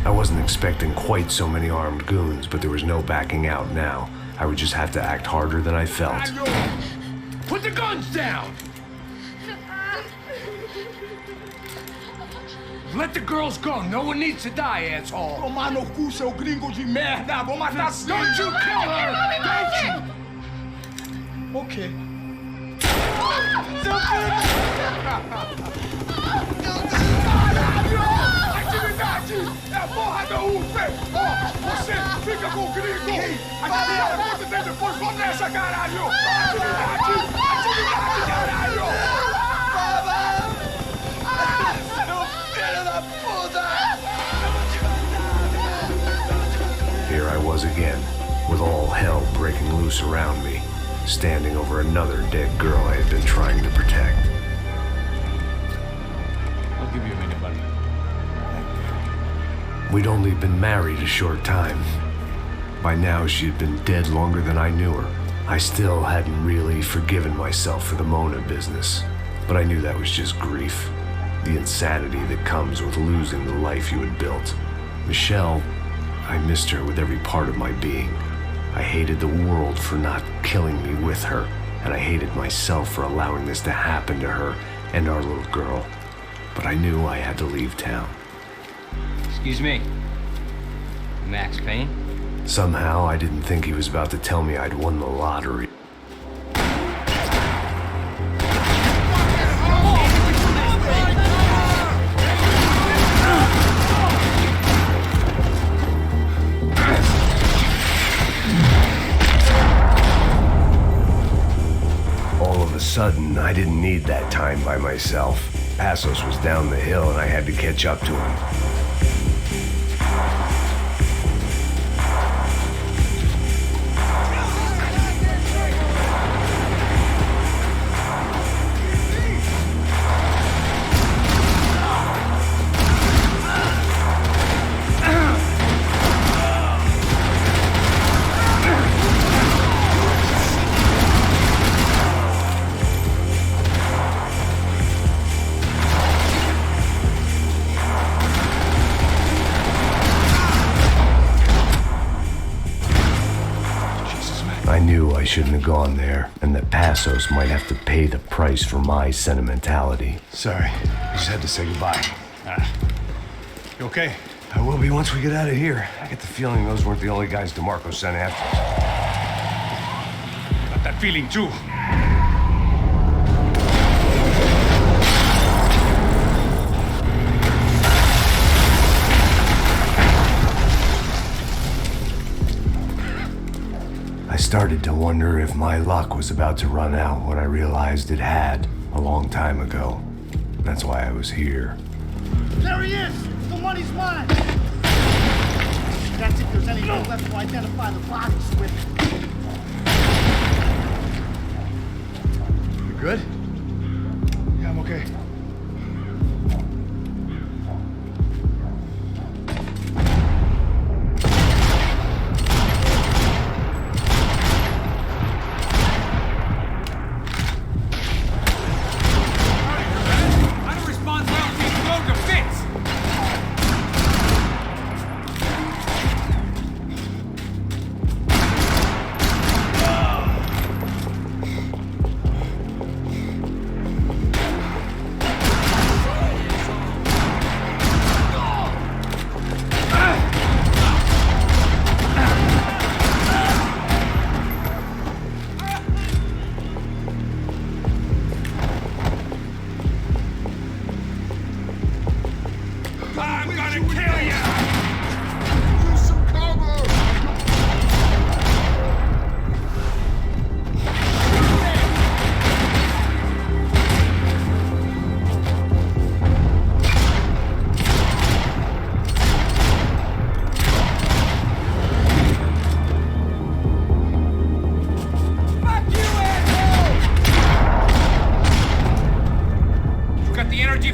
I wasn't expecting quite so many armed goons, but there was no backing out now. I would just have to act harder than I felt. Put the guns down! Let the girls go. No one needs to die, asshole. Tomar no cu, seu gringo de merda. Vou matar você. Don't you kill her! Don't you? Okay. Caralho! Atividade! É a porra da UFE! Ó, você fica com o gringo! Atividade, você tem depois começa, caralho! Atividade! Atividade, caralho! Here I was again, with all hell breaking loose around me, standing over another dead girl I had been trying to protect. I'll give you a minute, buddy. We'd only been married a short time. By now, she had been dead longer than I knew her. I still hadn't really forgiven myself for the Mona business, but I knew that was just grief. The insanity that comes with losing the life you had built. Michelle, I missed her with every part of my being. I hated the world for not killing me with her, and I hated myself for allowing this to happen to her and our little girl. But I knew I had to leave town. Excuse me. Max Payne? Somehow, I didn't think he was about to tell me I'd won the lottery. Sudden, I didn't need that time by myself. Passos was down the hill and I had to catch up to him. I knew I shouldn't have gone there, and that Passos might have to pay the price for my sentimentality. Sorry, I just had to say goodbye. You okay? I will be once we get out of here. I get the feeling those weren't the only guys DeMarco sent after us. Got that feeling too. I started to wonder if my luck was about to run out when I realized it had a long time ago. That's why I was here. There he is! The money's mine! That's if there's anything left to identify the bodies with. You good? Yeah, I'm okay.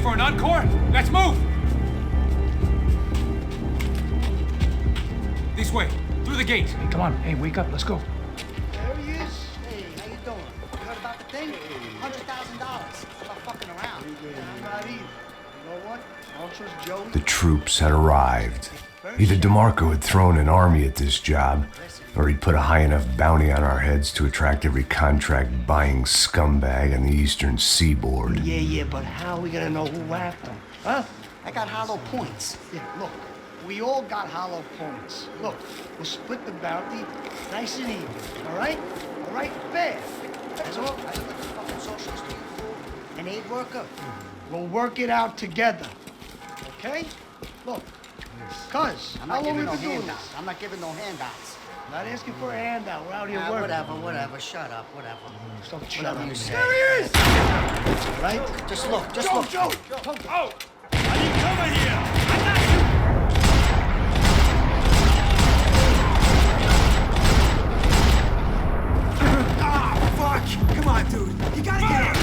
For an encore? Let's move! This way, through the gate. Hey, come on. Hey, wake up. Let's go. There he is. Hey, how you doing? You heard about the thing? $100,000. I'm not fucking around. I'm not either. You know what? I don't trust Joey. The troops had arrived. Either DeMarco had thrown an army at this job, or he'd put a high enough bounty on our heads to attract every contract-buying scumbag on the eastern seaboard. Yeah, but how are we gonna know who whacked them? Huh? I got hollow points. Yeah, look, we all got hollow points. Look, we'll split the bounty nice and even, all right? All right, fair. That's all. I look at the fucking socialist an aid worker. We'll work it out together, okay? Look, cuz, how long we been doing this? I'm not giving no handouts. Not asking for a handout. We're out here working. Whatever. Shut up, whatever. Don't shut up. you say. There he is! All right? Just look, look. Joe! Oh! I need cover here! I got you! Ah, fuck! Come on, dude. You gotta get up!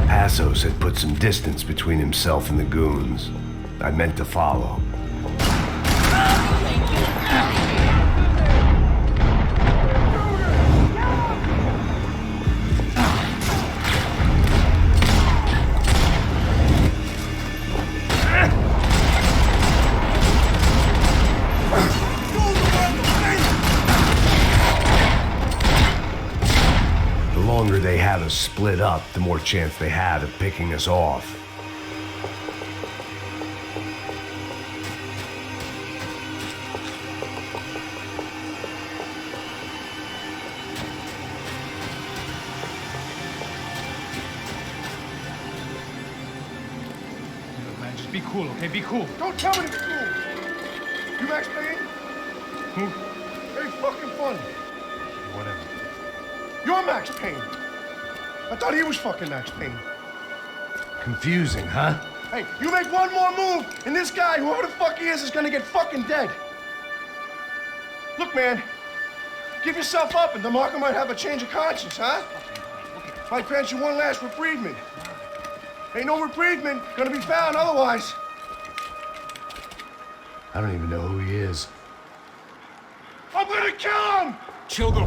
Passos had put some distance between himself and the goons. I meant to follow. The longer they have us split up, the more chance they had of picking us off. Man, just be cool, okay? Be cool. Don't tell me to be cool. You Max Payne? Who? Very fucking funny. Whatever. You're Max Payne. I thought he was fucking Max Payne. Confusing, huh? Hey, you make one more move, and this guy, whoever the fuck he is gonna get fucking dead. Look, man, give yourself up, and DeMarco might have a change of conscience, huh? Might grant you one last reprievement. Ain't no reprievement gonna be found otherwise. I don't even know who he is. I'm gonna kill him! Chilgo.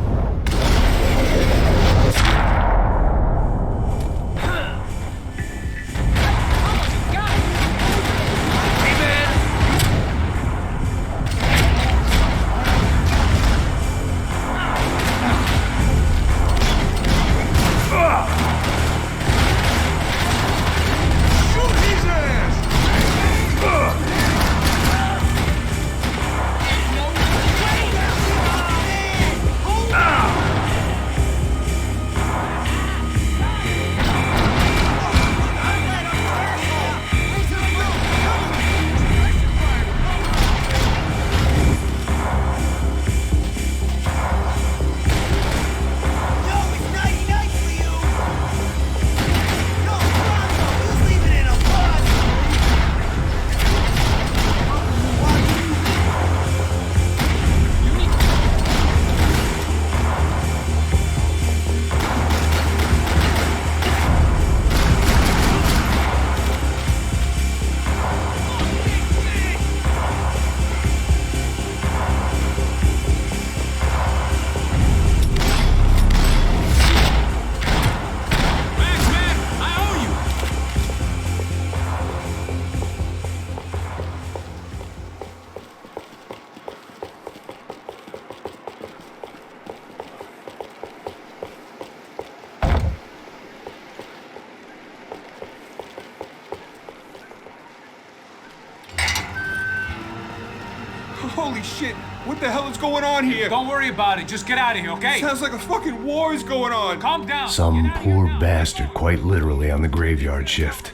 Holy shit! What the hell is going on here? Don't worry about it. Just get out of here, okay? Sounds like a fucking war is going on. Calm down. Some poor bastard, quite literally, on the graveyard shift.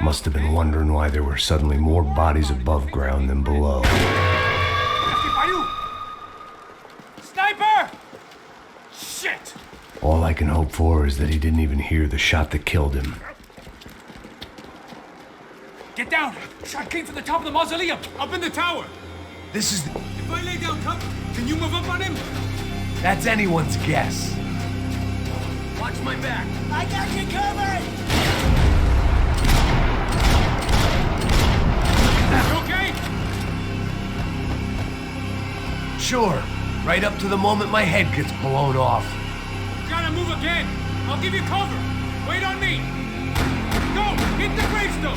Must have been wondering why there were suddenly more bodies above ground than below. Sniper! Shit! All I can hope for is that he didn't even hear the shot that killed him. Get down! Shot came from the top of the mausoleum, up in the tower. This is... If I lay down cover, can you move up on him? That's anyone's guess. Watch my back. I got you covered! Okay? Sure. Right up to the moment my head gets blown off. Gotta move again. I'll give you cover. Wait on me. Go! Hit the gravestone!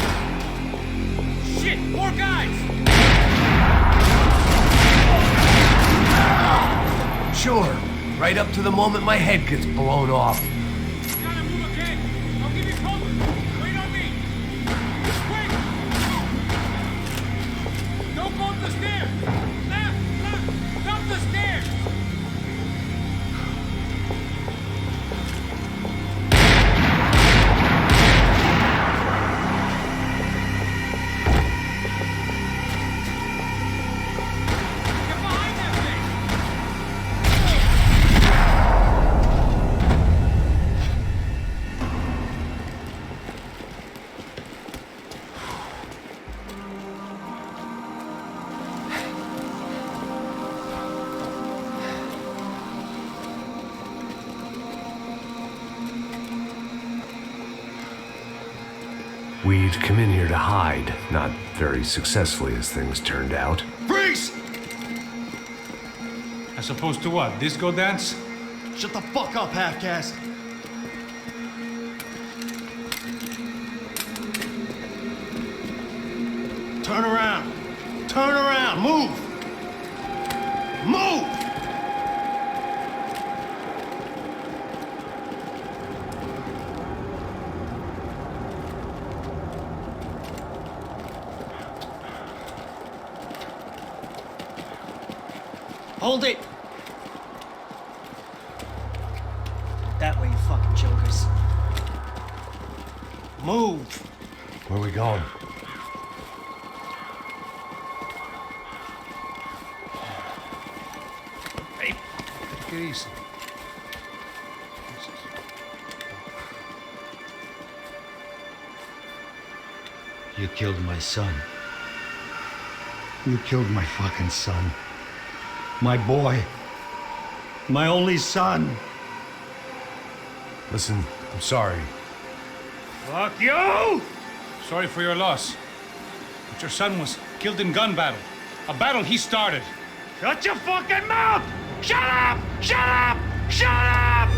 Shit! More guys! Sure. Right up to the moment my head gets blown off. Gotta move again. I'll give you cover. Wait on me. Quick! Don't go up the stairs. Left! Up the stairs! We'd come in here to hide, not very successfully as things turned out. Freeze! As opposed to what? Disco dance? Shut the fuck up, half-caste. Turn around. Turn around. Move. Move! Hold it! That way, you fucking jokers. Move! Where are we going? Hey, take it easy. You killed my son. You killed my fucking son. My boy. My only son. Listen, I'm sorry. Fuck you! Sorry for your loss. But your son was killed in gun battle. A battle he started. Shut your fucking mouth! Shut up! Shut up! Shut up!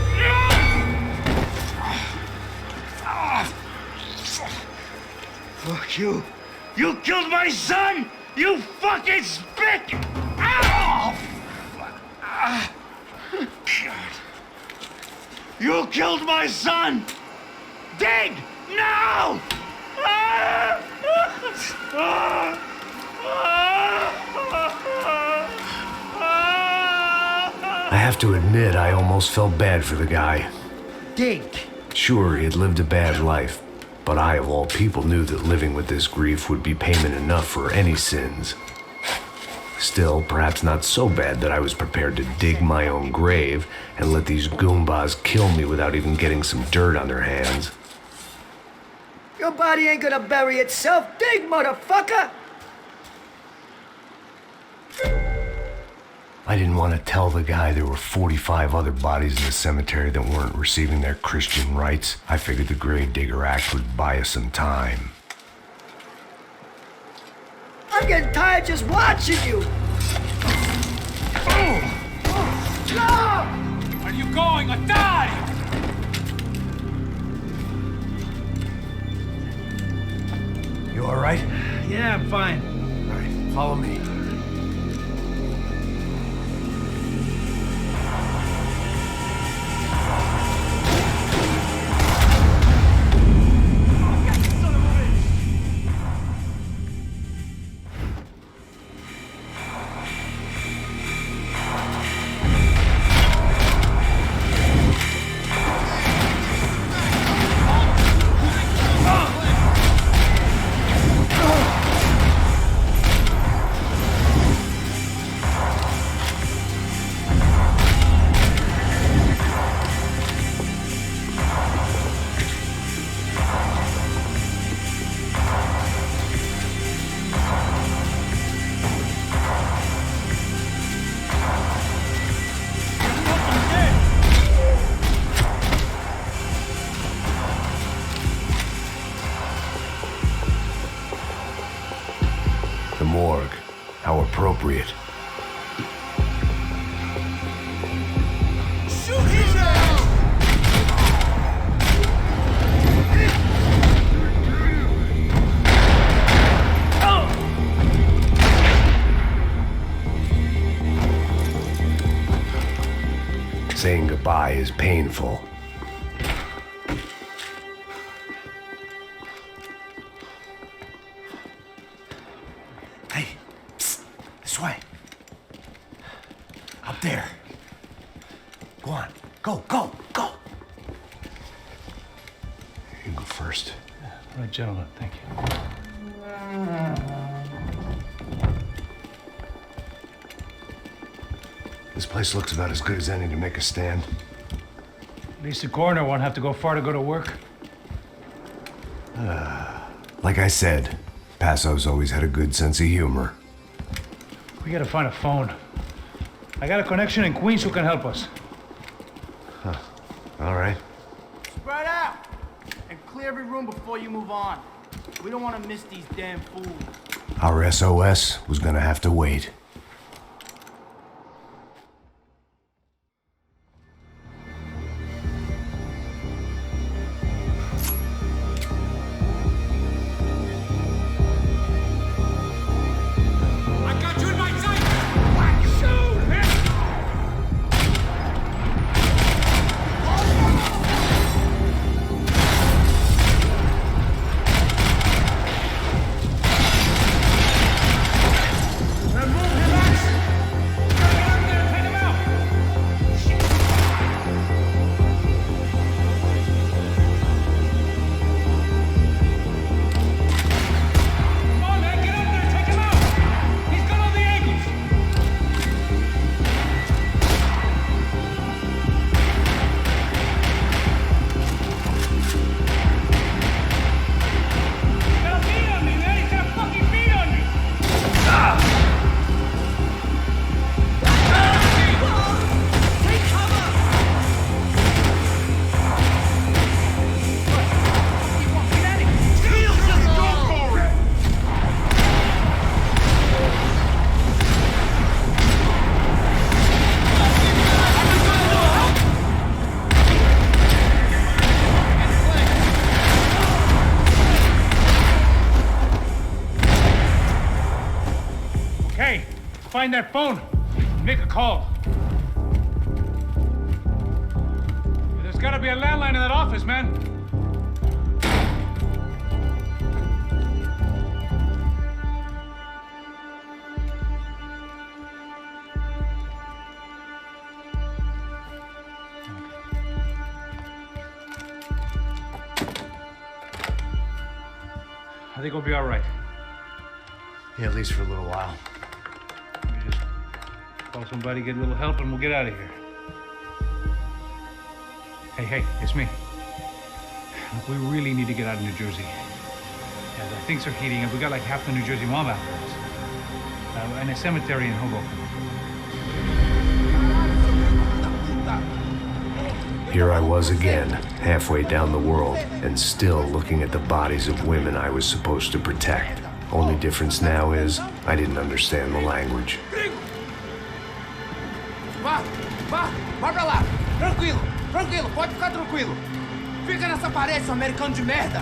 Fuck you! You killed my son! You fucking spick! Ow! God. You killed my son! Dig! Now! I have to admit, I almost felt bad for the guy. Dig! Sure, he had lived a bad life, but I, of all people, knew that living with this grief would be payment enough for any sins. Still, perhaps not so bad that I was prepared to dig my own grave and let these goombas kill me without even getting some dirt on their hands. Your body ain't gonna bury itself. Dig, motherfucker! I didn't want to tell the guy there were 45 other bodies in the cemetery that weren't receiving their Christian rites. I figured the Grave Digger Act would buy us some time. I'm getting tired just watching you! Where are you going? Or die! You all right? Yeah, I'm fine. All right, follow me. The morgue. How appropriate. Shoot his ass! Saying goodbye is painful. Hey, psst, this way. Up there. Go on, go, go, go. You can go first. All right, gentlemen, thank you. This place looks about as good as any to make a stand. At least the coroner won't have to go far to go to work. Like I said, Passo's always had a good sense of humor. We gotta find a phone. I got a connection in Queens who can help us. Huh. All right. Spread out and clear every room before you move on. We don't want to miss these damn fools. Our SOS was gonna have to wait. Find that phone. Make a call. There's gotta be a landline in that office, man. I think we'll be all right. Yeah, at least for a little while. Call somebody, get a little help, and we'll get out of here. Hey, it's me. Look, we really need to get out of New Jersey. Yeah, things are heating up. We got like half the New Jersey mob after us. And a cemetery in Hoboken. Here I was again, halfway down the world, and still looking at the bodies of women I was supposed to protect. Only difference now is, I didn't understand the language. Vai pra lá. Tranquilo, pode ficar tranquilo. Fica nessa parede, seu americano de merda.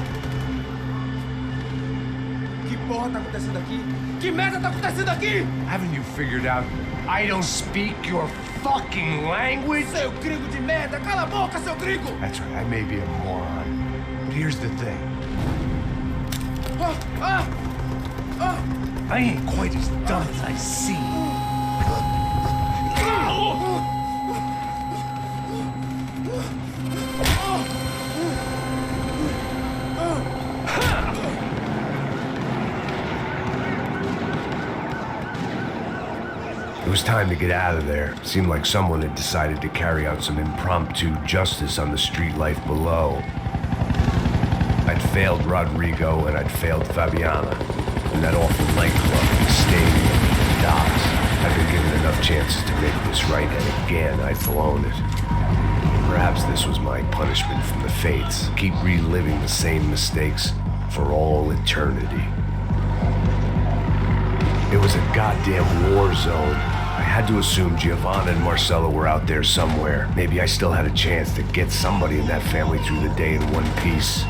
Que porra tá acontecendo aqui? Que merda tá acontecendo aqui? Haven't you figured out I don't speak your fucking language? Seu gringo de merda, cala a boca, seu gringo! That's right, I may be a moron, but here's the thing. I ain't quite as dumb as I seem. It was time to get out of there. Seemed like someone had decided to carry out some impromptu justice on the street life below. I'd failed Rodrigo and I'd failed Fabiana. And that awful nightclub, the stadium, the docks. I'd been given enough chances to make this right, and again I'd blown it. Perhaps this was my punishment from the fates. Keep reliving the same mistakes for all eternity. It was a goddamn war zone. I had to assume Giovanna and Marcello were out there somewhere. Maybe I still had a chance to get somebody in that family through the day in one piece.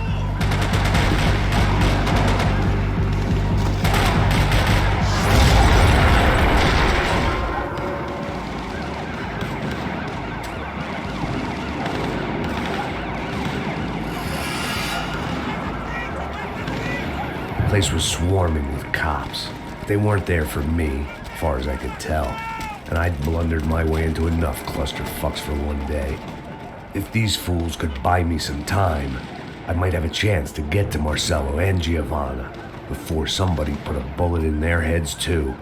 The place was swarming with cops. They weren't there for me, as far as I could tell, and I'd blundered my way into enough clusterfucks for one day. If these fools could buy me some time, I might have a chance to get to Marcello and Giovanna before somebody put a bullet in their heads too.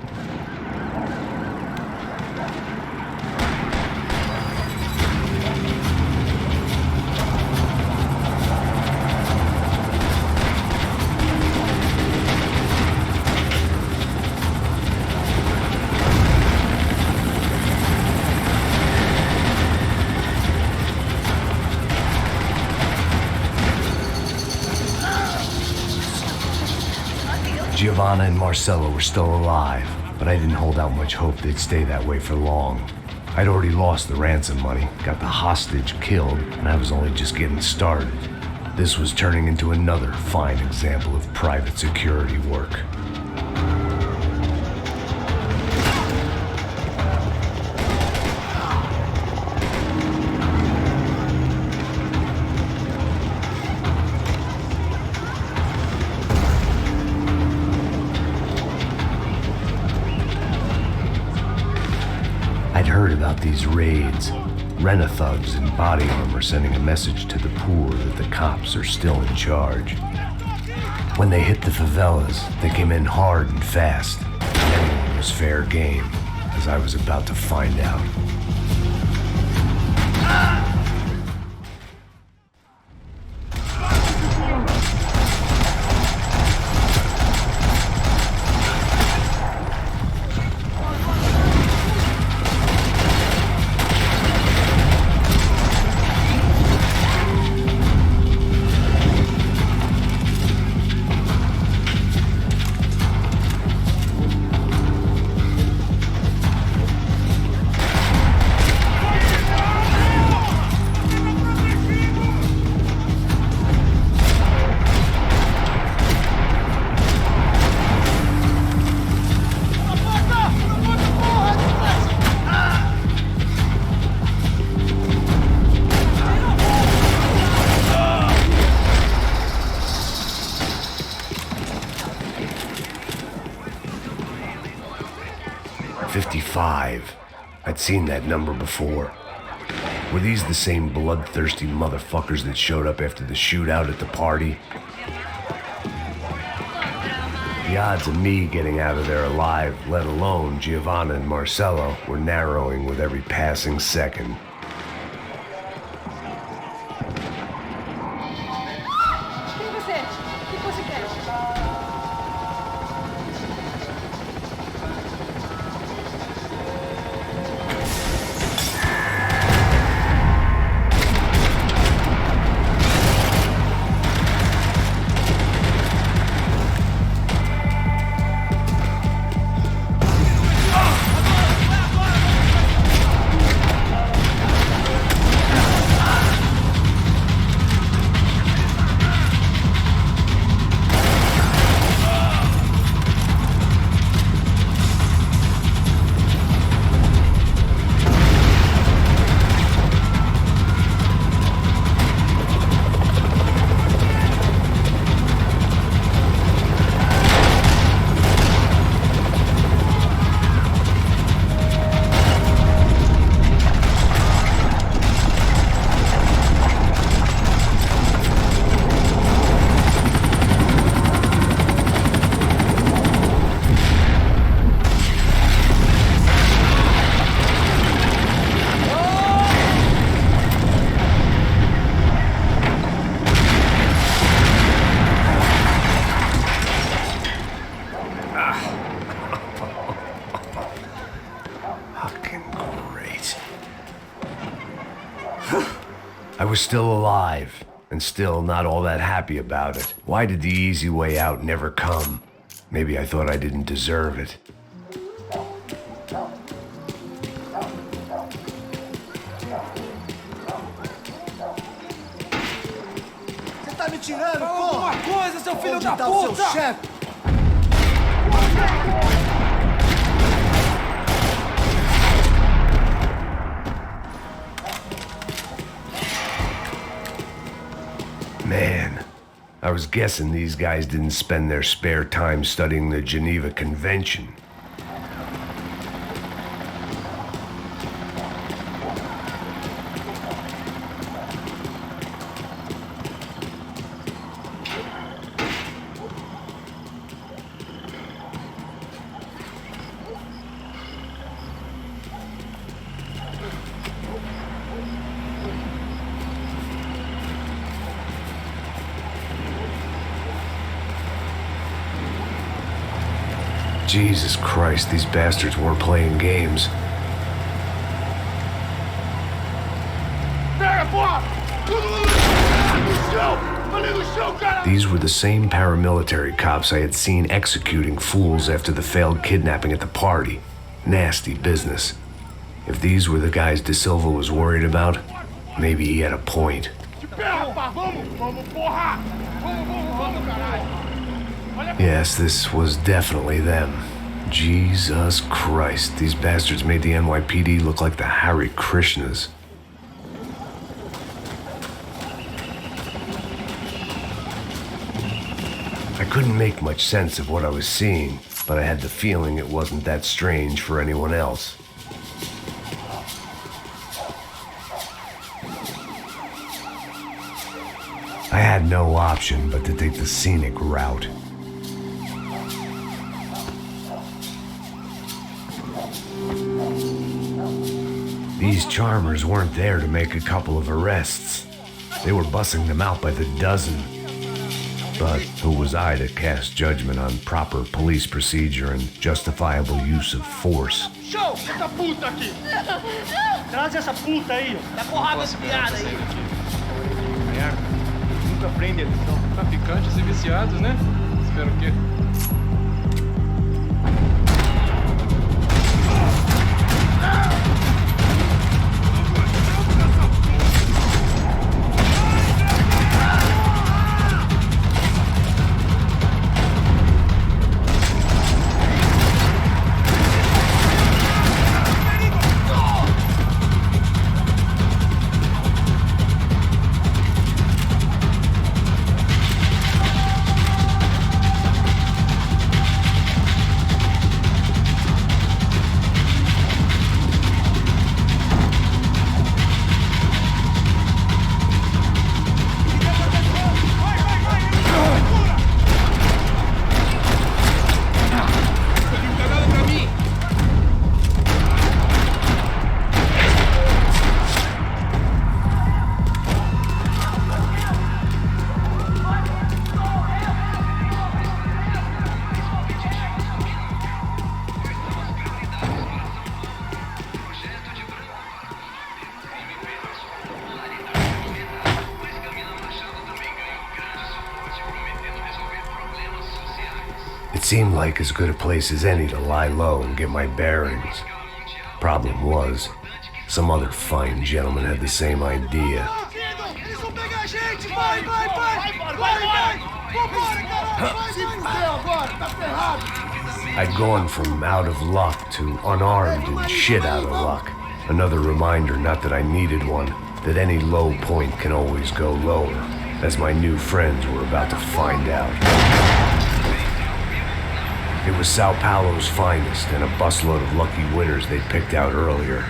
Giovanna and Marcello were still alive, but I didn't hold out much hope they'd stay that way for long. I'd already lost the ransom money, got the hostage killed, and I was only just getting started. This was turning into another fine example of private security work. Heard about these raids. Rent-a-thugs in body armor sending a message to the poor that the cops are still in charge. When they hit the favelas, they came in hard and fast. Anyone was fair game, as I was about to find out. I'd seen that number before. Were these the same bloodthirsty motherfuckers that showed up after the shootout at the party? The odds of me getting out of there alive, let alone Giovanna and Marcello, were narrowing with every passing second. I was still alive, and still not all that happy about it. Why did the easy way out never come? Maybe I thought I didn't deserve it. atirando, Fala porra! alguma coisa, seu filho Onde da tá o puta! seu chefe? Man, I was guessing these guys didn't spend their spare time studying the Geneva Convention. Jesus Christ, these bastards weren't playing games. These were the same paramilitary cops I had seen executing fools after the failed kidnapping at the party. Nasty business. If these were the guys De Silva was worried about, maybe he had a point. Yes, this was definitely them. Jesus Christ, these bastards made the NYPD look like the Hare Krishnas. I couldn't make much sense of what I was seeing, but I had the feeling it wasn't that strange for anyone else. I had no option but to take the scenic route. These charmers weren't there to make a couple of arrests. They were bussing them out by the dozen. But who was I to cast judgment on proper police procedure and justifiable use of force? Show! Essa puta aqui! Traz essa puta aí! Dá porrada esse piada aí! Nunca prende eles, são traficantes e viciados, né? Espero que... It seemed like as good a place as any to lie low and get my bearings. Problem was, some other fine gentleman had the same idea. I'd gone from out of luck to unarmed and shit out of luck. Another reminder, not that I needed one, that any low point can always go lower, as my new friends were about to find out. It was Sao Paulo's finest and a busload of lucky winners they'd picked out earlier.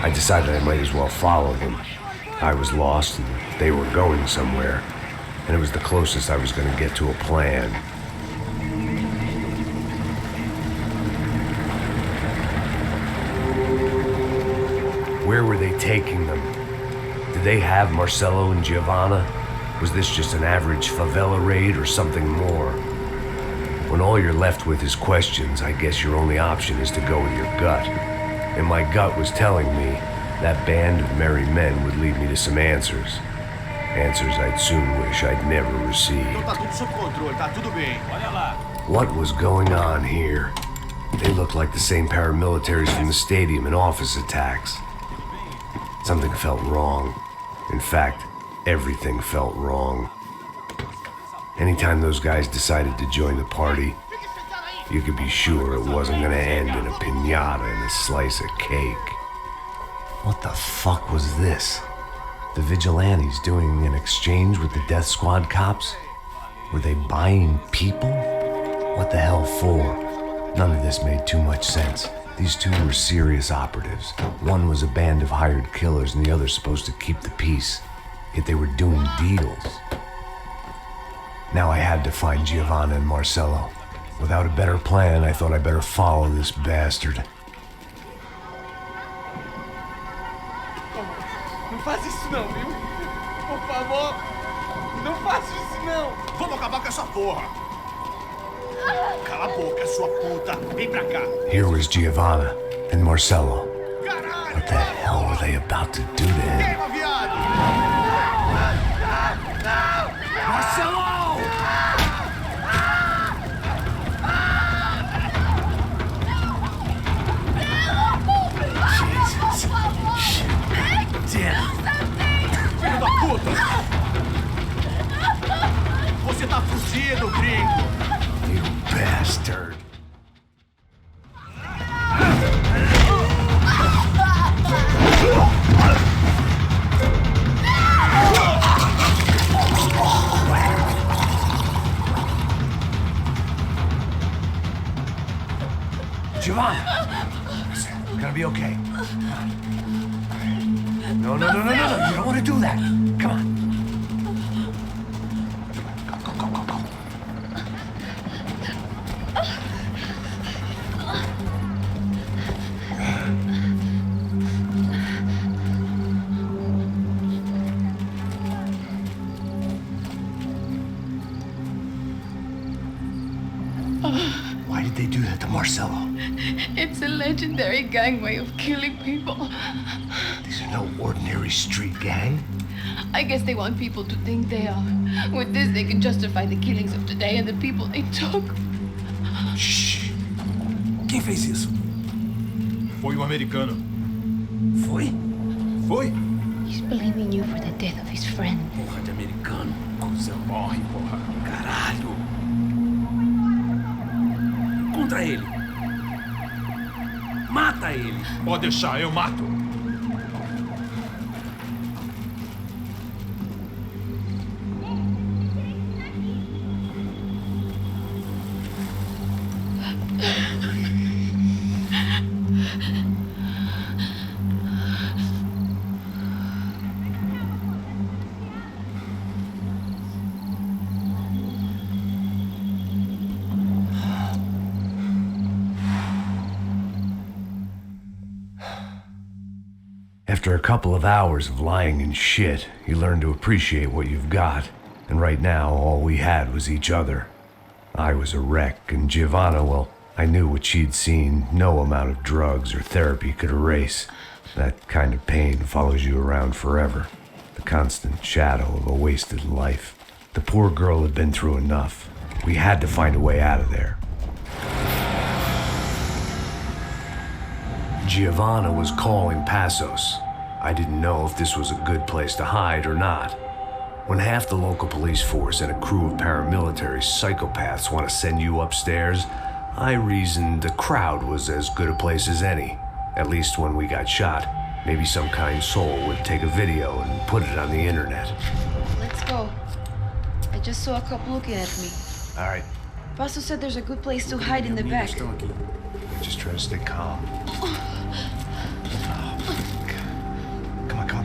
I decided I might as well follow them. I was lost and they were going somewhere, and it was the closest I was going to get to a plan. Where were they taking them? Did they have Marcelo and Giovanna? Was this just an average favela raid or something more? When all you're left with is questions, I guess your only option is to go with your gut. And my gut was telling me That band of merry men would lead me to some answers. Answers I'd soon wish I'd never received. Então tá tudo sob controle, tá tudo bem. Olha lá. What was going on here? They looked like the same paramilitaries from the stadium and office attacks. Something felt wrong. In fact, everything felt wrong. Anytime those guys decided to join the party, you could be sure it wasn't gonna end in a piñata and a slice of cake. What the fuck was this? The vigilantes doing an exchange with the death squad cops? Were they buying people? What the hell for? None of this made too much sense. These two were serious operatives. One was a band of hired killers and the other supposed to keep the peace. Yet they were doing deals. Now I had to find Giovanna and Marcello. Without a better plan, I thought I'd better follow this bastard. Não faz isso não, viu? Por favor, não faça isso não. Vamos acabar com essa porra. Cala a boca, sua puta. Vem pra cá. Here was Giovanna and Marcello. What the hell were they about to do to him? Queima, viado! Marcello! Jesus. Shit. Damn. Filho da puta! Você tá fugido, gringo! You bastard. Giovanna! It's gonna be okay. No. You don't want to do that. Come on. Go. Why did they do that to Marcello? It's a legendary gang way of killing people. These are no ordinary street gang. I guess they want people to think they are. With this, they can justify the killings of today and the people they took. Shh. Quem fez isso? Foi americano. Foi? Foi? He's blaming you for the death of his friend. Porra de americano. Você morre, porra. Caralho. Contra ele. Mata ele. Pode deixar, eu mato. After a couple of hours of lying in shit, you learn to appreciate what you've got. And right now, all we had was each other. I was a wreck, and Giovanna, well, I knew what she'd seen no amount of drugs or therapy could erase. That kind of pain follows you around forever. The constant shadow of a wasted life. The poor girl had been through enough. We had to find a way out of there. Giovanna was calling Passos. I didn't know if this was a good place to hide or not. When half the local police force and a crew of paramilitary psychopaths want to send you upstairs, I reasoned the crowd was as good a place as any. At least when we got shot, maybe some kind soul would take a video and put it on the internet. Let's go. I just saw a cop looking at me. All right, Paso said there's a good place to hide in the back. just try to stay calm.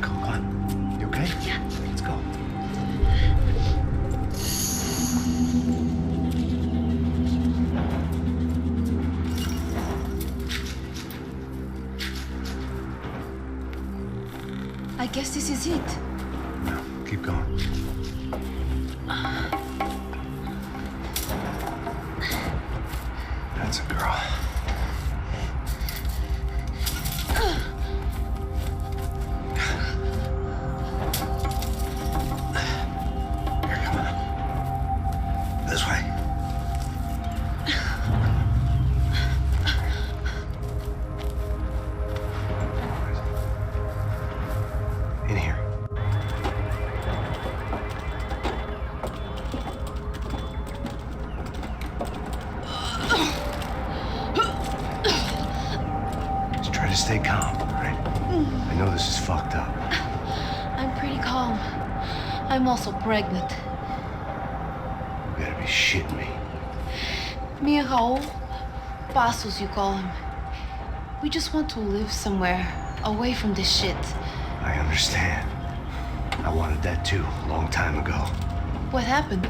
Come on. You okay? Yeah. Let's go. I guess this is it. No, keep going. That's a girl. stay calm, all right? I know this is fucked up. I'm pretty calm. I'm also pregnant. You gotta be shitting me. Me and Raul, Passos you call him. We just want to live somewhere, away from this shit. I understand. I wanted that too, a long time ago. What happened?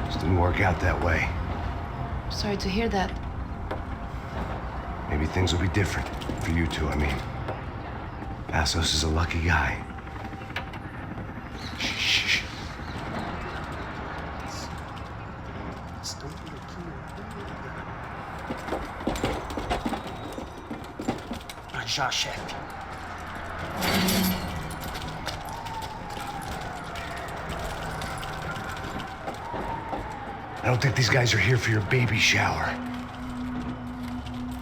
Just didn't work out that way. Sorry to hear that. Maybe things will be different. For you two, I mean. Passos is a lucky guy. Shh. Já, chefe. I don't think these guys are here for your baby shower.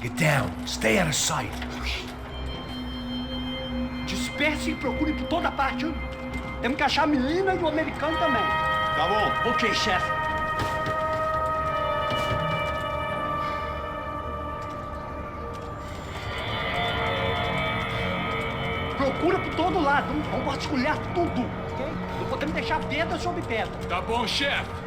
Get down. Stay out of sight. Disperse e procure por toda parte. Hein? Temos que achar a menina e o americano também. Tá bom. Ok, chefe. Procura por todo lado. Vamos vasculhar tudo, ok? Não podemos deixar pedra sobre pedra. Tá bom, chefe.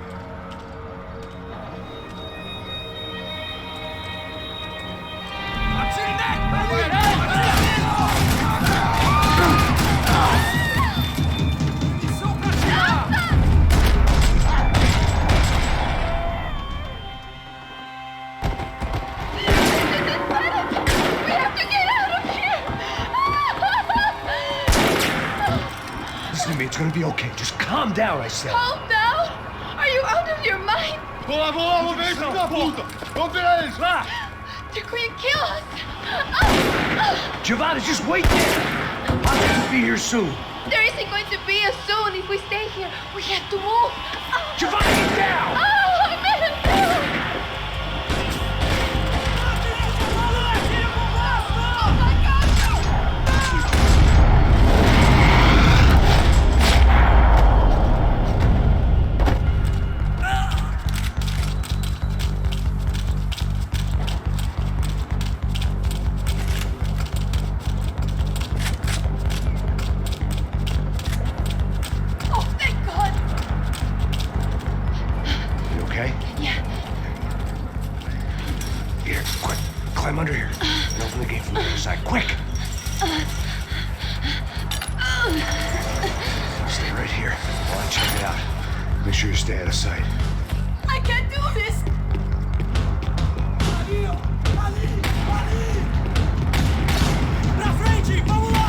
It's gonna be okay. Just calm down, I said. Calm down? Are you out of your mind? Vamos lá, vem, filho da puta! Vamos virar eles, lá! They're going to kill us! Giovanni, just wait there! I'll have to be here soon. There isn't going to be a soon if we stay here. We have to move. Giovanni, get down! I'm in it. Under here and open the gate from the other side. Quick! Stay right here while I check it out. Make sure you stay out of sight. I can't do this! Pra frente! Vamos lá!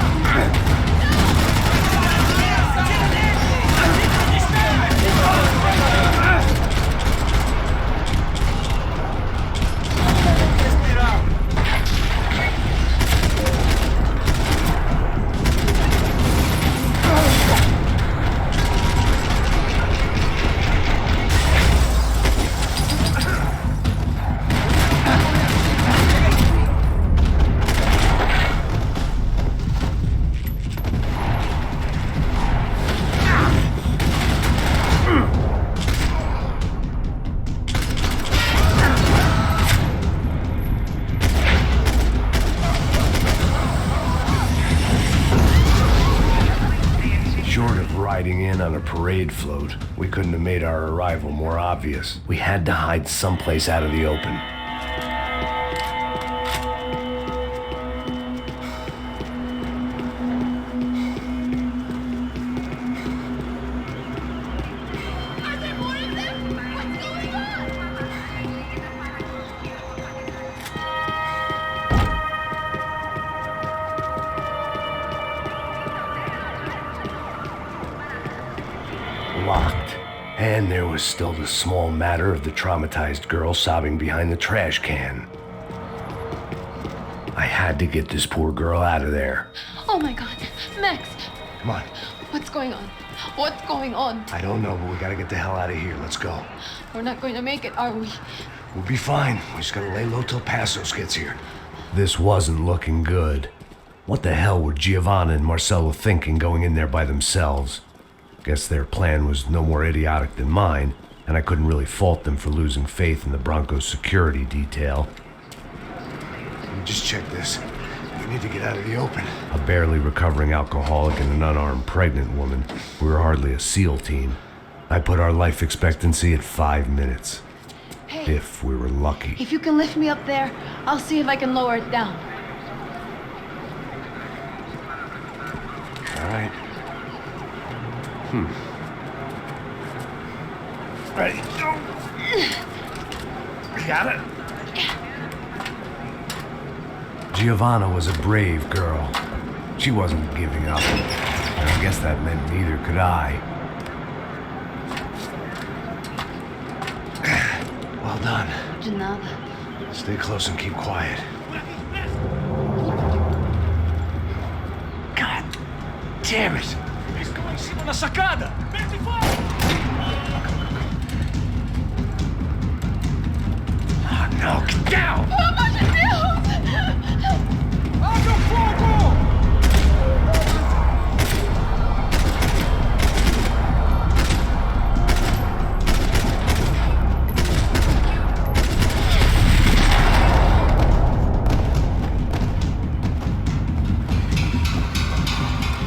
Riding in on a parade float, we couldn't have made our arrival more obvious. We had to hide someplace out of the open. Locked. And there was still the small matter of the traumatized girl sobbing behind the trash can. I had to get this poor girl out of there. Oh my God. Max. Come on. What's going on? What's going on? I don't know, but we gotta get the hell out of here. Let's go. We're not going to make it, are we? We'll be fine. We just gotta lay low till Passos gets here. This wasn't looking good. What the hell were Giovanna and Marcelo thinking going in there by themselves? Guess their plan was no more idiotic than mine, and I couldn't really fault them for losing faith in the Broncos security detail. Let me just check this. We need to get out of the open. A barely recovering alcoholic and an unarmed pregnant woman. We were hardly a SEAL team. I put our life expectancy at 5 minutes. Hey. If we were lucky. If you can lift me up there, I'll see if I can lower it down. All right. Ready? Go. You got it? Giovanna was a brave girl. She wasn't giving up. And I guess that meant neither could I. Well done. De nada. Stay close and keep quiet. God damn it! Em cima na sacada! Oh no, get down! Pelo amor de Deus! Abre o fogo!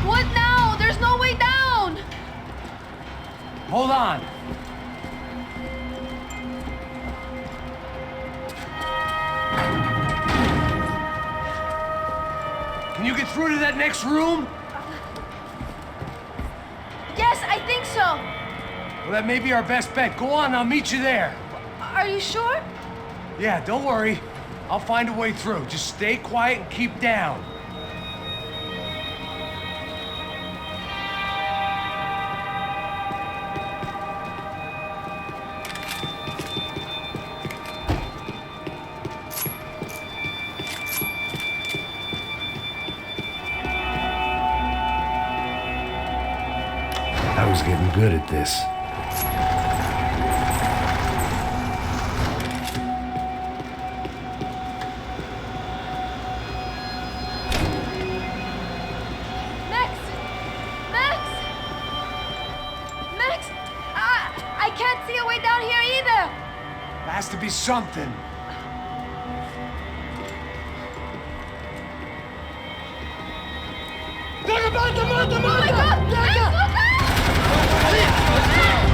What now? There's no way down! Hold on. Can you get through to that next room? Yes, I think so. Well, that may be our best bet. Go on, I'll meet you there. Are you sure? Yeah, don't worry. I'll find a way through. Just stay quiet and keep down. I was getting good at this. Max! Max! Max! I can't see a way down here either! There has to be something. Oh my God! Max, look out!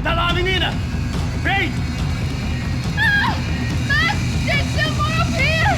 Tá lá, menina! Vem! Ah! Max! There's still more up here!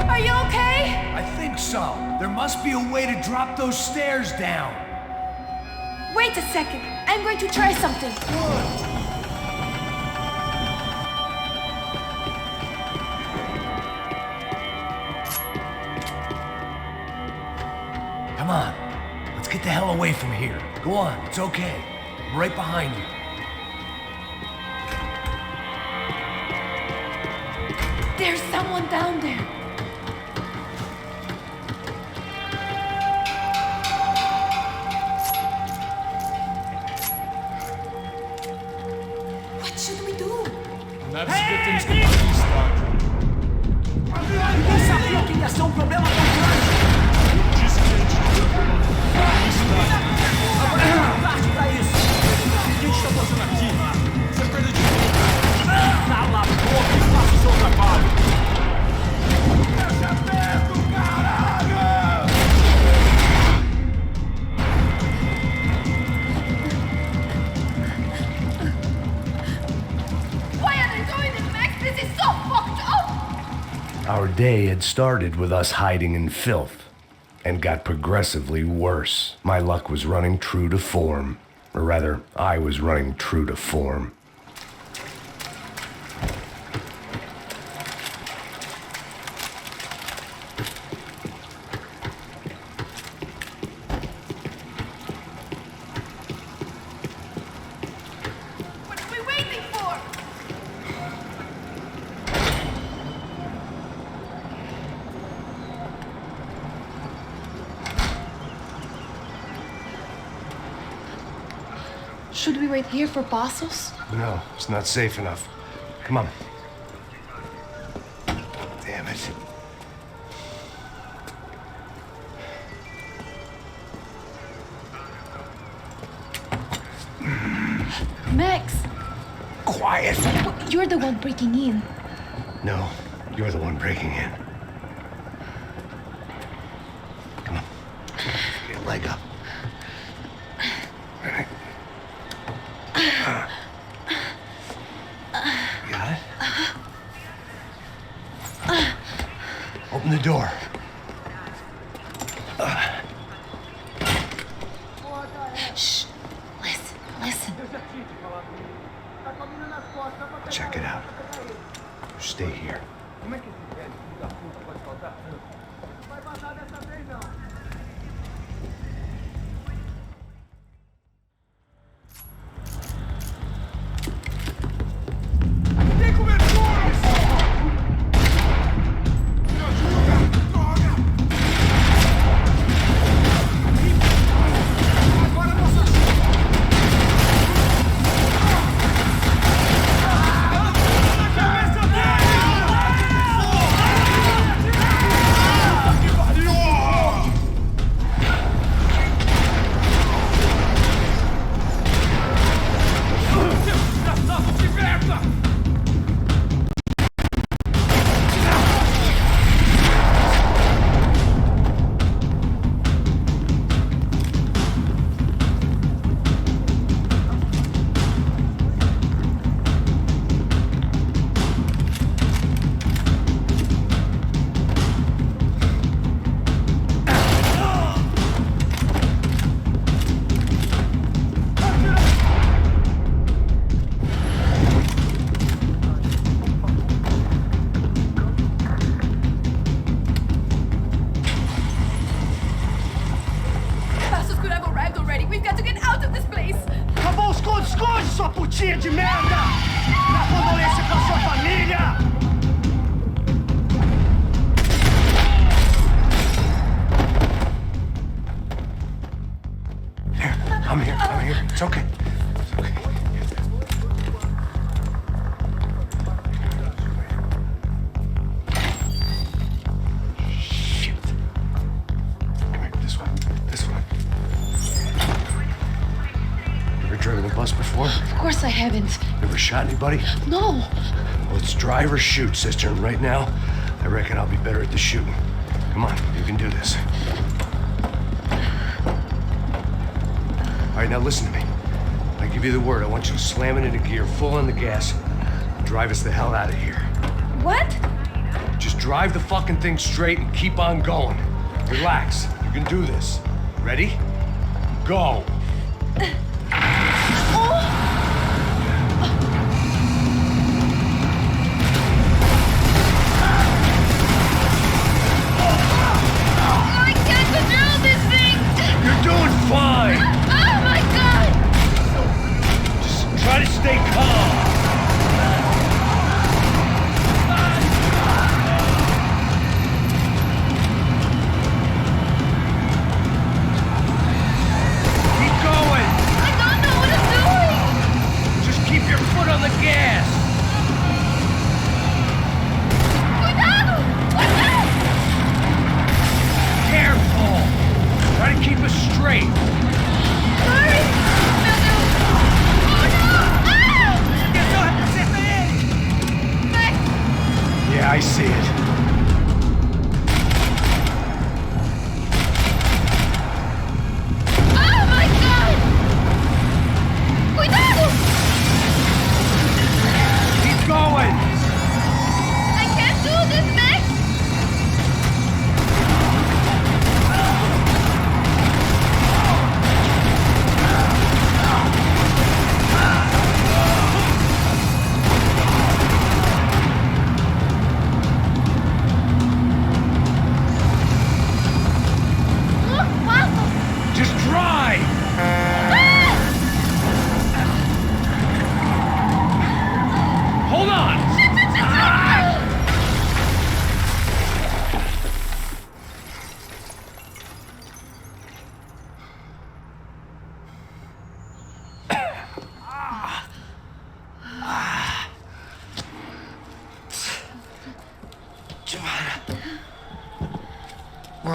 Are you okay? I think so. There must be a way to drop those stairs down. Wait a second. I'm going to try something. Come on. Let's get the hell away from here. Go on, it's okay. I'm right behind you. There's someone down there. What should we do? Deve ter temos que conquistar. Ninguém sabia que ia ser um problema tão grande. Disse que a gente devia conquistar. Parte pra isso. O que a gente tá fazendo aqui? Você perdeu de tudo. Cala a boca e faça o seu trabalho. Deixa perto, caralho! Why are they doing this, Max? This is so fucked up! Our day had started with us hiding in filth, and got progressively worse. My luck was running true to form. Or rather, I was running true to form. Should we wait here for Passos? No, it's not safe enough. Come on. Damn it. Max! Quiet! You're the one breaking in. No, you're the one breaking in. Come on. Get a leg up. All right. Got it? Open the door. Shh. Listen. Check it out. You stay here. putinha de merda! Na condolência com a sua família! I'm here. It's okay. Shit. Come here, this one. You ever driven a bus before? Of course I haven't. Ever shot anybody? No. Well, it's drive or shoot, sister. And right now, I reckon I'll be better at the shooting. Come on, you can do this. All right, now listen to me. I give you the word. I want you to slam it into gear, full on the gas, drive us the hell out of here. What? Just drive the fucking thing straight and keep on going. Relax. You can do this. Ready? Go. I can't control this thing! You're doing fine. Oh my god! Just try to stay calm. Keep going. I don't know what I'm doing! Just keep your foot on the gas. Cuidado! What's that? Careful. Try to keep us straight. Sorry! Meu Deus! Oh no! Ah!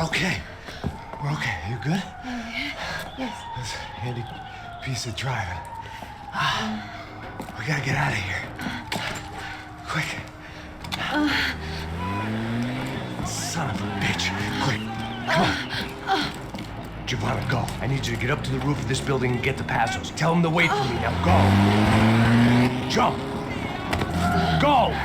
We're okay. We're okay. You good? Yes. That's a handy piece of driving. We gotta get out of here. Quick. Son of a bitch. Quick. Come on. Giovanna, go. I need you to get up to the roof of this building and get the Passos. Tell them to wait for me. Now go. Jump. Go.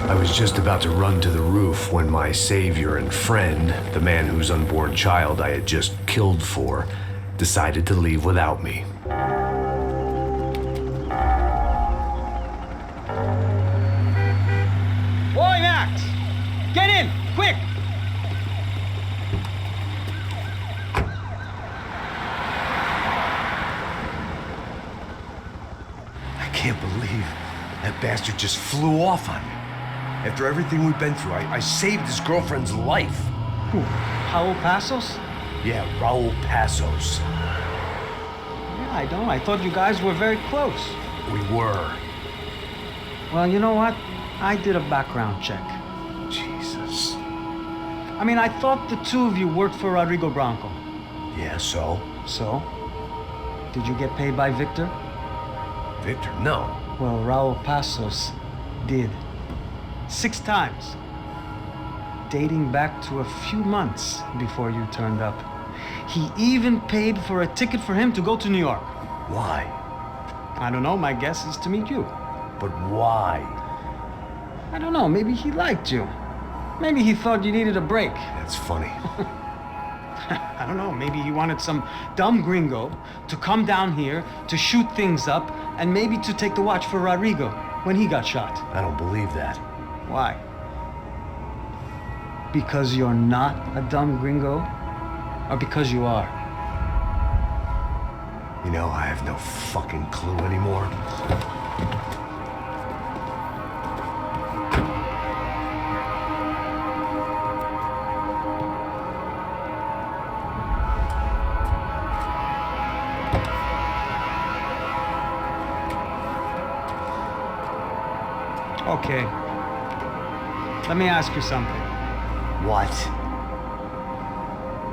I was just about to run to the roof when my savior and friend, the man whose unborn child I had just killed for, decided to leave without me. Boy, Max! Get in! Quick! I can't believe that bastard just flew off on me. After everything we've been through, I saved his girlfriend's life. Who? Raul Passos? Yeah, Raul Passos. Yeah, I don't. I thought you guys were very close. We were. Well, you know what? I did a background check. Jesus. I mean, I thought the two of you worked for Rodrigo Branco. Yeah, so? So? Did you get paid by Victor? Victor? No. Well, Raul Passos did. 6 times. Dating back to a few months before you turned up. He even paid for a ticket for him to go to New York. Why? I don't know. My guess is to meet you. But why? I don't know. Maybe he liked you. Maybe he thought you needed a break. That's funny. I don't know. Maybe he wanted some dumb gringo to come down here to shoot things up and maybe to take the watch for Rodrigo when he got shot. I don't believe that. Why? Because you're not a dumb gringo? Or because you are? You know, I have no fucking clue anymore. Okay. Let me ask you something. What?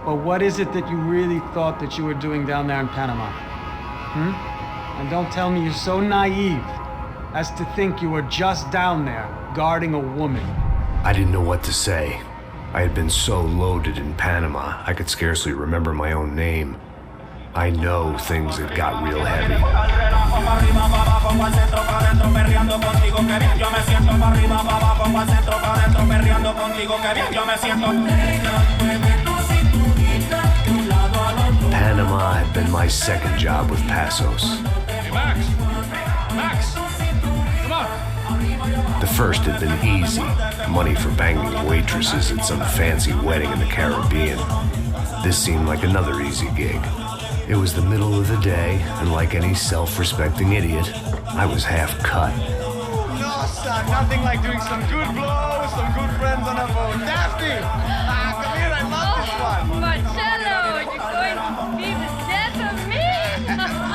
Well, what is it that you really thought that you were doing down there in Panama? And don't tell me you're so naive as to think you were just down there guarding a woman. I didn't know what to say. I had been so loaded in Panama, I could scarcely remember my own name. I know things had got real heavy. Panama had been my second job with Passos. Hey, Max! Max! Come on! The first had been easy. Money for banging waitresses at some fancy wedding in the Caribbean. This seemed like another easy gig. It was the middle of the day, and like any self-respecting idiot, I was half cut. No, son, nothing like doing some good blows, some good friends on a boat. Daphne! Come here, I love this one. Marcello, you're going to be the death of me?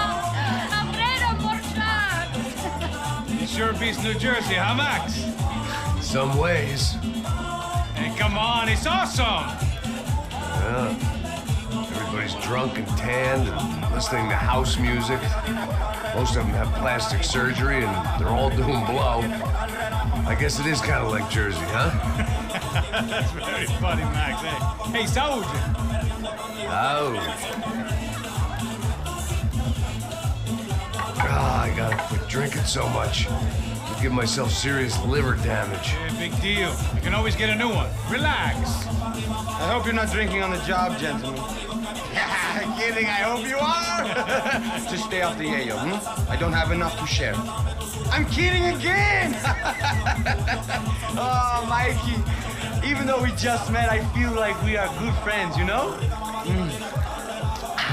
sure beats New Jersey, huh, Max? Some ways. Hey, come on, it's awesome! Yeah. Everybody's drunk and tanned and listening to house music. Most of them have plastic surgery and they're all doing blow. I guess it is kind of like Jersey, huh? That's very funny, Max. Hey, Saúde. I gotta quit drinking so much. I'll give myself serious liver damage. Yeah, big deal. You can always get a new one. Relax. I hope you're not drinking on the job, gentlemen. Kidding, I hope you are. Just stay off the yayo, I don't have enough to share. I'm kidding again! Oh, Mikey, even though we just met, I feel like we are good friends, you know?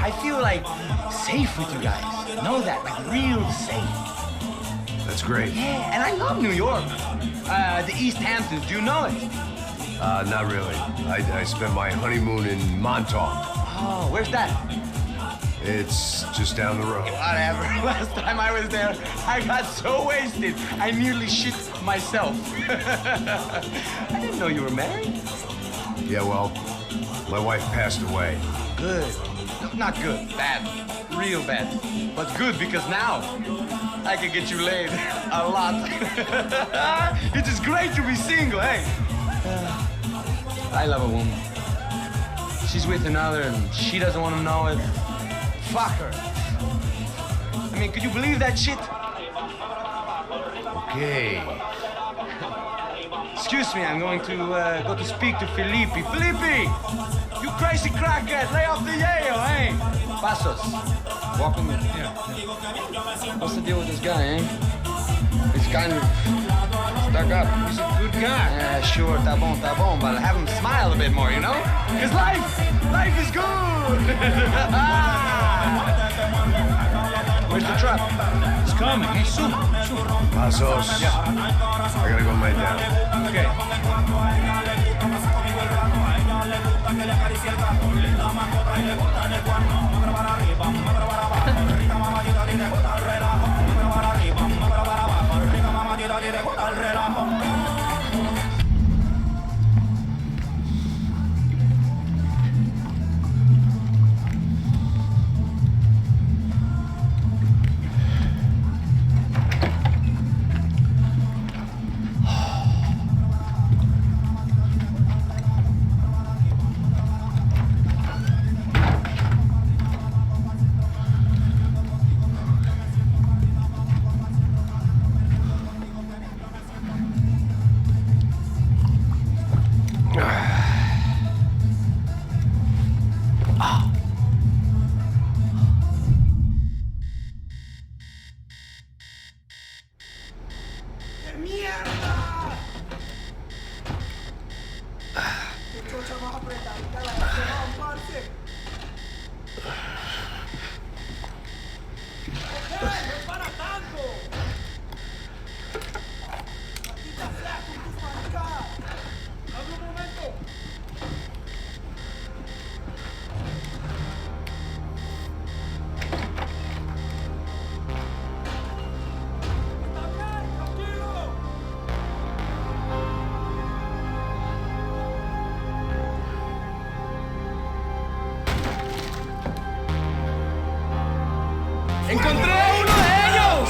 I feel like safe with you guys. Know that, like real safe. That's great. Yeah, and I love New York. The East Hamptons, do you know it? Not really. I spent my honeymoon in Montauk. Oh, where's that? It's just down the road. Whatever. Last time I was there, I got so wasted, I nearly shit myself. I didn't know you were married. Yeah, well, my wife passed away. Good. No, not good. Bad. Real bad. But good because now I can get you laid a lot. It is great to be single, hey? I love a woman. She's with another and she doesn't want to know it. Fuck her. I mean, could you believe that shit? Okay. Excuse me, I'm going to go to speak to Felipe. Felipe! You crazy crackhead, lay off the yayo, hey? Passos, walk with me. Yeah. What's the deal with this guy, eh? He's kind of stuck up. He's a good guy. Yeah, sure, tá bom, but have him smile a bit more, you know? Because life is good! Where's the truck? It's coming. Hey, soon. Passos. Yeah. I gotta go lay down. Okay. ¡Encontré a uno de ellos!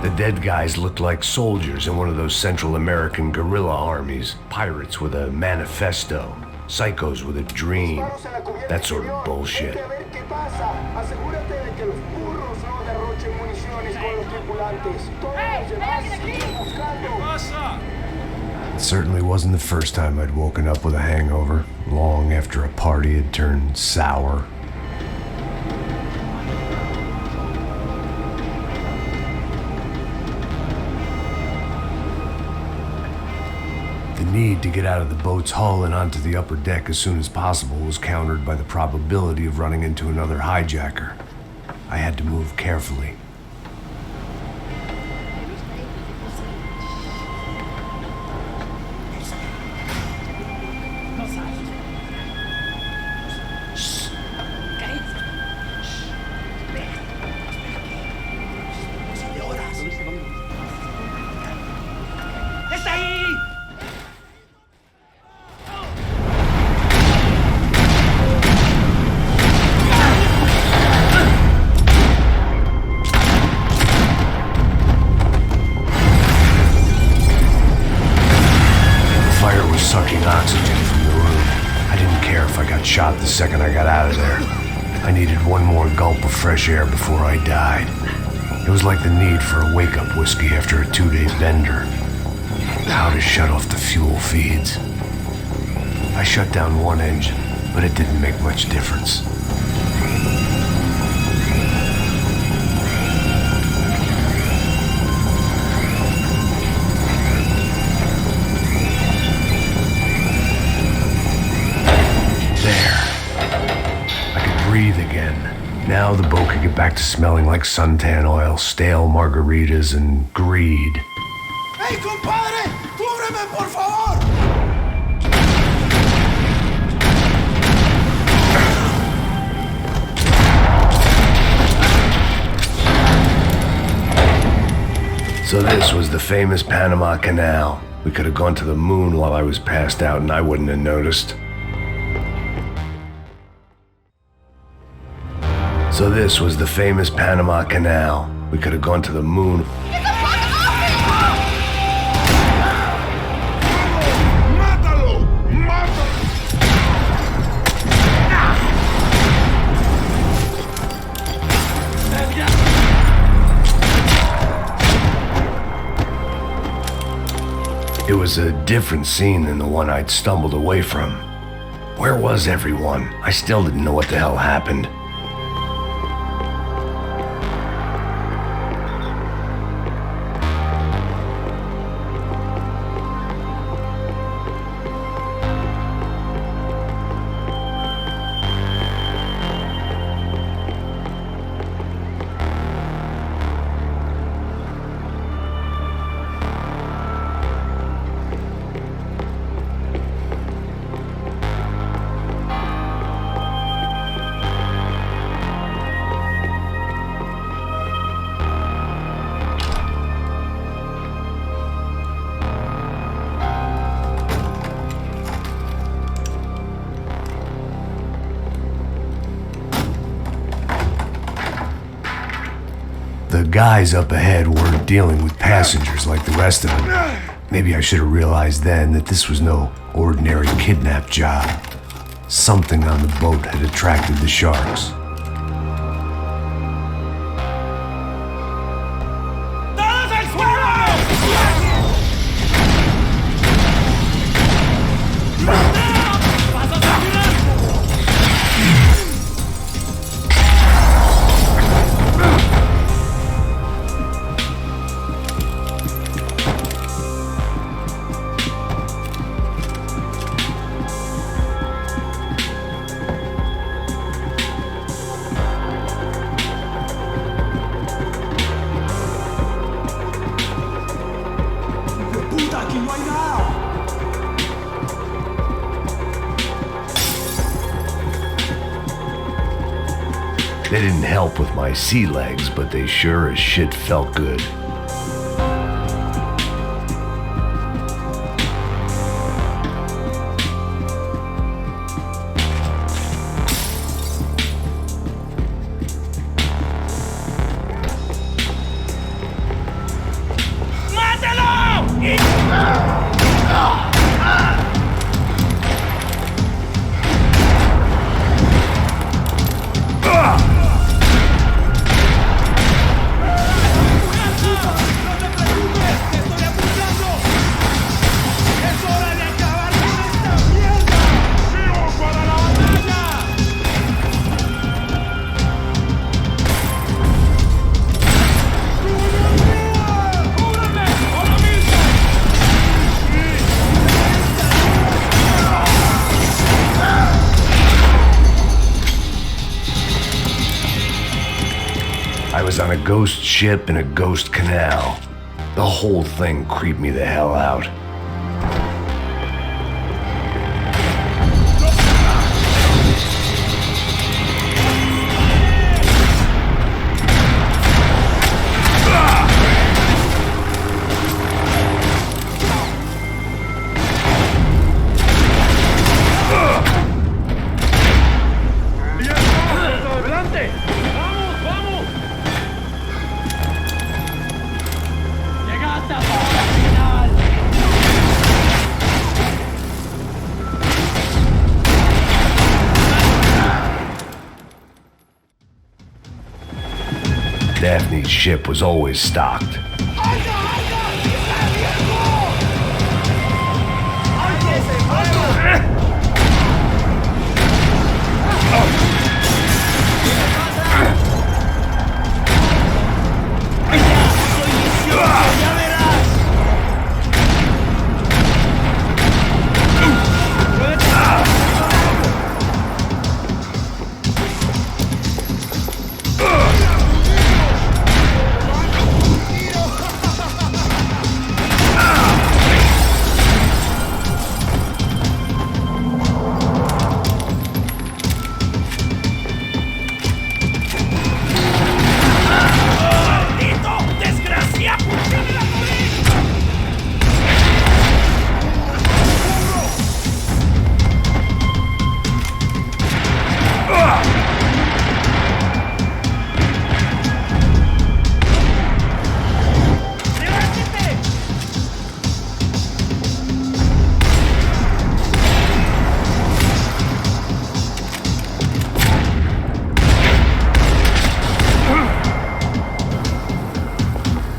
The dead guys looked like soldiers in one of those Central American guerrilla armies. Pirates with a manifesto. Psychos with a dream. That sort of bullshit. It certainly wasn't the first time I'd woken up with a hangover, long after a party had turned sour. The need to get out of the boat's hull and onto the upper deck as soon as possible was countered by the probability of running into another hijacker. I had to move carefully. Sucking oxygen from the room. I didn't care if I got shot the second I got out of there. I needed one more gulp of fresh air before I died. It was like the need for a wake-up whiskey after a 2-day bender. How to shut off the fuel feeds. I shut down one engine, but it didn't make much difference. Breathe again. Now the boat could get back to smelling like suntan oil, stale margaritas, and greed. Hey, compadre! ¡Cúbreme, por favor! So this was the famous Panama Canal. We could have gone to the moon while I was passed out and I wouldn't have noticed. So this was the famous Panama Canal. We could have gone to the moon. ¡Mátalo! ¡Mátalo! It was a different scene than the one I'd stumbled away from. Where was everyone? I still didn't know what the hell happened. The guys up ahead weren't dealing with passengers like the rest of them. Maybe I should have realized then that this was no ordinary kidnap job. Something on the boat had attracted the sharks. They didn't help with my sea legs, but they sure as shit felt good. I was on a ghost ship in a ghost canal. The whole thing creeped me the hell out. Daphne's ship was always stocked.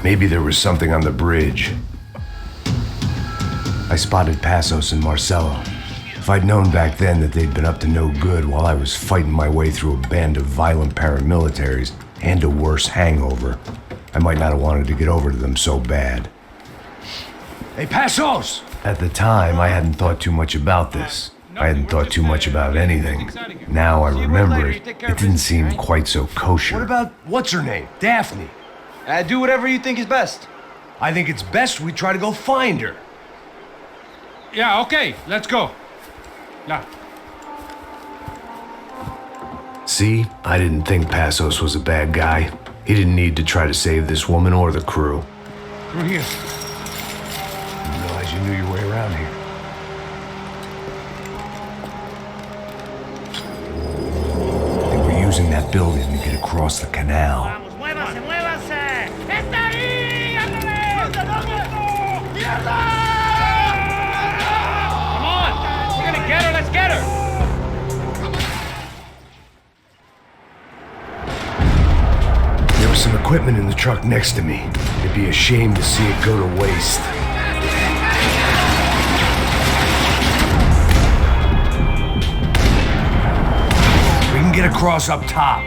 Maybe there was something on the bridge. I spotted Passos and Marcelo. If I'd known back then that they'd been up to no good while I was fighting my way through a band of violent paramilitaries and a worse hangover, I might not have wanted to get over to them so bad. Hey, Passos! At the time, I hadn't thought too much about this. I hadn't thought too much about anything. Now I remember it didn't seem quite so kosher. What about what's her name? Daphne. Do whatever you think is best. I think it's best we try to go find her. Yeah, okay, let's go. Now. See, I didn't think Passos was a bad guy. He didn't need to try to save this woman or the crew. Through here. Didn't realize you knew your way around here. They were using that building to get across the canal. Get her, let's get her! There was some equipment in the truck next to me. It'd be a shame to see it go to waste. We can get across up top.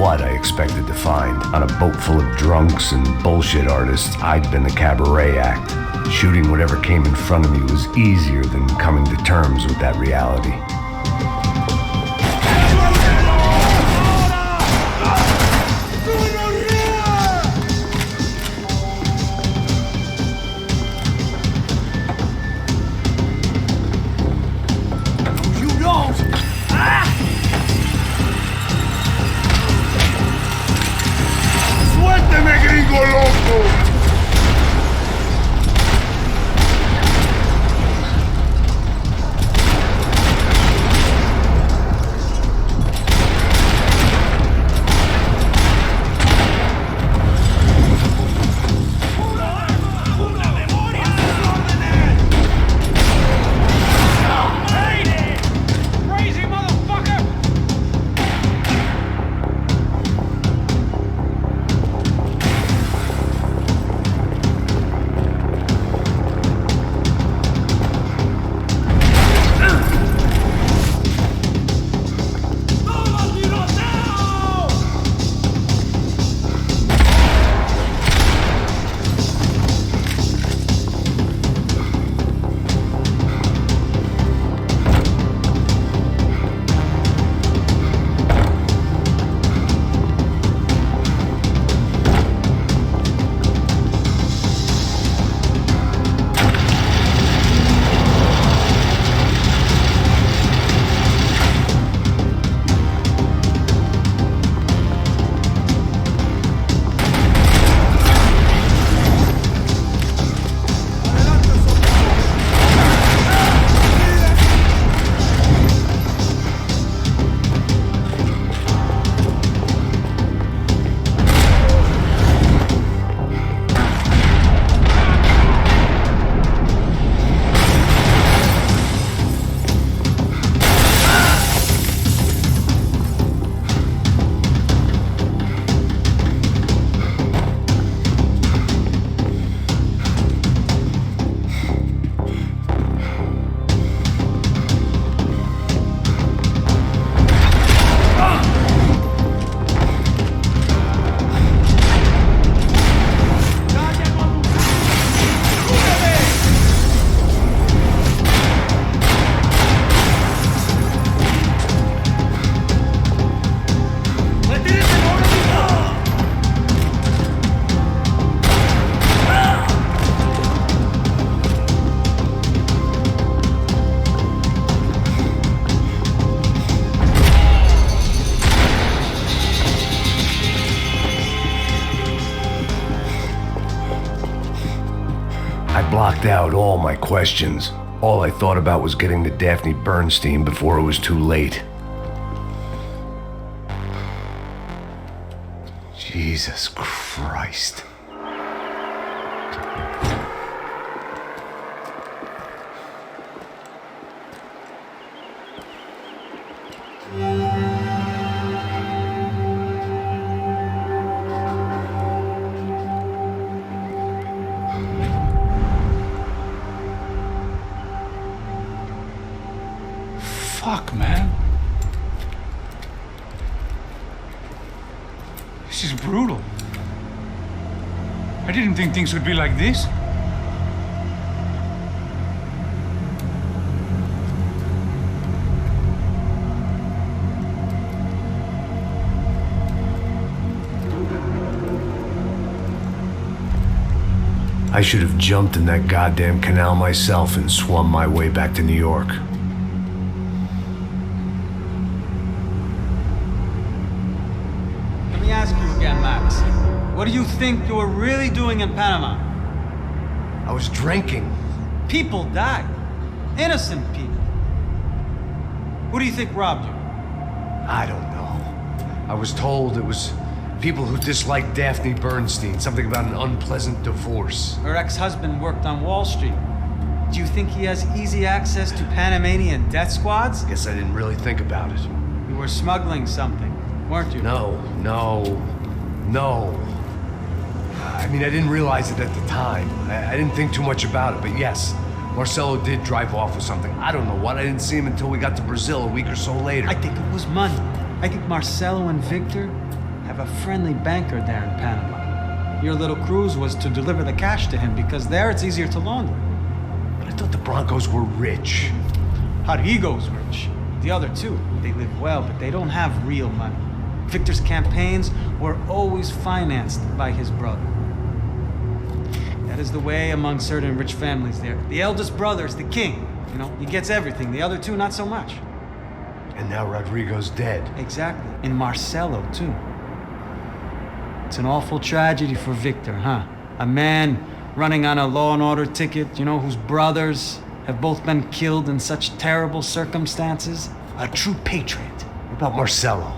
what I expected to find. On a boat full of drunks and bullshit artists, I'd been the cabaret act. Shooting whatever came in front of me was easier than coming to terms with that reality. ¡Suélteme, gringo loco! Blocked out all my questions. All I thought about was getting to Daphne Bernstein before it was too late. Jesus Christ. Fuck, man. This is brutal. I didn't think things would be like this. I should have jumped in that goddamn canal myself and swum my way back to New York. Let me ask you again, Max. What do you think you were really doing in Panama? I was drinking. People died. Innocent people. Who do you think robbed you? I don't know. I was told it was people who disliked Daphne Bernstein, something about an unpleasant divorce. Her ex-husband worked on Wall Street. Do you think he has easy access to Panamanian death squads? Guess I didn't really think about it. You were smuggling something, weren't you? No. I mean, I didn't realize it at the time. I didn't think too much about it, but yes, Marcelo did drive off with something. I don't know what. I didn't see him until we got to Brazil a week or so later. I think it was money. I think Marcelo and Victor have a friendly banker there in Panama. Your little cruise was to deliver the cash to him because there it's easier to launder. But I thought the Broncos were rich. Rodrigo's rich. The other two, they live well, but they don't have real money. Victor's campaigns were always financed by his brother. That is the way among certain rich families there. The eldest brother is the king. You know, he gets everything. The other two, not so much. And now Rodrigo's dead. Exactly. And Marcelo, too. It's an awful tragedy for Victor, huh? A man running on a law and order ticket, you know, whose brothers have both been killed in such terrible circumstances. A true patriot. What about Marcelo?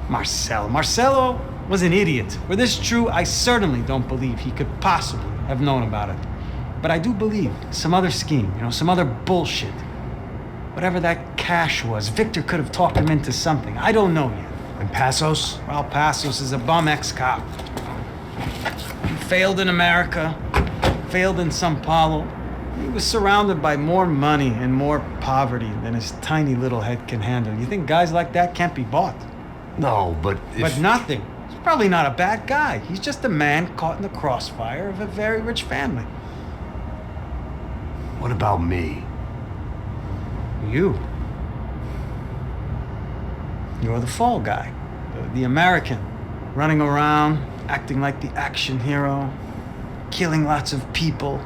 Marcelo was an idiot. Were this true, I certainly don't believe he could possibly have known about it. But I do believe some other scheme, you know, some other bullshit. Whatever that cash was, Victor could have talked him into something. I don't know yet. And Passos? Well, Passos is a bum ex-cop. He failed in America, failed in São Paulo. He was surrounded by more money and more poverty than his tiny little head can handle. You think guys like that can't be bought? No, but But nothing. He's probably not a bad guy. He's just a man caught in the crossfire of a very rich family. What about me? You. You're the fall guy. The American. Running around, acting like the action hero. Killing lots of people.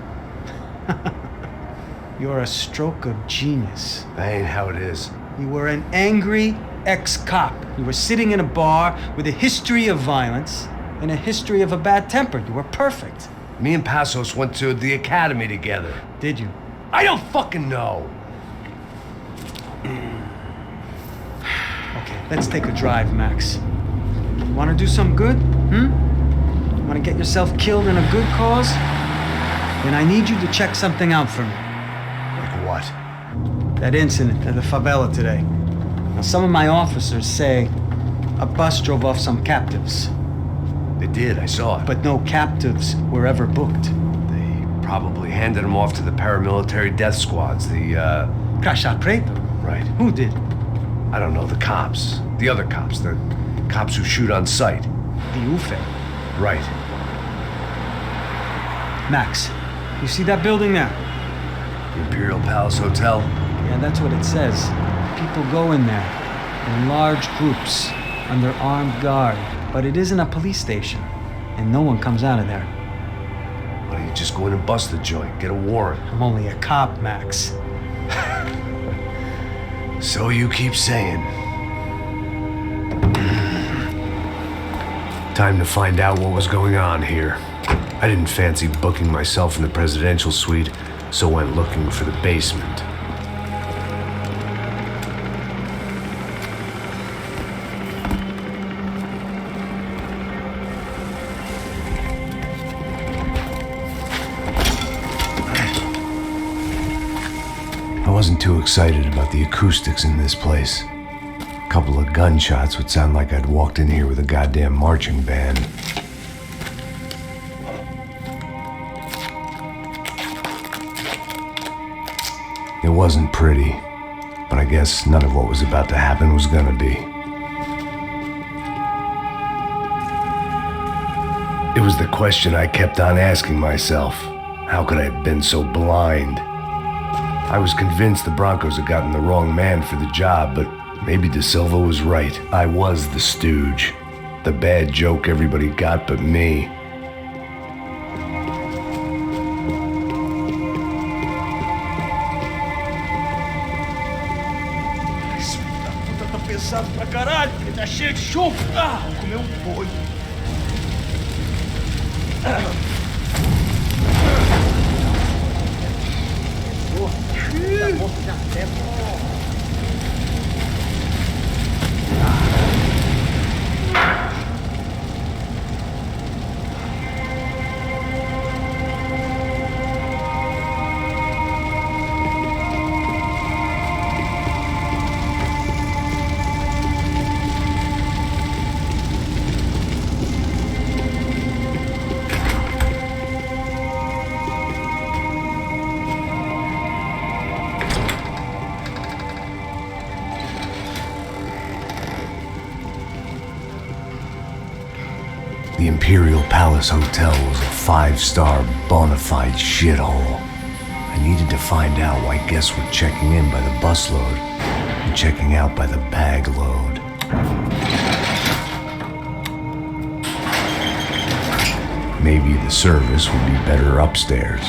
You're a stroke of genius. That ain't how it is. You were an angry ex-cop. You were sitting in a bar with a history of violence and a history of a bad temper. You were perfect. Me and Passos went to the academy together. Did you? I don't fucking know. Okay, let's take a drive, Max. You want to do some good? You want to get yourself killed in a good cause? Then I need you to check something out for me. Like what? That incident at the favela today. Now, some of my officers say a bus drove off some captives. They did, I saw it. But no captives were ever booked. They probably handed them off to the paramilitary death squads, the, Caixa Preta? Right. Who did? I don't know, the cops. The other cops, the cops who shoot on sight. The UFE. Right. Max, you see that building there? The Imperial Palace Hotel? Yeah, that's what it says. People go in there in large groups under armed guard. But it isn't a police station, and no one comes out of there. Why don't you just go in and bust the joint, get a warrant? I'm only a cop, Max. So you keep saying. Time to find out what was going on here. I didn't fancy booking myself in the presidential suite, so went looking for the basement. I wasn't too excited about the acoustics in this place. A couple of gunshots would sound like I'd walked in here with a goddamn marching band. It wasn't pretty, but I guess none of what was about to happen was gonna be. It was the question I kept on asking myself. How could I have been so blind? I was convinced the Broncos had gotten the wrong man for the job, but maybe De Silva was right. I was the stooge. The bad joke everybody got but me. Esse filho da puta tá pesado pra caralho. Ele tá cheio de chumbo. Ah, vou comer um boi. The Imperial Palace Hotel was a 5-star bona fide shithole. I needed to find out why guests were checking in by the busload and checking out by the bag load. Maybe the service would be better upstairs.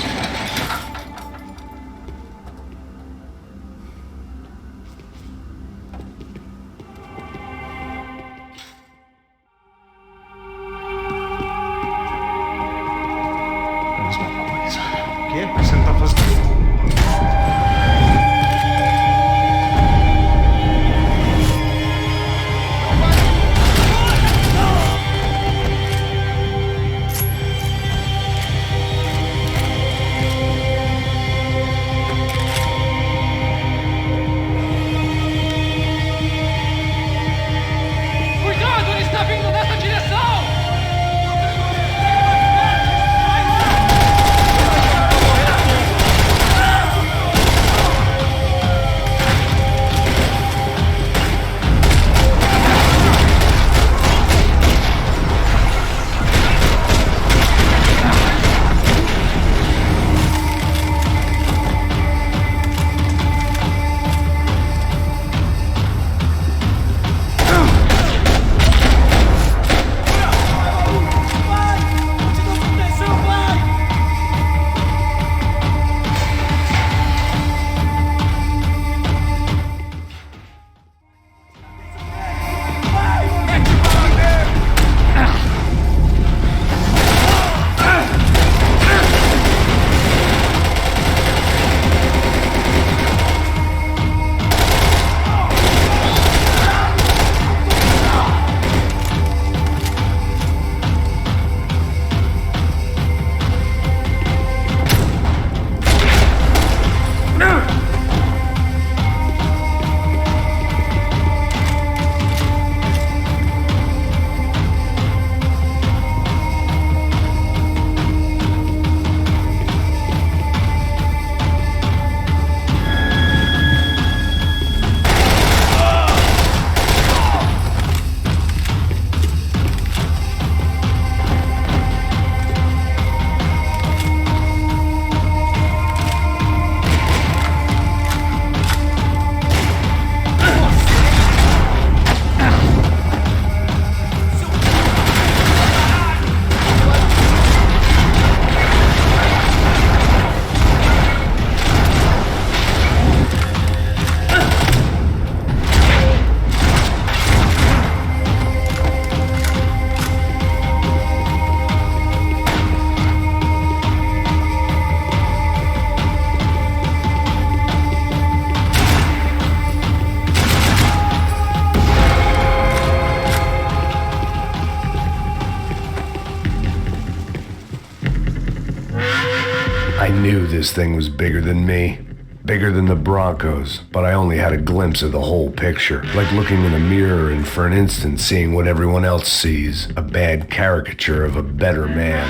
I knew this thing was bigger than me, bigger than the Broncos, but I only had a glimpse of the whole picture, like looking in a mirror and for an instant seeing what everyone else sees, a bad caricature of a better man.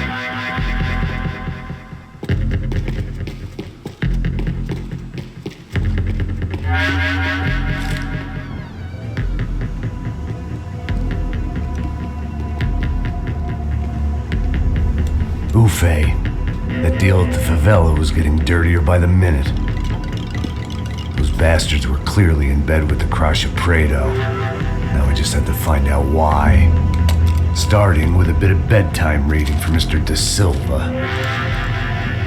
Buffet. That deal at the favela was getting dirtier by the minute. Those bastards were clearly in bed with the Crusher Prado. Now I just had to find out why. Starting with a bit of bedtime reading for Mr. Da Silva.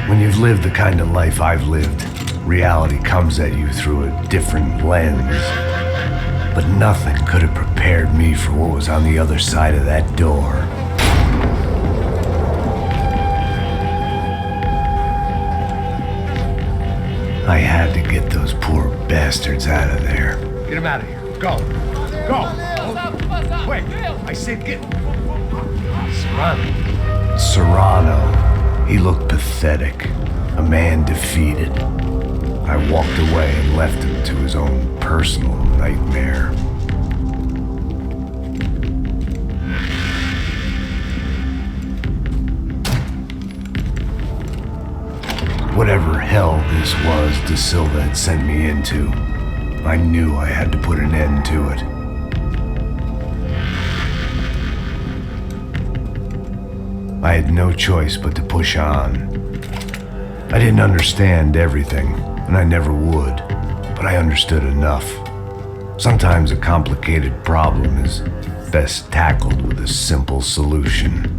When you've lived the kind of life I've lived, reality comes at you through a different lens. But nothing could have prepared me for what was on the other side of that door. I had to get those poor bastards out of there. Get them out of here. Go. Go. Quick. I said get... Serrano. Serrano. He looked pathetic. A man defeated. I walked away and left him to his own personal nightmare. Whatever hell this was Da Silva had sent me into, I knew I had to put an end to it. I had no choice but to push on. I didn't understand everything, and I never would, but I understood enough. Sometimes a complicated problem is best tackled with a simple solution.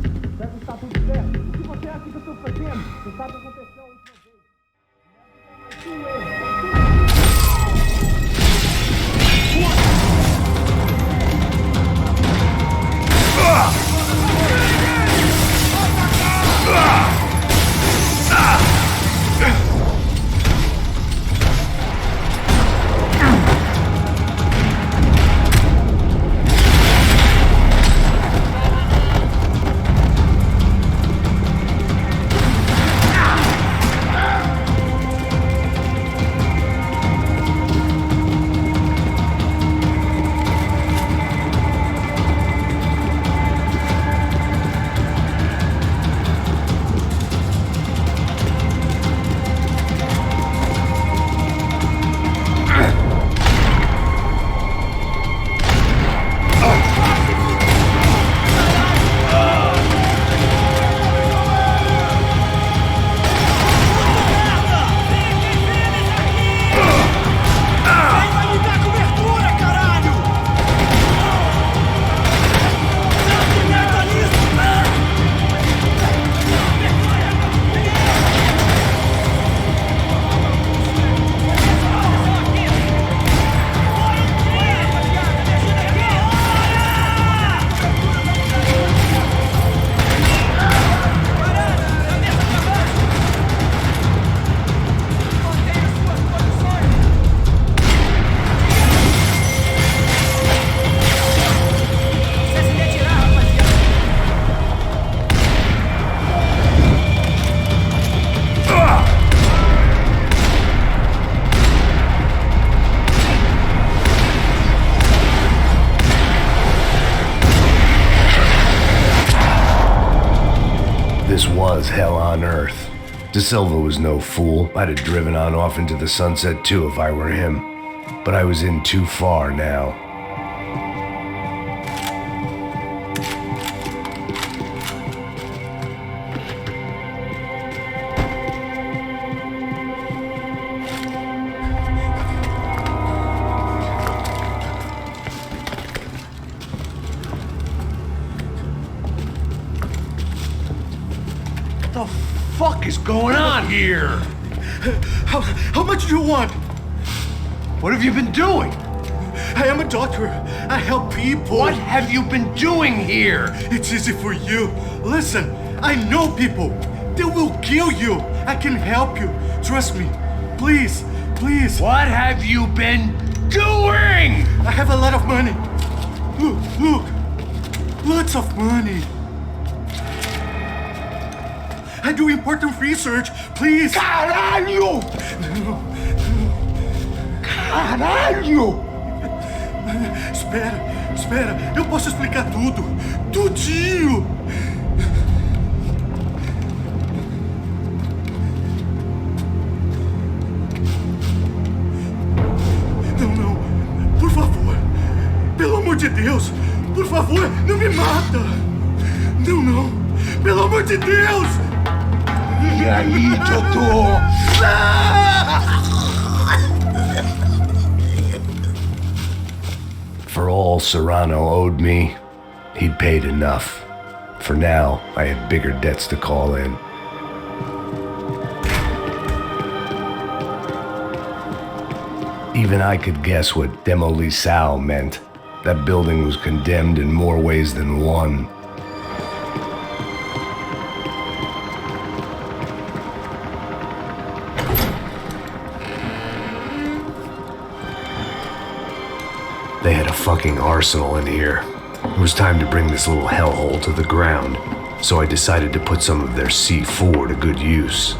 This was hell on earth. De Silva was no fool. I'd have driven on off into the sunset too if I were him. But I was in too far now. What the fuck is going on here? How much do you want? What have you been doing? I am a doctor. I help people. What have you been doing here? It's easy for you. Listen, I know people. They will kill you. I can help you. Trust me. Please, please. What have you been doing? I have a lot of money. Look. Lots of money. I do important research. Please. Caralho! Caralho! Espera. Eu posso explicar tudo. Tudinho. Não. Por favor. Pelo amor de Deus. Por favor, não me mata. Não. Pelo amor de Deus. E aí, doutor? For all Serrano owed me, he'd paid enough. For now, I had bigger debts to call in. Even I could guess what demolição meant. That building was condemned in more ways than one. They had a fucking arsenal in here. It was time to bring this little hellhole to the ground, so I decided to put some of their C4 to good use.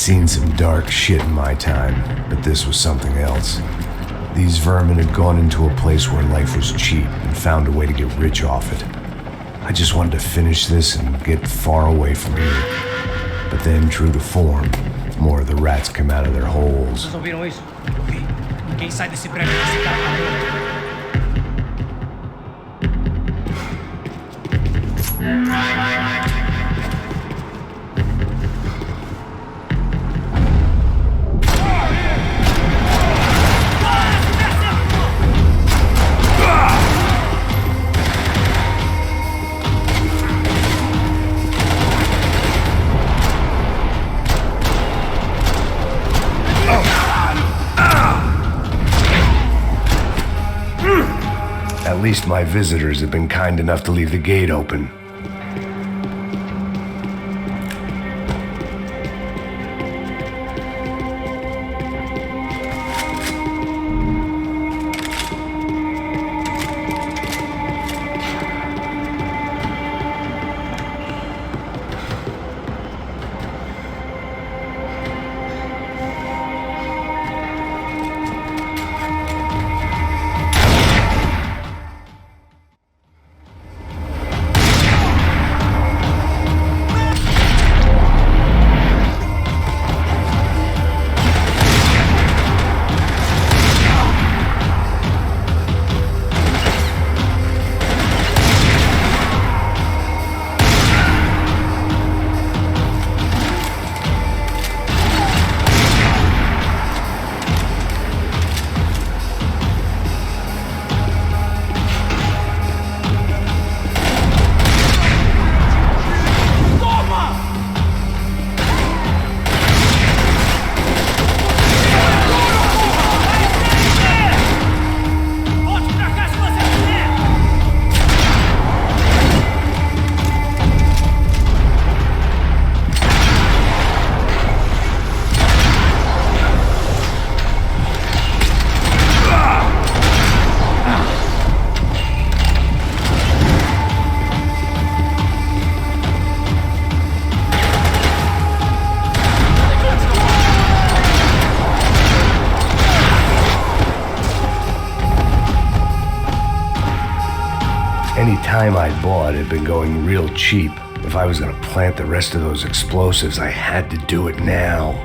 seen some dark shit in my time, but this was something else. These vermin had gone into a place where life was cheap and found a way to get rich off it. I just wanted to finish this and get far away from here. But then, true to form, more of the rats come out of their holes. Vocês ouviram isso? Ok. Ninguém sai desse prédio desse carro. At least my visitors have been kind enough to leave the gate open. Any time I bought had been going real cheap. If I was gonna plant the rest of those explosives, I had to do it now.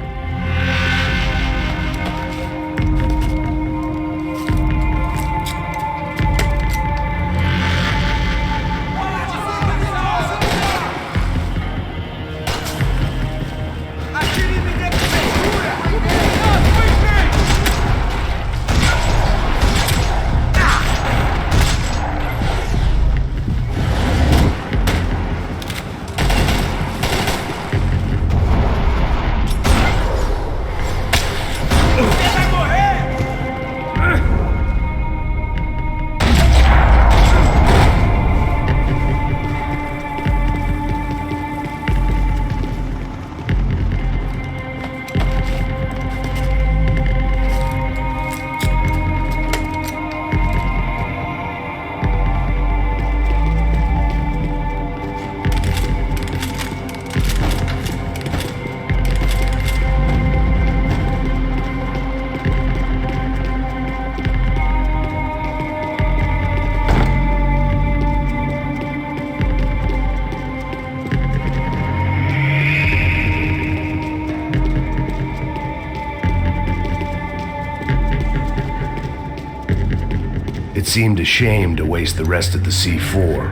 It seemed a shame to waste the rest of the C4.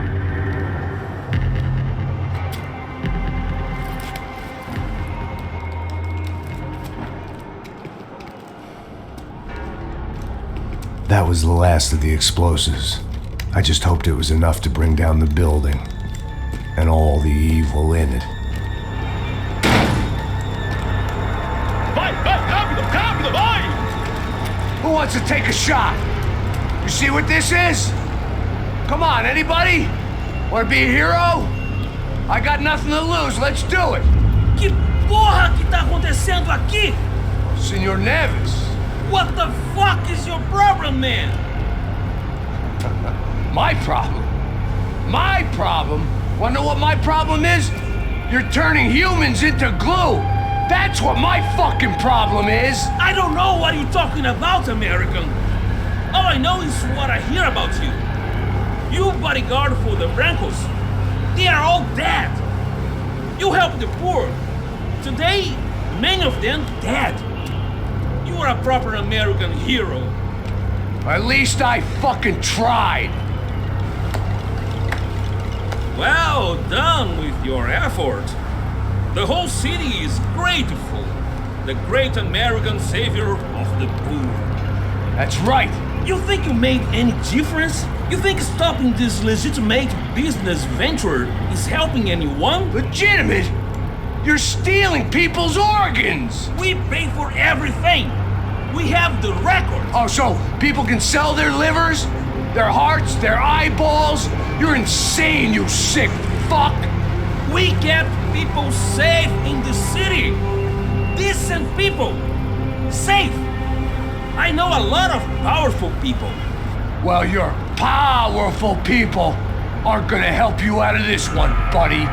That was the last of the explosives. I just hoped it was enough to bring down the building and all the evil in it. Vai, rápido, rápido, vai! Who wants to take a shot? You see what this is? Come on, anybody? Want to be a hero? I got nothing to lose, let's do it! Que porra que tá acontecendo aqui? Senor Neves. What the fuck is your problem, man? My problem? My problem? Wanna know what my problem is? You're turning humans into glue! That's what my fucking problem is! I don't know what you're talking about, American. All I know is what I hear about you. You bodyguard for the Brancos. They are all dead. You help the poor. Today, many of them dead. You are a proper American hero. At least I fucking tried. Well done with your effort. The whole city is grateful. The great American savior of the poor. That's right. You think you made any difference? You think stopping this legitimate business venture is helping anyone? Legitimate? You're stealing people's organs! We pay for everything! We have the record! Oh, so people can sell their livers? Their hearts? Their eyeballs? You're insane, you sick fuck! We get people safe in the city! Decent people! Safe! I know a lot of powerful people. Well, your powerful people aren't gonna help you out of this one, buddy.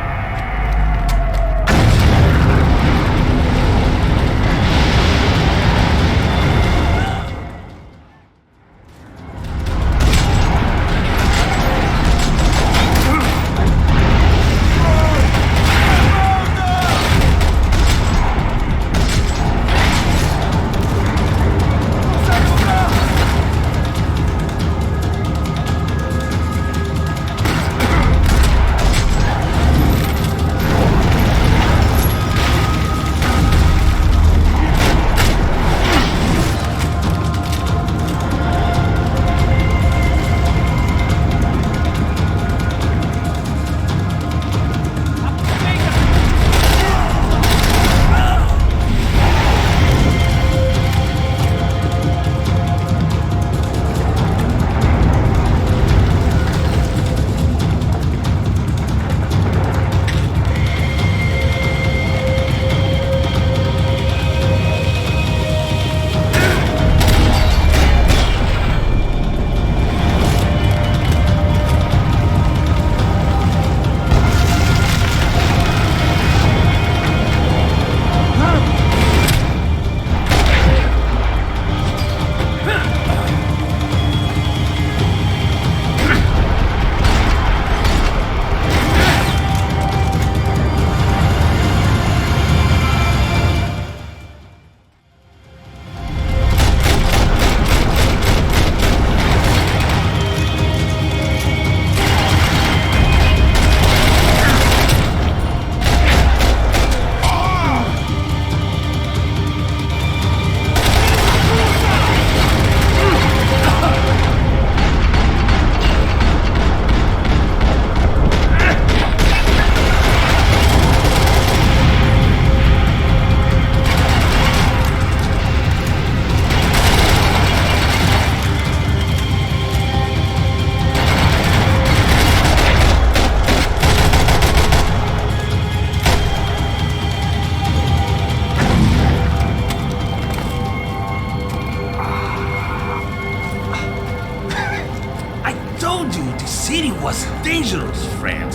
was dangerous, friend.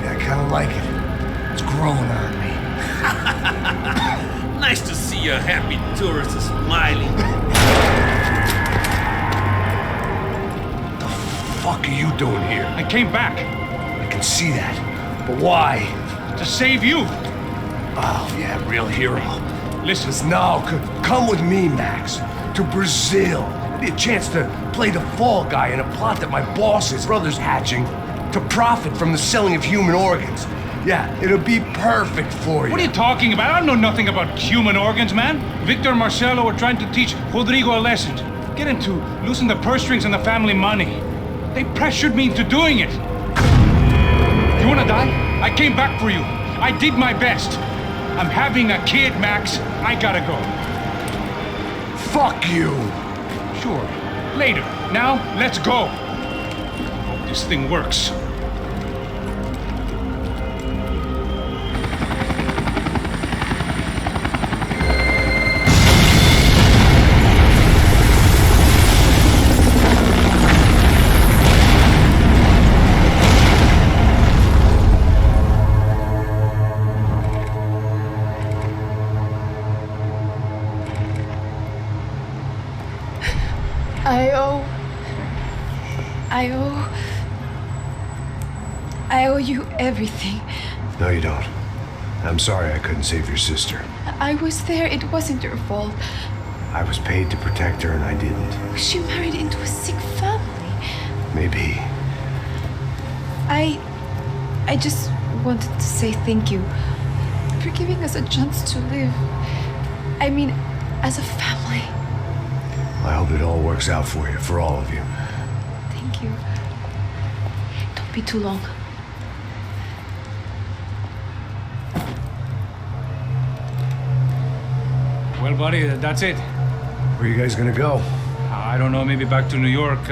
Yeah, I kind of like it. It's growing on me. Nice to see a happy tourist smiling. What the fuck are you doing here? I came back. I can see that. But why? To save you. Oh, yeah, real hero. Listen. Now, come with me, Max. To Brazil. It'll be a chance to play the fall guy in a plot that my boss's brother's hatching to profit from the selling of human organs. Yeah, it'll be perfect for you. What are you talking about? I don't know nothing about human organs, man. Victor and Marcelo were trying to teach Rodrigo a lesson. Get him to loosen the purse strings and the family money. They pressured me into doing it. You wanna die? I came back for you. I did my best. I'm having a kid, Max. I gotta go. Fuck you. Sure. Later. Now, let's go. Hope this thing works. I owe you everything. No, you don't. I'm sorry I couldn't save your sister. I was there. It wasn't your fault. I was paid to protect her and I didn't. She married into a sick family. Maybe. I just wanted to say thank you for giving us a chance to live. I mean, as a family. I hope it all works out for you, for all of you. Thank you. Don't be too long. Well, buddy, that's it. Where are you guys gonna go? I don't know, maybe back to New York,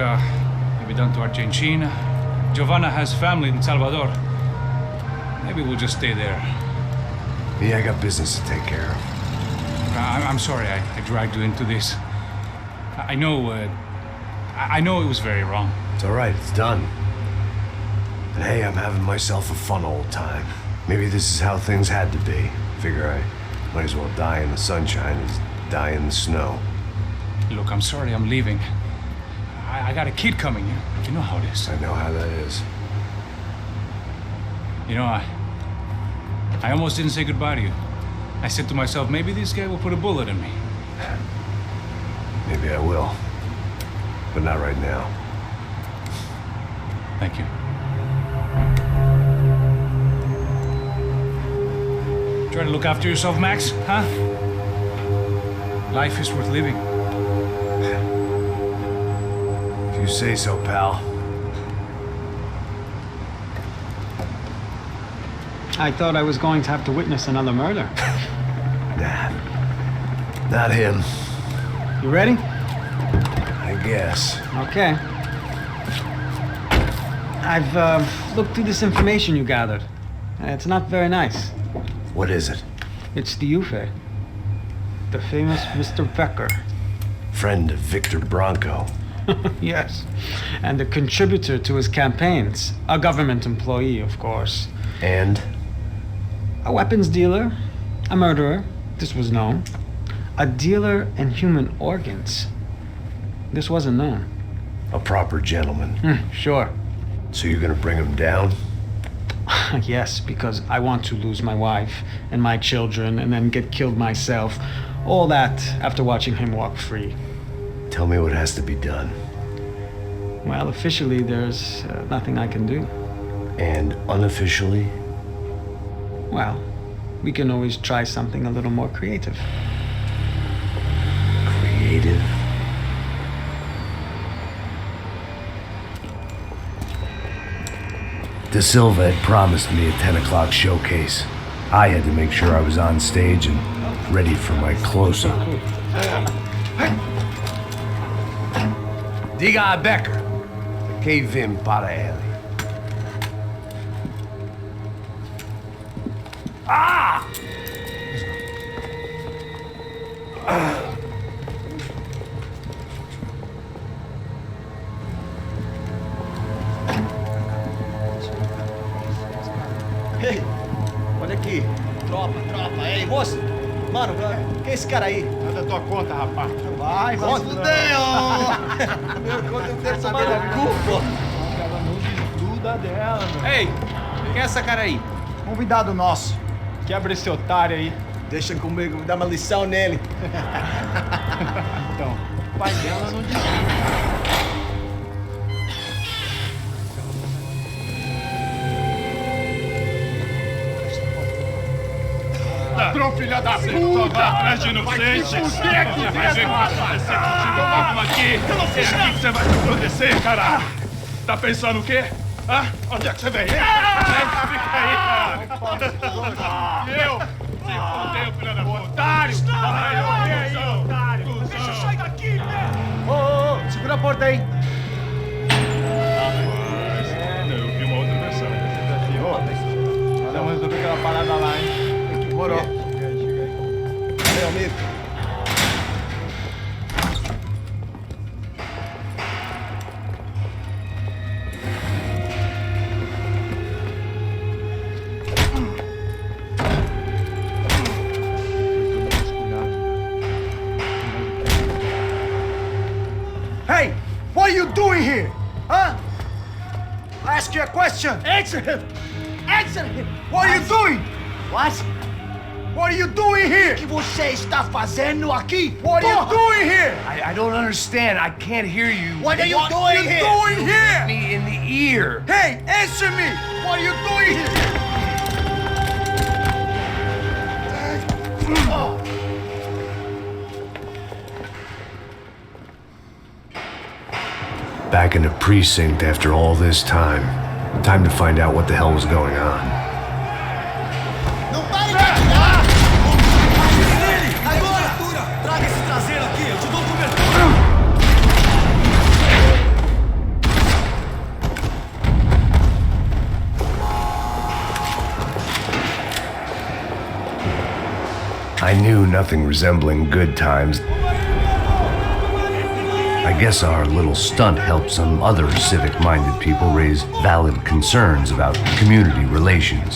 maybe down to Argentina. Giovanna has family in Salvador. Maybe we'll just stay there. Me, I got business to take care of. I'm sorry I dragged you into this. I know it was very wrong. It's all right, it's done. And hey, I'm having myself a fun old time. Maybe this is how things had to be. Figure I might as well die in the sunshine as die in the snow. Look, I'm sorry I'm leaving. I got a kid coming. You know how it is. I know how that is. You know, I almost didn't say goodbye to you. I said to myself, maybe this guy will put a bullet in me. Maybe I will. But not right now. Thank you. Try to look after yourself, Max, huh? Life is worth living. If you say so, pal. I thought I was going to have to witness another murder. Nah. Not him. You ready? I guess. Okay. I've looked through this information you gathered. It's not very nice. What is it? It's the Ufe. The famous Mr. Becker. Friend of Victor Bronco. Yes. And a contributor to his campaigns. A government employee, of course. And? A weapons dealer. A murderer. This was known. A dealer in human organs. This wasn't known. A proper gentleman. Sure. So you're gonna bring him down? Yes, because I want to lose my wife and my children and then get killed myself. All that after watching him walk free. Tell me what has to be done. Well, officially, there's nothing I can do. And unofficially? Well, we can always try something a little more creative. Creative? De Silva had promised me a 10 o'clock showcase. I had to make sure I was on stage and ready for my close-up. Diga a Becker que vim para ele. Ah! Ei, olha aqui. Tropa. Ei, moço. Mano, quem é esse cara aí? É da tua conta, rapaz. Vai fudeu! Meu conta não deve saber da culpa. Ela não desgruda dela, mano. Ei, quem é essa cara aí? Convidado nosso. Quebra esse otário aí. Deixa comigo, dá uma lição nele. Então, o pai dela não desgruda. Ladrão, filha da puta! Vai atrás de inocente! Vai ver como vai ser contigo mesmo aqui! Eu não fiz nada! O que você vai te acontecer, cara? Tá pensando o quê? Hã? Onde é que você vem? Fica aí, cara! Eu? Se fodeu, filha da puta! Otário! Vai, otário! Deixa eu sair daqui, né? Ô, segura a porta aí! Eu vi uma outra versão. Vamos resolver aquela parada lá, hein? Morou. Meu amigo. Hey! What are you doing here? Huh? I ask you a question. Answer him. Answer him. What are you doing? What? What are you doing here? O que você está fazendo aqui? What are you doing here? I don't understand. I can't hear you. What are you doing here? What are you doing here? Hit me in the ear. Hey, answer me. What are you doing here? Back in the precinct after all this time. Time to find out what the hell was going on. I knew nothing resembling good times. I guess our little stunt helped some other civic-minded people raise valid concerns about community relations.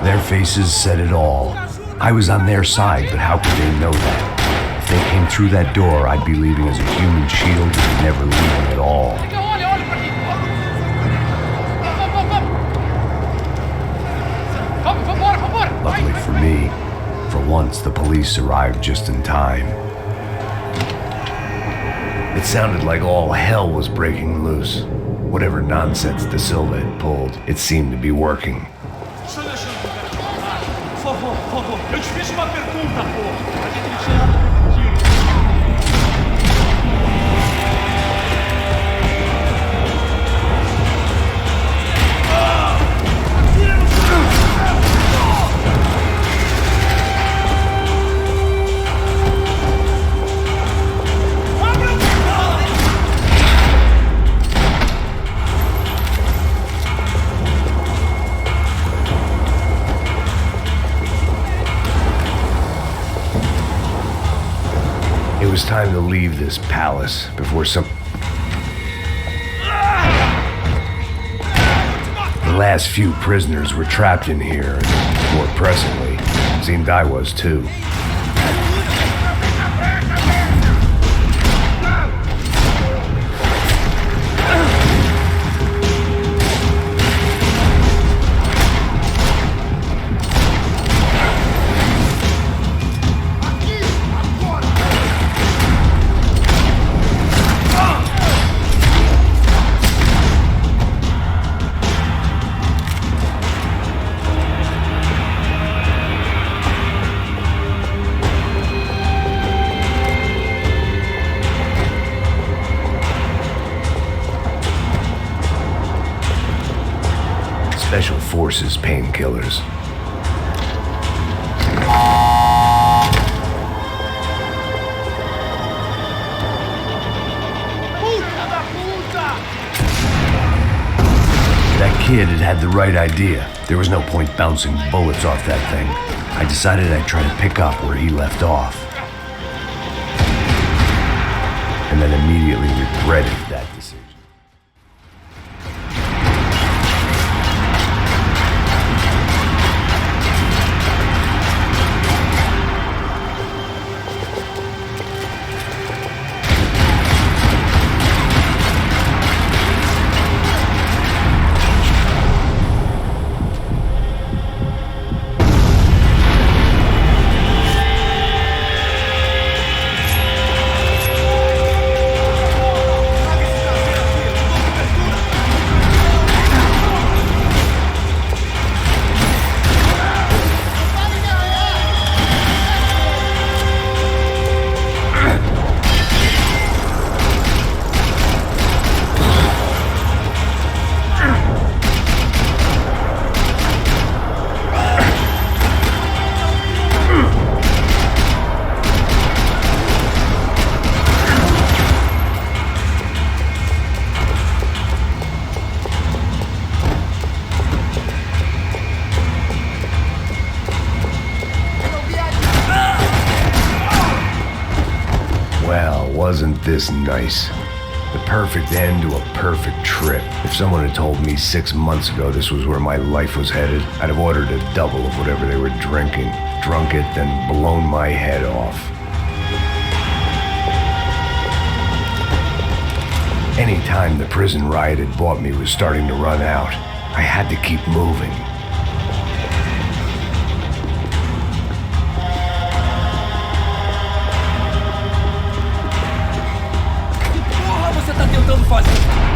Their faces said it all. I was on their side, but how could they know that? If they came through that door, I'd be leaving as a human shield and never leaving at all. Luckily for me, for once the police arrived just in time. It sounded like all hell was breaking loose. Whatever nonsense De Silva had pulled, it seemed to be working. Por favor, eu te fiz uma pergunta, pô. It was time to leave this palace before some... The last few prisoners were trapped in here, and more pressingly, it seemed I was too. Special Forces painkillers. That kid had the right idea. There was no point bouncing bullets off that thing. I decided I'd try to pick up where he left off. And then immediately regretted that decision. Wasn't this nice? The perfect end to a perfect trip. If someone had told me 6 months ago this was where my life was headed, I'd have ordered a double of whatever they were drinking, drunk it, then blown my head off. Any time the prison riot had bought me was starting to run out, I had to keep moving. Que porra você tá tentando fazer?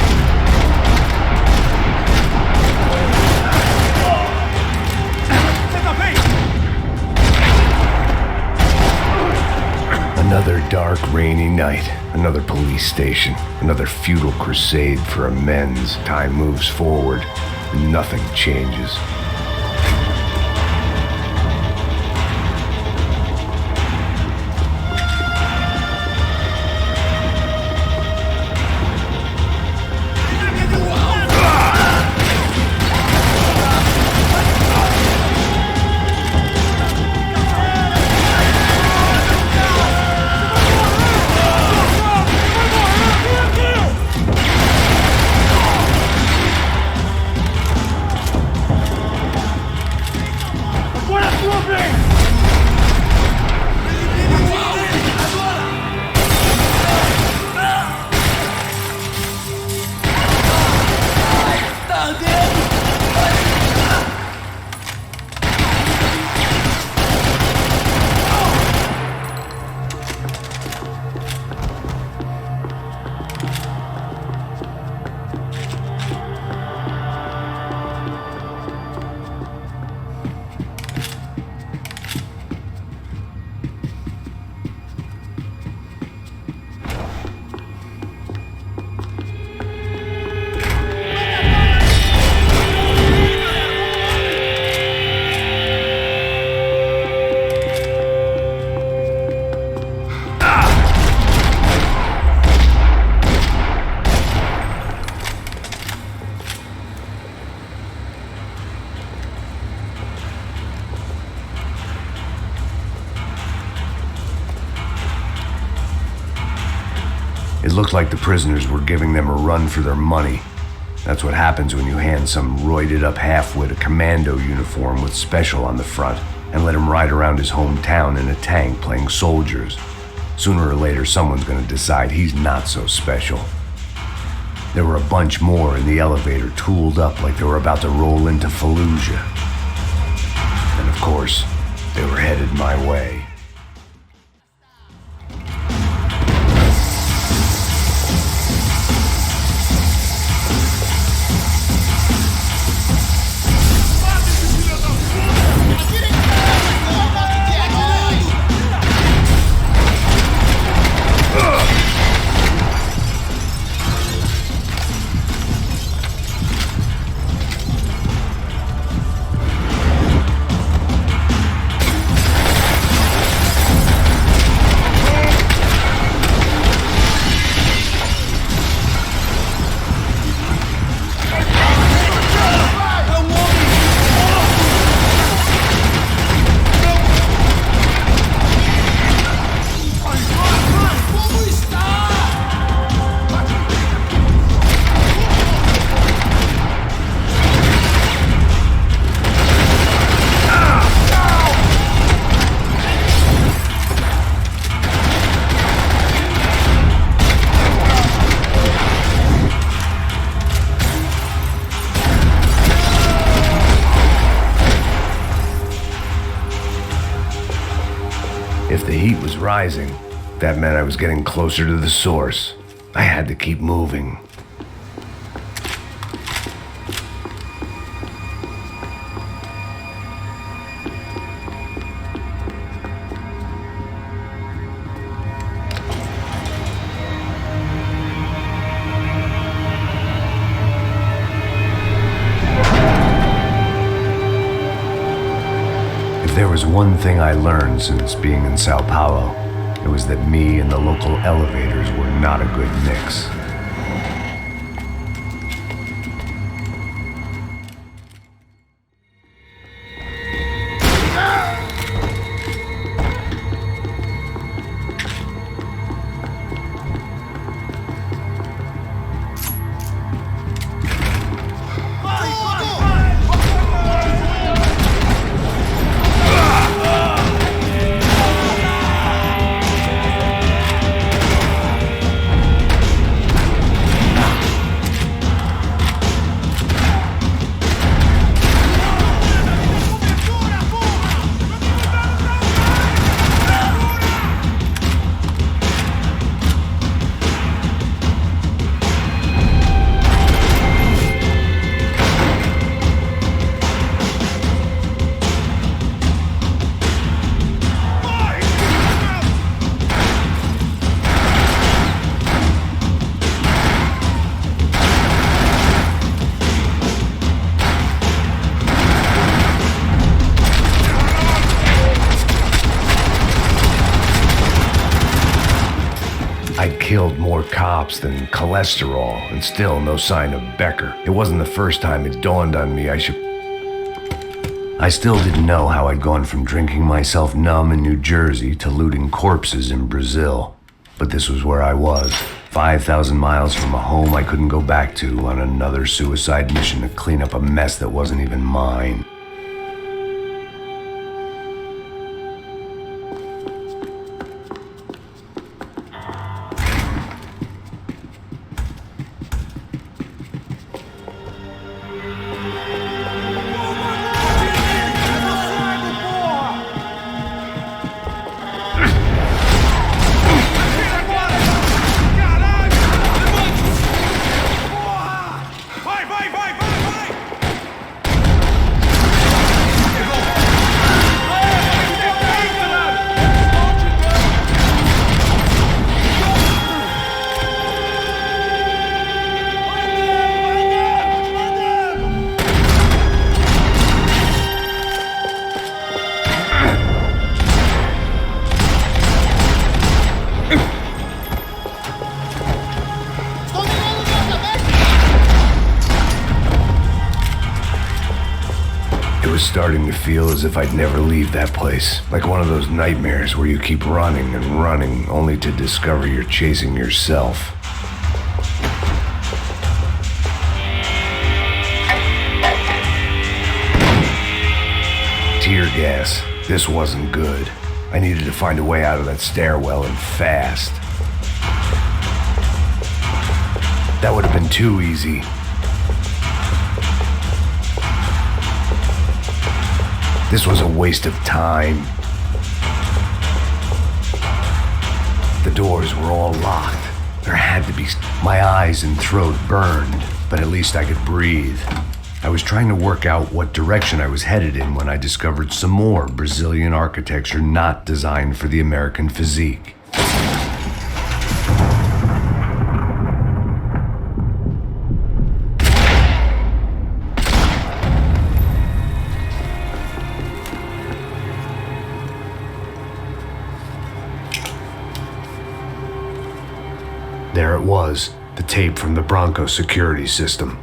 Another dark, rainy night, another police station, another futile crusade for amends. Time moves forward, and nothing changes. It looked like the prisoners were giving them a run for their money. That's what happens when you hand some roided-up halfwit a commando uniform with special on the front and let him ride around his hometown in a tank playing soldiers. Sooner or later, someone's gonna decide he's not so special. There were a bunch more in the elevator, tooled up like they were about to roll into Fallujah. And of course, they were headed my way. If the heat was rising, that meant I was getting closer to the source. I had to keep moving. If there was one thing I learned since being in São Paulo, it was that me and the local elevators were not a good mix. killed more cops than cholesterol, and still no sign of Becker. It wasn't the first time it dawned on me I still didn't know how I'd gone from drinking myself numb in New Jersey to looting corpses in Brazil. But this was where I was, 5,000 miles from a home I couldn't go back to, on another suicide mission to clean up a mess that wasn't even mine. Starting to feel as if I'd never leave that place. Like one of those nightmares where you keep running and running only to discover you're chasing yourself. Tear gas. This wasn't good. I needed to find a way out of that stairwell and fast. That would have been too easy. This was a waste of time. The doors were all locked. There had to be... My eyes and throat burned, but at least I could breathe. I was trying to work out what direction I was headed in when I discovered some more Brazilian architecture not designed for the American physique. There it was, the tape from the Bronco security system.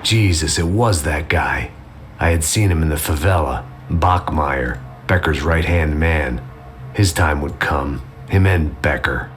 Jesus, it was that guy. I had seen him in the favela, Bachmeyer, Becker's right-hand man. His time would come, him and Becker.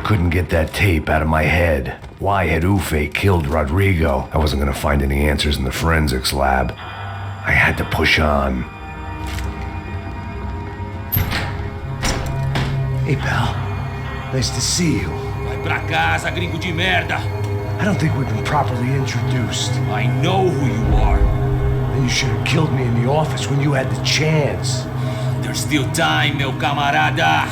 Couldn't get that tape out of my head. Why had Ufe killed Rodrigo? I wasn't gonna find any answers in the forensics lab. I had to push on. Hey, pal. Nice to see you. Vai pra casa, gringo de merda. I don't think we've been properly introduced. I know who you are. Then you should have killed me in the office when you had the chance. There's still time, meu camarada.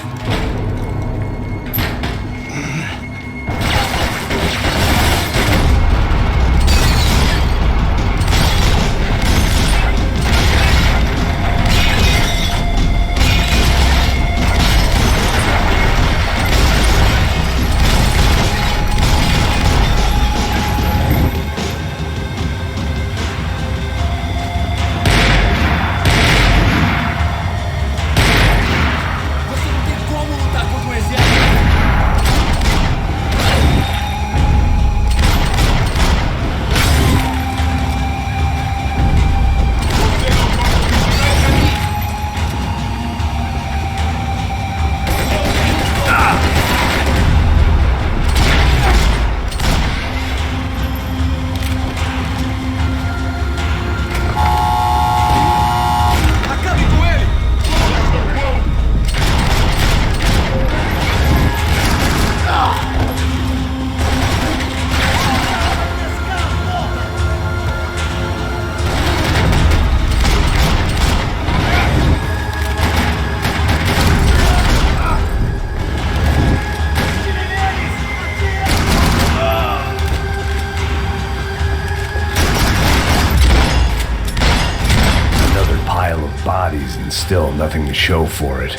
bodies and still nothing to show for it.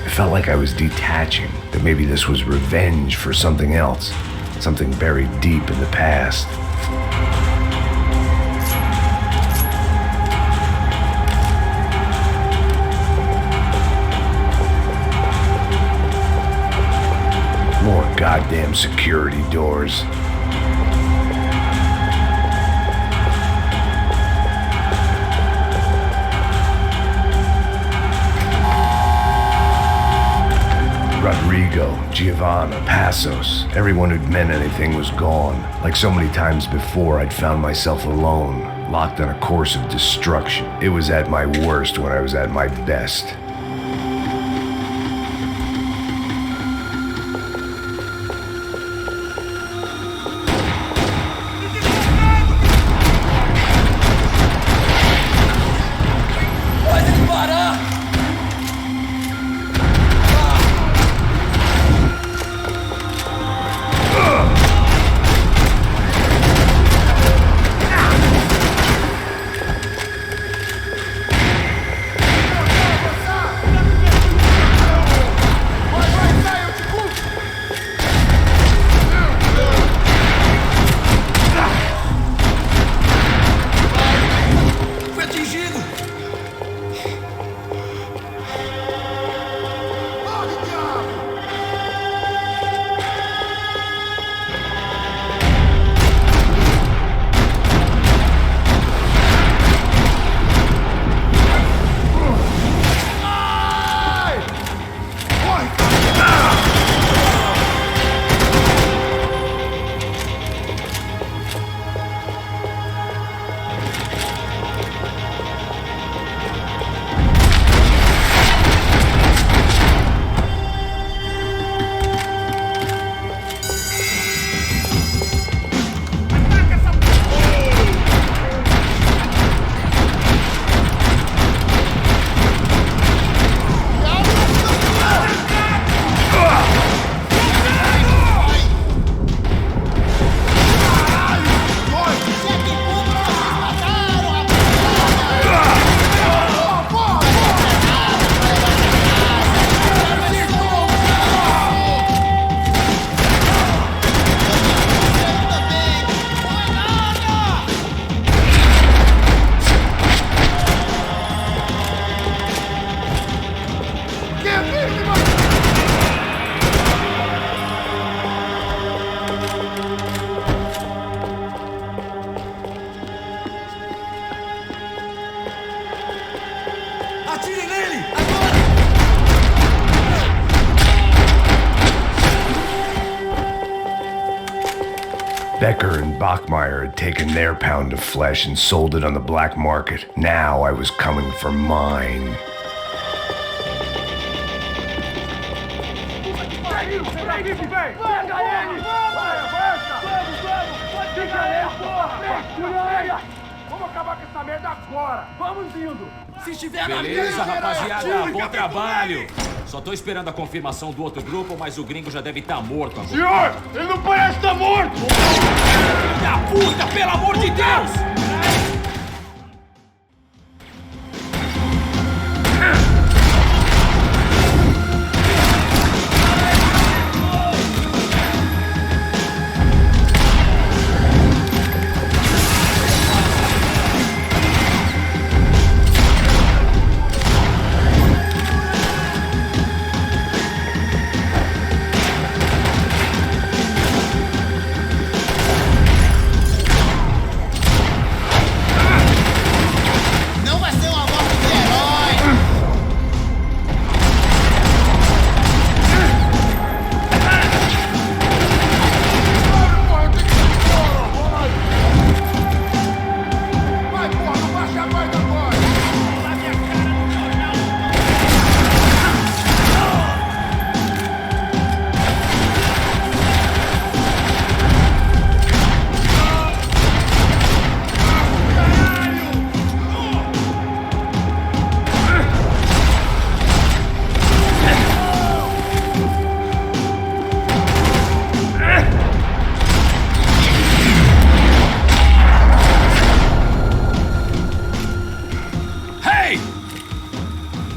It felt like I was detaching, that maybe this was revenge for something else, something buried deep in the past. More goddamn security doors. Rodrigo, Giovanna, Passos, everyone who'd meant anything was gone. Like so many times before, I'd found myself alone, locked on a course of destruction. It was at my worst when I was at my best. Becker and Bachmeyer had taken their pound of flesh and sold it on the black market. Now I was coming for mine. Vamos acabar com essa merda agora! Vamos indo! Se estiver na beleza, rapaziada, bom trabalho! Só tô esperando a confirmação do outro grupo, mas o gringo já deve estar morto agora. Senhor, ele não parece estar morto! Filho da puta, pelo amor de Deus!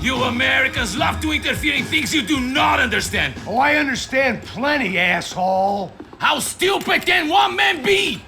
You Americans love to interfere in things you do not understand. Oh, I understand plenty, asshole. How stupid can one man be?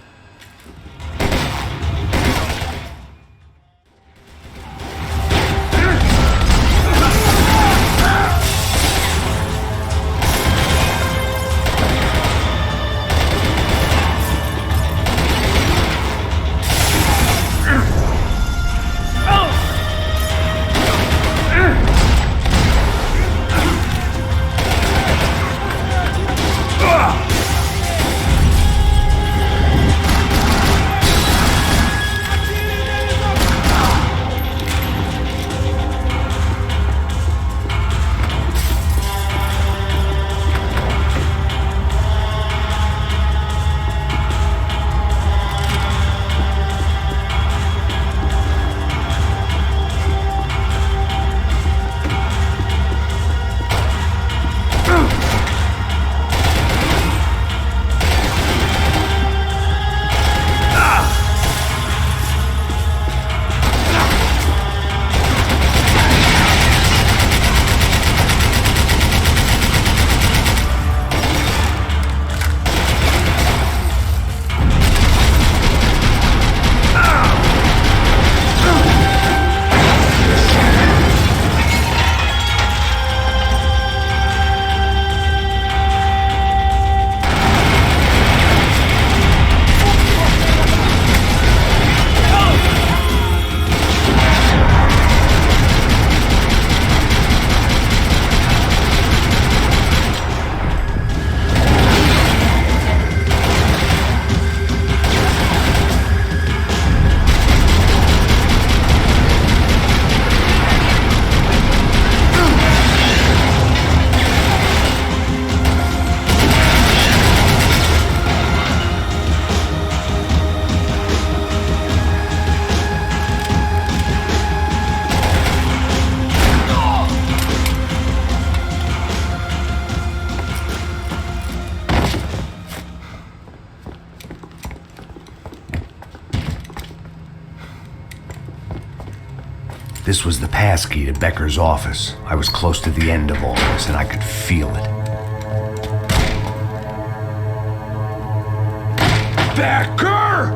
This was the passkey to Becker's office. I was close to the end of all this, and I could feel it. Becker!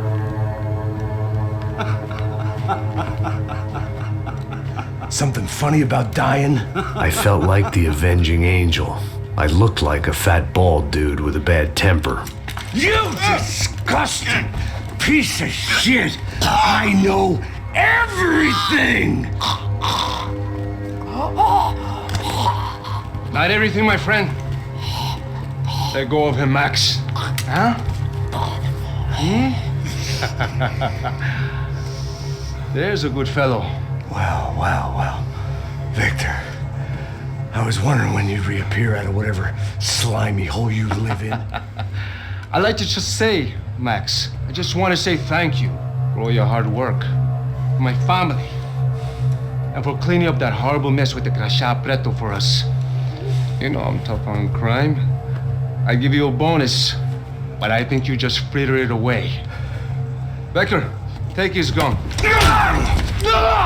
Something funny about dying? I felt like the avenging angel. I looked like a fat bald dude with a bad temper. You disgusting piece of shit! I know everything! Not everything, my friend. Let go of him, Max. Huh? There's a good fellow. Well. Victor, I was wondering when you'd reappear out of whatever slimy hole you live in. I'd like to just say, Max, I just want to say thank you for all your hard work, for my family, and for cleaning up that horrible mess with the Crachá Preto for us. You know I'm tough on crime. I give you a bonus, but I think you just fritter it away. Becker, take his gun.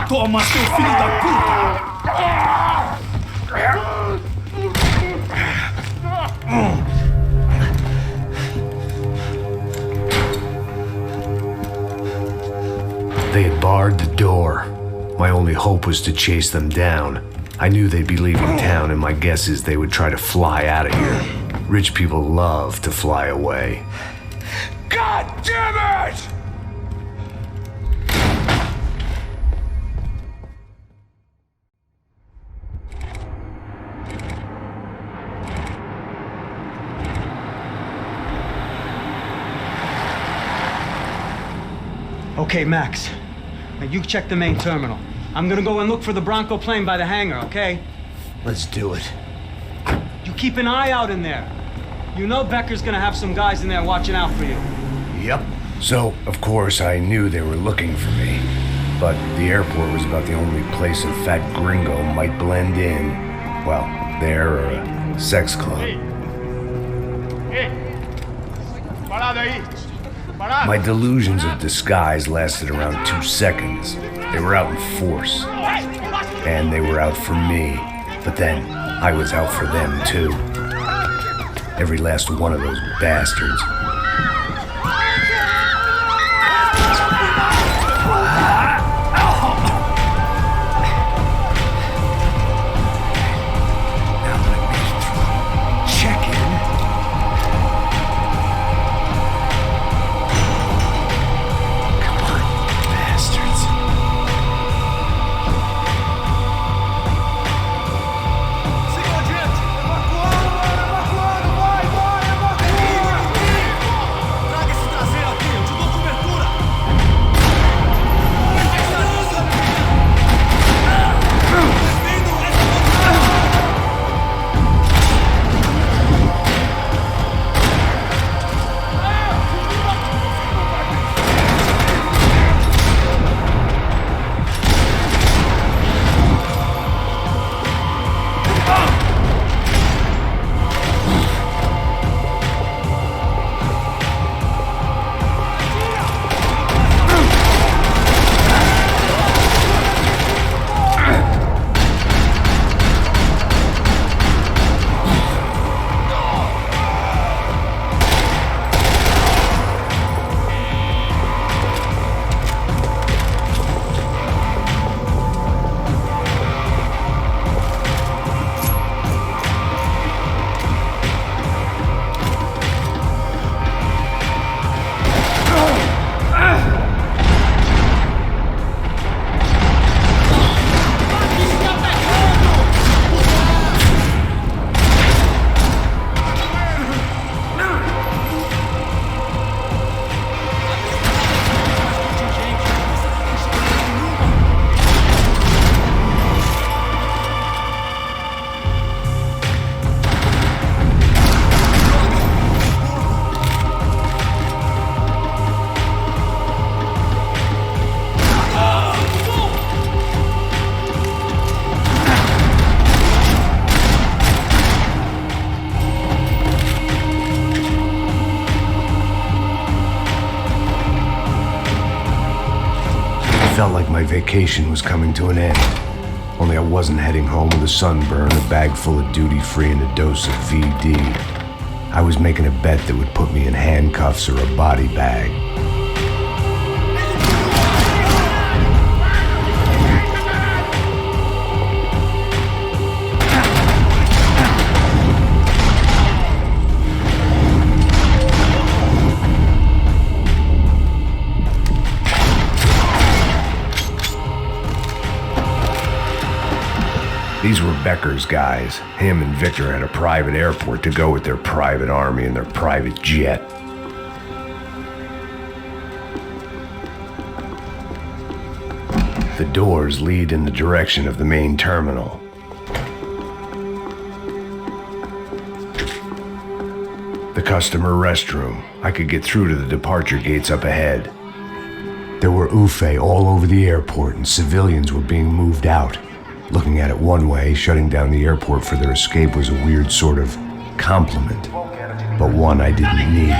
Toma, seu filho da puta! They had barred the door. My only hope was to chase them down. I knew they'd be leaving town, and my guess is they would try to fly out of here. Rich people love to fly away. God damn it! Okay, Max. Now you check the main terminal. I'm gonna go and look for the Bronco plane by the hangar, okay? Let's do it. You keep an eye out in there. You know Becker's gonna have some guys in there watching out for you. Yep. So, of course, I knew they were looking for me. But the airport was about the only place a fat gringo might blend in. Well, there or a sex club. My delusions of disguise lasted around 2 seconds. They were out in force. And they were out for me. But then, I was out for them too. Every last one of those bastards. Felt like my vacation was coming to an end. Only I wasn't heading home with a sunburn, a bag full of duty-free, and a dose of VD. I was making a bet that would put me in handcuffs or a body bag. These were Becker's guys. Him and Victor had a private airport to go with their private army and their private jet. The doors lead in the direction of the main terminal. The customer restroom. I could get through to the departure gates up ahead. There were UFE all over the airport and civilians were being moved out. Looking at it one way, shutting down the airport for their escape was a weird sort of compliment, but one I didn't need.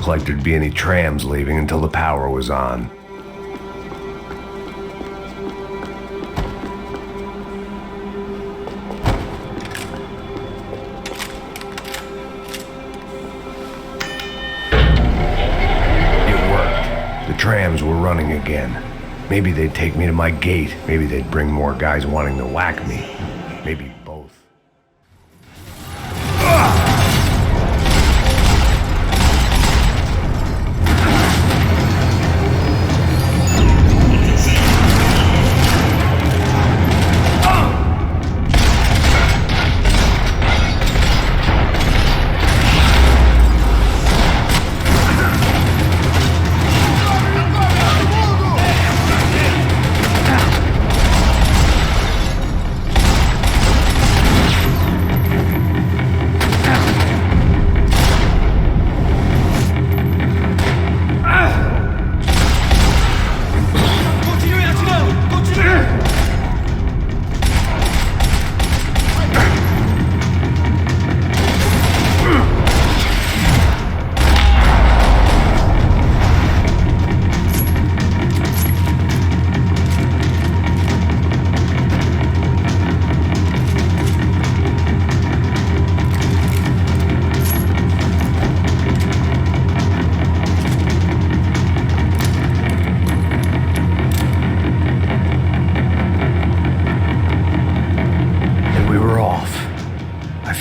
look like there'd be any trams leaving until the power was on. The trams were running again. Maybe they'd take me to my gate. Maybe they'd bring more guys wanting to whack me. Maybe both.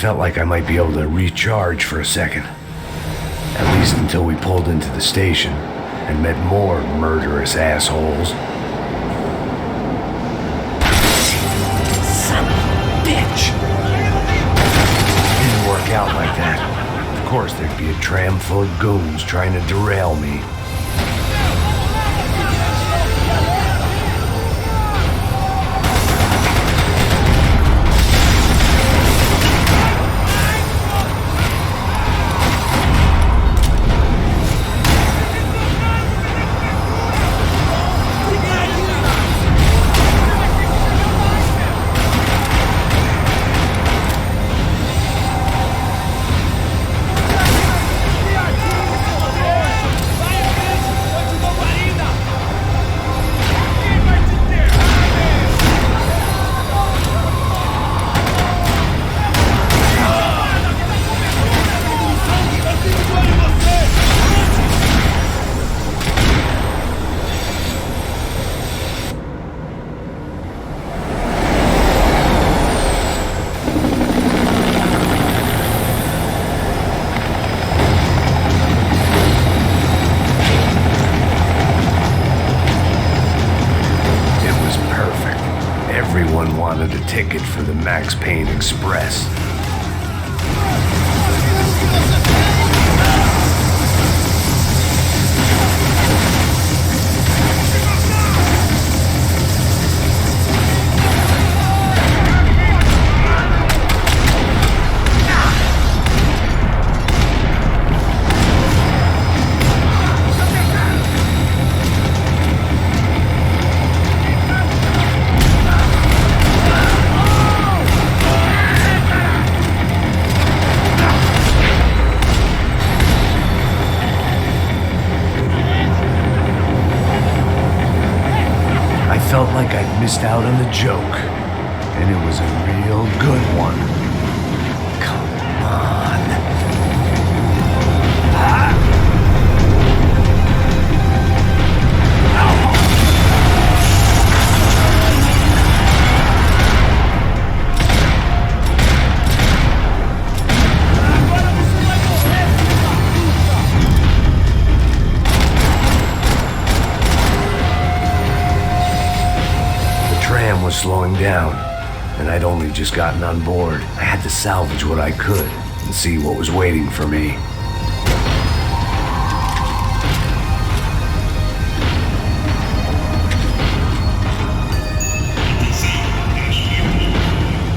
Felt like I might be able to recharge for a second. At least until we pulled into the station and met more murderous assholes. Son of a bitch! It didn't work out like that. Of course there'd be a tram full of goons trying to derail me. Everyone wanted a ticket for the Max Payne Express. Felt like I'd missed out on the joke, and it was a real good one. Come on. Was slowing down, and I'd only just gotten on board. I had to salvage what I could and see what was waiting for me.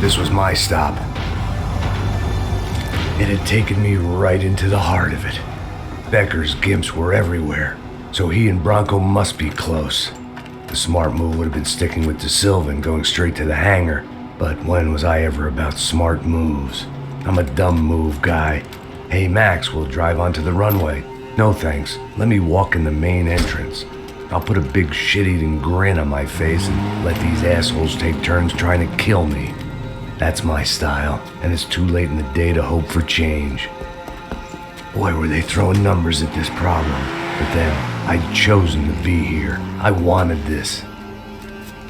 This was my stop. It had taken me right into the heart of it. Becker's gimps were everywhere, so he and Bronco must be close. The smart move would have been sticking with De Silva and going straight to the hangar, but when was I ever about smart moves? I'm a dumb move guy. Hey Max, we'll drive onto the runway. No thanks. Let me walk in the main entrance. I'll put a big shit-eating grin on my face and let these assholes take turns trying to kill me. That's my style, and it's too late in the day to hope for change. Boy, were they throwing numbers at this problem. But then, I'd chosen to be here. I wanted this.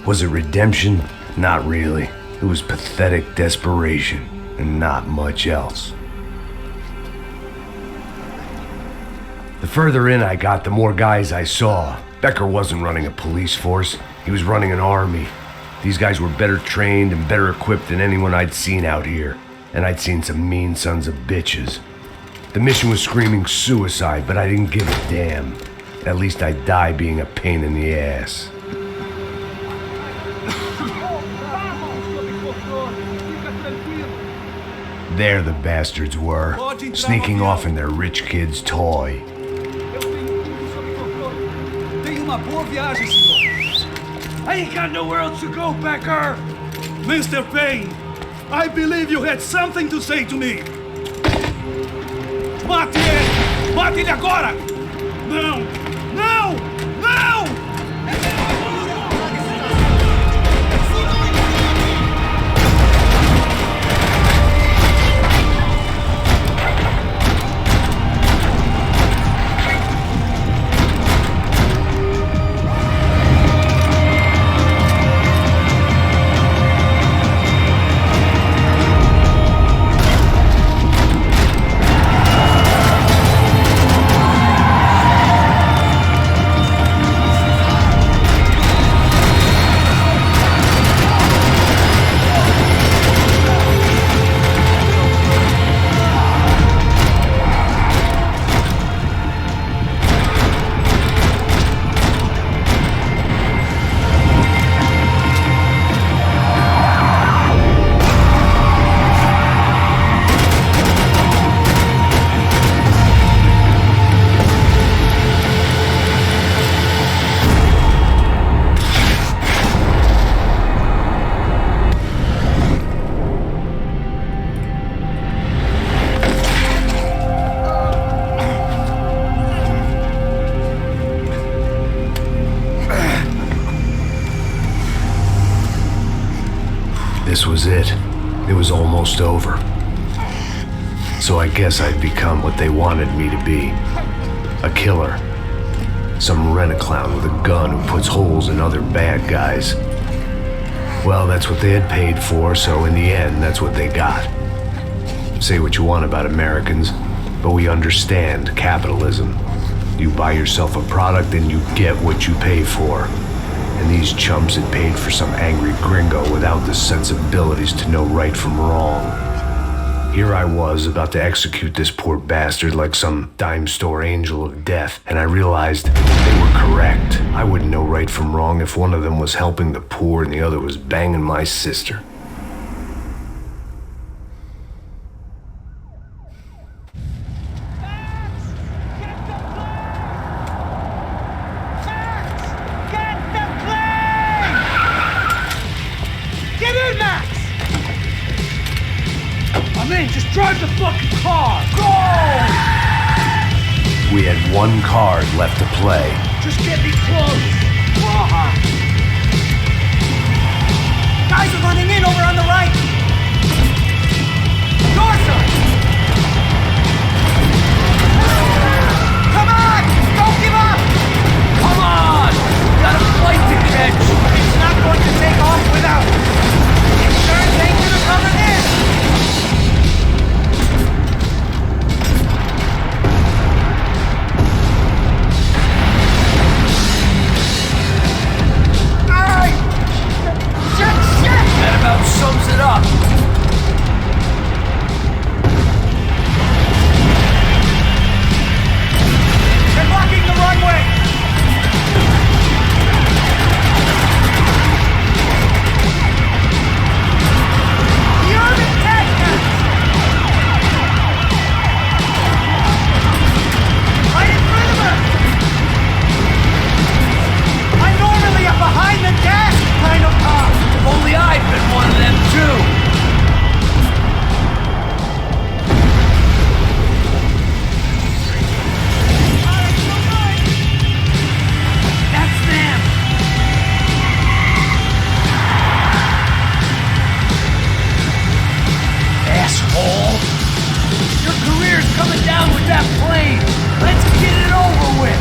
Was it redemption? Not really. It was pathetic desperation, and not much else. The further in I got, the more guys I saw. Becker wasn't running a police force. He was running an army. These guys were better trained and better equipped than anyone I'd seen out here. And I'd seen some mean sons of bitches. The mission was screaming suicide, but I didn't give a damn. At least I'd die being a pain in the ass. There the bastards were, sneaking off in their rich kid's toy. I ain't got nowhere else to go, Becker! Mr. Payne, I believe you had something to say to me. Mate ele! Mate ele agora! Não! Não! Não! This was it. It was almost over. So I guess I'd become what they wanted me to be. A killer. Some rent-a-clown with a gun who puts holes in other bad guys. Well, that's what they had paid for, so in the end, that's what they got. Say what you want about Americans, but we understand capitalism. You buy yourself a product and you get what you pay for. And these chumps had paid for some angry gringo without the sensibilities to know right from wrong. Here I was about to execute this poor bastard like some dime store angel of death, and I realized they were correct. I wouldn't know right from wrong if one of them was helping the poor and the other was banging my sister. Drive the fucking car! Go! We had one card left to play. Just get me close! Guys are running in over on the right! Your side! Come on! Don't give up! Come on! Got a flight to catch! It's not going to take off without insurance ain't gonna cover this! coming down with that plane. Let's get it over with.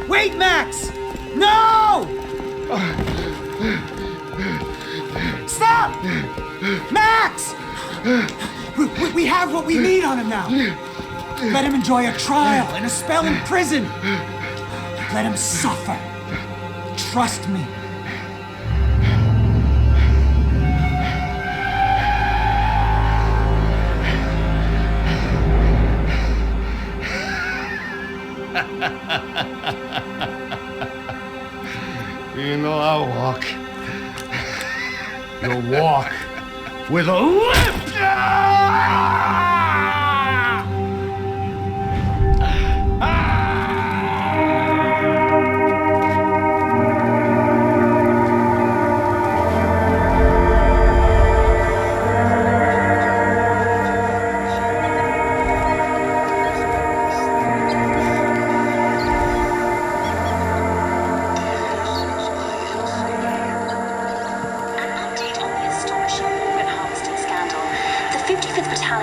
Wait, Max! No! Stop! Max! We have what we need on him now. Let him enjoy a trial and a spell in prison. Let him suffer. Trust me. You know I walk. You'll walk with a limp.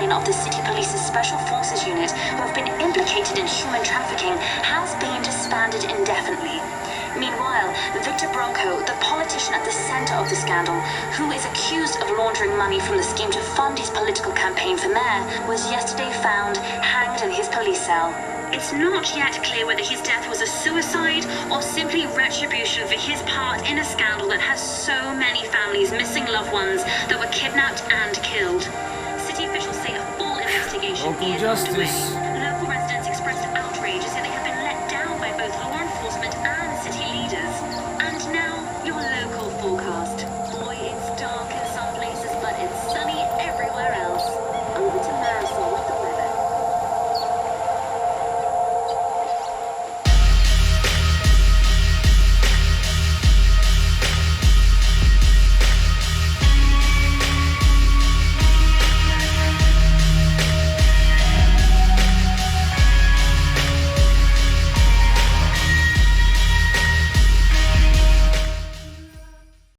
Of the City Police's Special Forces Unit, who have been implicated in human trafficking, has been disbanded indefinitely. Meanwhile, Victor Bronco, the politician at the center of the scandal, who is accused of laundering money from the scheme to fund his political campaign for mayor, was yesterday found hanged in his police cell. It's not yet clear whether his death was a suicide or simply retribution for his part in a scandal that has so many families missing loved ones that were kidnapped and killed. City officials say a full investigation Local is justice. underway.